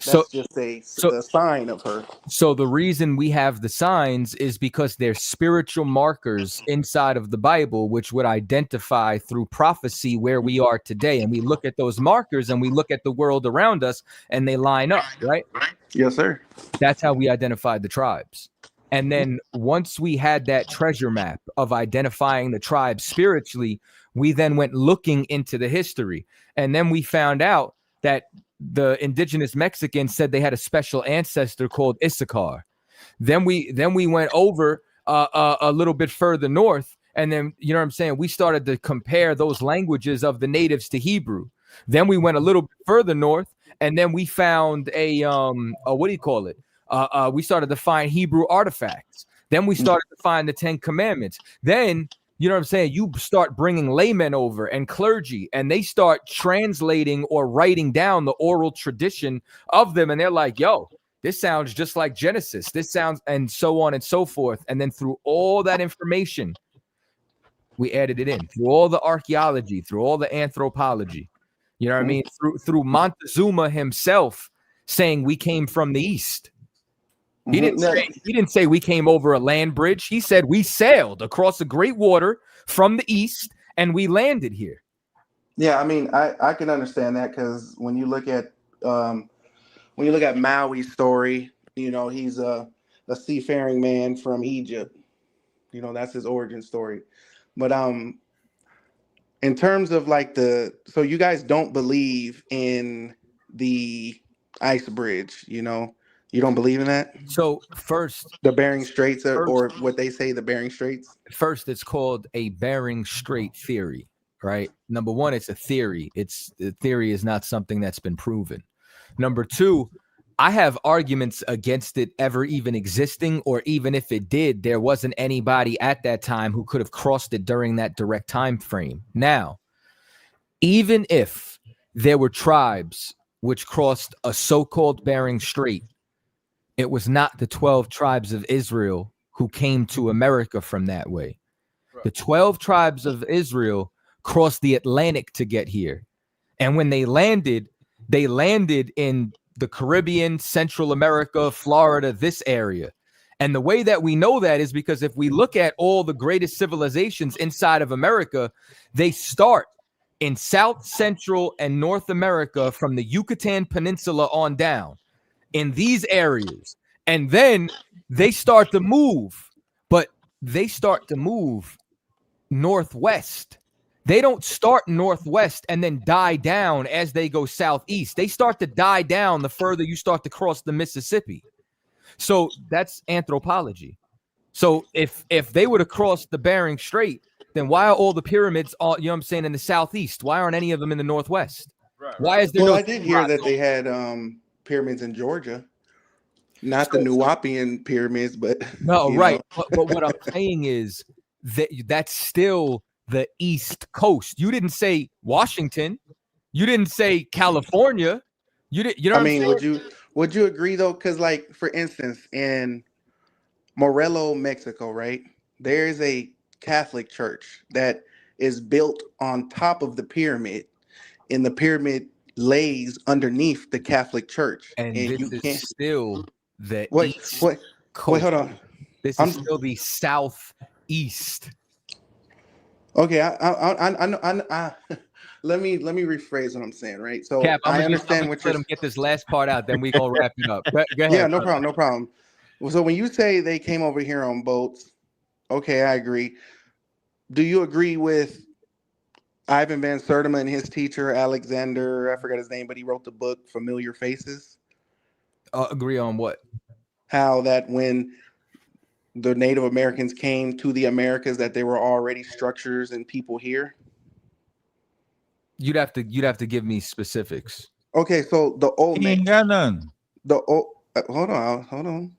That's just a sign of her. So the reason we have the signs is because they're spiritual markers inside of the Bible, which would identify through prophecy where we are today. And we look at those markers and we look at the world around us and they line up, right? Yes, sir. That's how we identified the tribes. And then once we had that treasure map of identifying the tribes spiritually, we then went looking into the history. And then we found out that the indigenous Mexicans said they had a special ancestor called Issachar. Then we went over a little bit further north, and then, you know what I'm saying, we started to compare those languages of the natives to Hebrew. Then we went a little bit further north, and then we found a what do you call it? We started to find Hebrew artifacts. Then we started to find the 10 Commandments. Then, you know what I'm saying, you start bringing laymen over and clergy, and they start translating or writing down the oral tradition of them. And they're like, yo, this sounds just like Genesis. This sounds, and so on and so forth. And then through all that information, we added it in through all the archaeology, through all the anthropology. You know what I mean? Through Montezuma himself saying we came from the east. He didn't say we came over a land bridge. He said we sailed across a great water from the east and we landed here. Yeah, I mean, I can understand that, because when you look at Maui's story, you know, he's a seafaring man from Egypt. You know, that's his origin story. But in terms of like so you guys don't believe in the ice bridge, you know? You don't believe in that? So first, the Bering Straits, or what they say, the Bering Straits. First, it's called a Bering Strait theory, right? Number one, it's a theory. The theory is not something that's been proven. Number two, I have arguments against it ever even existing, or even if it did, there wasn't anybody at that time who could have crossed it during that direct time frame. Now, even if there were tribes which crossed a so-called Bering Strait, it was not the 12 tribes of Israel who came to America from that way. The 12 tribes of Israel crossed the Atlantic to get here. And when they landed in the Caribbean, Central America, Florida, this area. And the way that we know that is because if we look at all the greatest civilizations inside of America, they start in South, Central, and North America from the Yucatan Peninsula on down. In these areas, and then they start to move, but they start to move northwest. They don't start northwest and then die down as they go southeast. They start to die down the further you start to cross the Mississippi. So that's anthropology. So if they would have crossed the Bering Strait, then why are all the pyramids all, you know what I'm saying, in the southeast? Why aren't any of them in the northwest? Right. Why is there I did hear that they had pyramids in Georgia, not the Nuwapian pyramids, but no, right. But what I'm saying is that that's still the East Coast. You didn't say Washington, you didn't say California. You didn't. You know. I mean, would you agree though? Because, like, for instance, in Morelos, Mexico, right, there is a Catholic church that is built on top of the pyramid, and the pyramid lays underneath the Catholic Church, and this you can't still the East Coast. Wait, hold on. This is still the Southeast. Okay, I let me rephrase what I'm saying, right? So Cap, I understand what you're. Let him get this last part out, then we gonna wrap it up. Go ahead, yeah, no problem. So when you say they came over here on boats, okay, I agree. Do you agree with Ivan Van Sertima and his teacher, Alexander, I forgot his name, but he wrote the book Familiar Faces? Agree on what? How that when the Native Americans came to the Americas, that there were already structures and people here? You'd have to give me specifics. Okay, so the Olmec. He ain't got none. Hold on.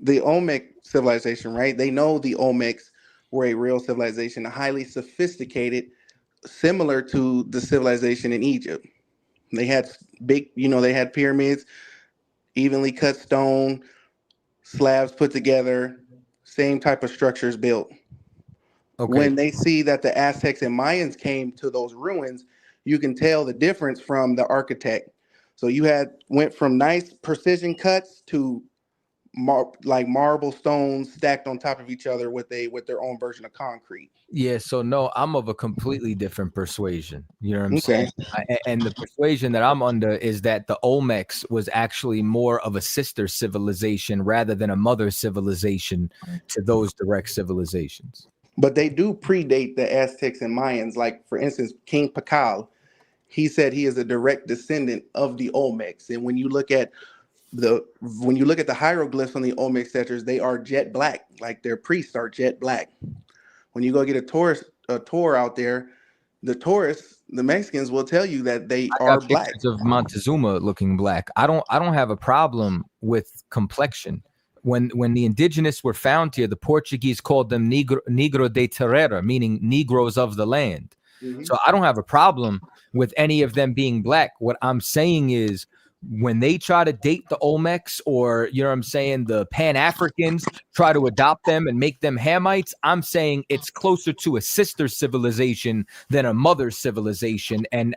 The Olmec civilization, right? They know the Olmecs were a real civilization, highly sophisticated, similar to the civilization in Egypt. They had they had pyramids, evenly cut stone, slabs put together, same type of structures built. Okay. When they see that the Aztecs and Mayans came to those ruins, you can tell the difference from the architect. So you went from nice precision cuts to like marble stones stacked on top of each other with their own version of concrete. Yeah, so no, I'm of a completely different persuasion. You know what I'm Okay. saying? And the persuasion that I'm under is that the Olmecs was actually more of a sister civilization rather than a mother civilization to those direct civilizations. But they do predate the Aztecs and Mayans. Like, for instance, King Pakal, he said he is a direct descendant of the Olmecs. And when you look at the hieroglyphs on the Olmec statues, they are jet black. Like, their priests are jet black. When you go get a tour out there, the Mexicans will tell you that they are black. Pictures of Montezuma looking black. I don't have a problem with complexion. When the indigenous were found here, the Portuguese called them negro de terra, meaning Negroes of the land. Mm-hmm. So I don't have a problem with any of them being black. What I'm saying is, when they try to date the Olmecs, or, you know what I'm saying, the Pan-Africans try to adopt them and make them Hamites, I'm saying it's closer to a sister civilization than a mother civilization. And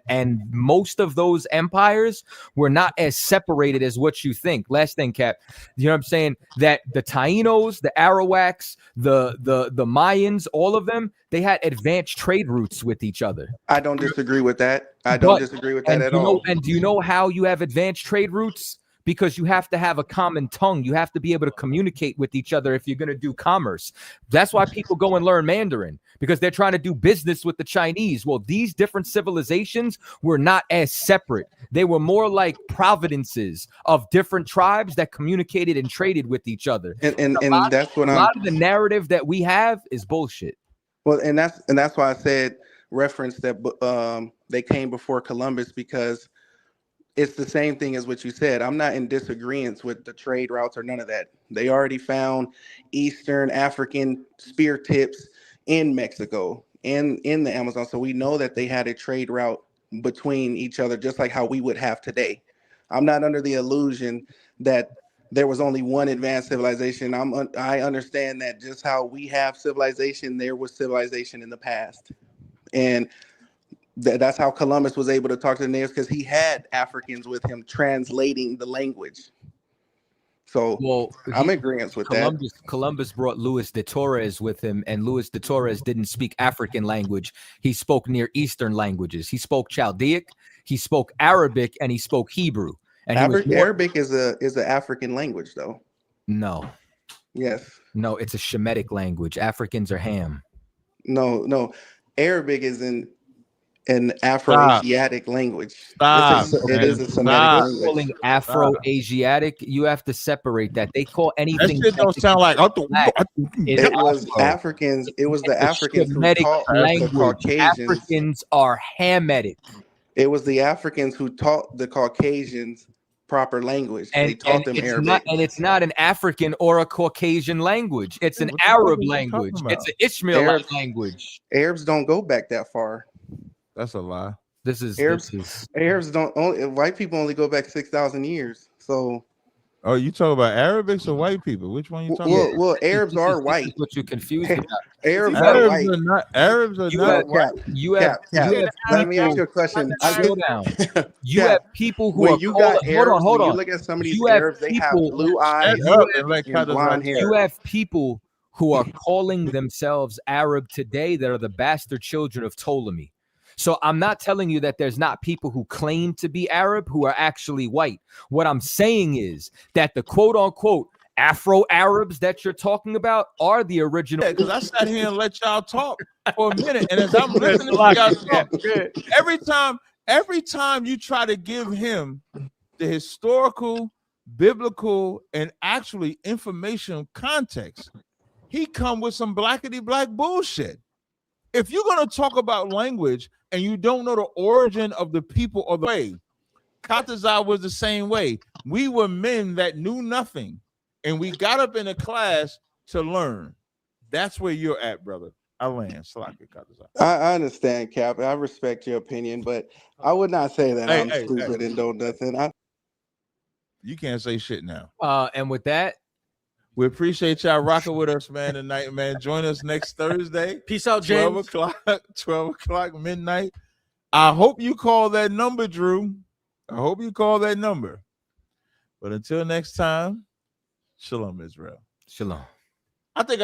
most of those empires were not as separated as what you think. Last thing, Cap, you know what I'm saying? That the Tainos, the Arawaks, the Mayans, all of them, they had advanced trade routes with each other. I don't disagree with that. I don't disagree with that at all. And do you know how you have advanced trade routes? Because you have to have a common tongue. You have to be able to communicate with each other if you're going to do commerce. That's why people go and learn Mandarin, because they're trying to do business with the Chinese. Well, these different civilizations were not as separate. They were more like providences of different tribes that communicated and traded with each other. And that's what a lot of the narrative that we have is bullshit. Well, and that's why I said reference that they came before Columbus, because it's the same thing as what you said. I'm not in disagreement with the trade routes or none of that. They already found Eastern African spear tips in Mexico and in the Amazon. So we know that they had a trade route between each other, just like how we would have today. I'm not under the illusion that there was only one advanced civilization. I understand that just how we have civilization, there was civilization in the past. And that's how Columbus was able to talk to the natives, because he had Africans with him translating the language. So I'm in agreement with that. Columbus brought Luis de Torres with him, and Luis de Torres didn't speak African language. He spoke Near Eastern languages. He spoke Chaldaic, he spoke Arabic, and he spoke Hebrew. And Arabic is an African language, though. No. Yes. No, it's a Shemitic language. Africans are Ham. No. Arabic is an Afro-Asiatic language. It is a Semitic language. Calling Afro-Asiatic, you have to separate that. They call anything. That shit don't sound like. It was Africans. It was the Africans who taught the Caucasians. Africans are Hamitic. It was the Africans who taught the Caucasians proper language. They taught them Arabic. And it's not an African or a Caucasian language. It's an Arab language. It's an Ishmaelite language. Arabs don't go back that far. That's a lie. Arabs don't. White people only go back 6,000 years. So. Oh, you talk about Arabics or white people? Which one you talking about? Well, Arabs are white. What you're confused about? Arabs are white. Arabs are not white. Let me ask you a question. Slow down. You have people who when you got Arabs, hold on. You look at some of these Arabs, they have blue eyes and blonde hair. You have people who are calling themselves Arab today that are the bastard children of Ptolemy. So I'm not telling you that there's not people who claim to be Arab who are actually white. What I'm saying is that the quote unquote Afro-Arabs that you're talking about are the original. Because I sat here and let y'all talk for a minute, and as I'm listening to y'all talk, every time you try to give him the historical, biblical, and actually informational context, he come with some blackety black bullshit. If you're going to talk about language and you don't know the origin of the people or the way, Katazar was the same way. We were men that knew nothing, and we got up in a class to learn. That's where you're at, brother. I land. Salaki Katazar. I understand, Cap. I respect your opinion, but I would not say that I'm stupid and don't nothing. You can't say shit now. And with that, we appreciate y'all rocking with us, man, tonight, man. Join us next Thursday. Peace out, James. 12 o'clock midnight. I hope you call that number, Drew. I hope you call that number. But until next time, shalom, Israel. Shalom. I think I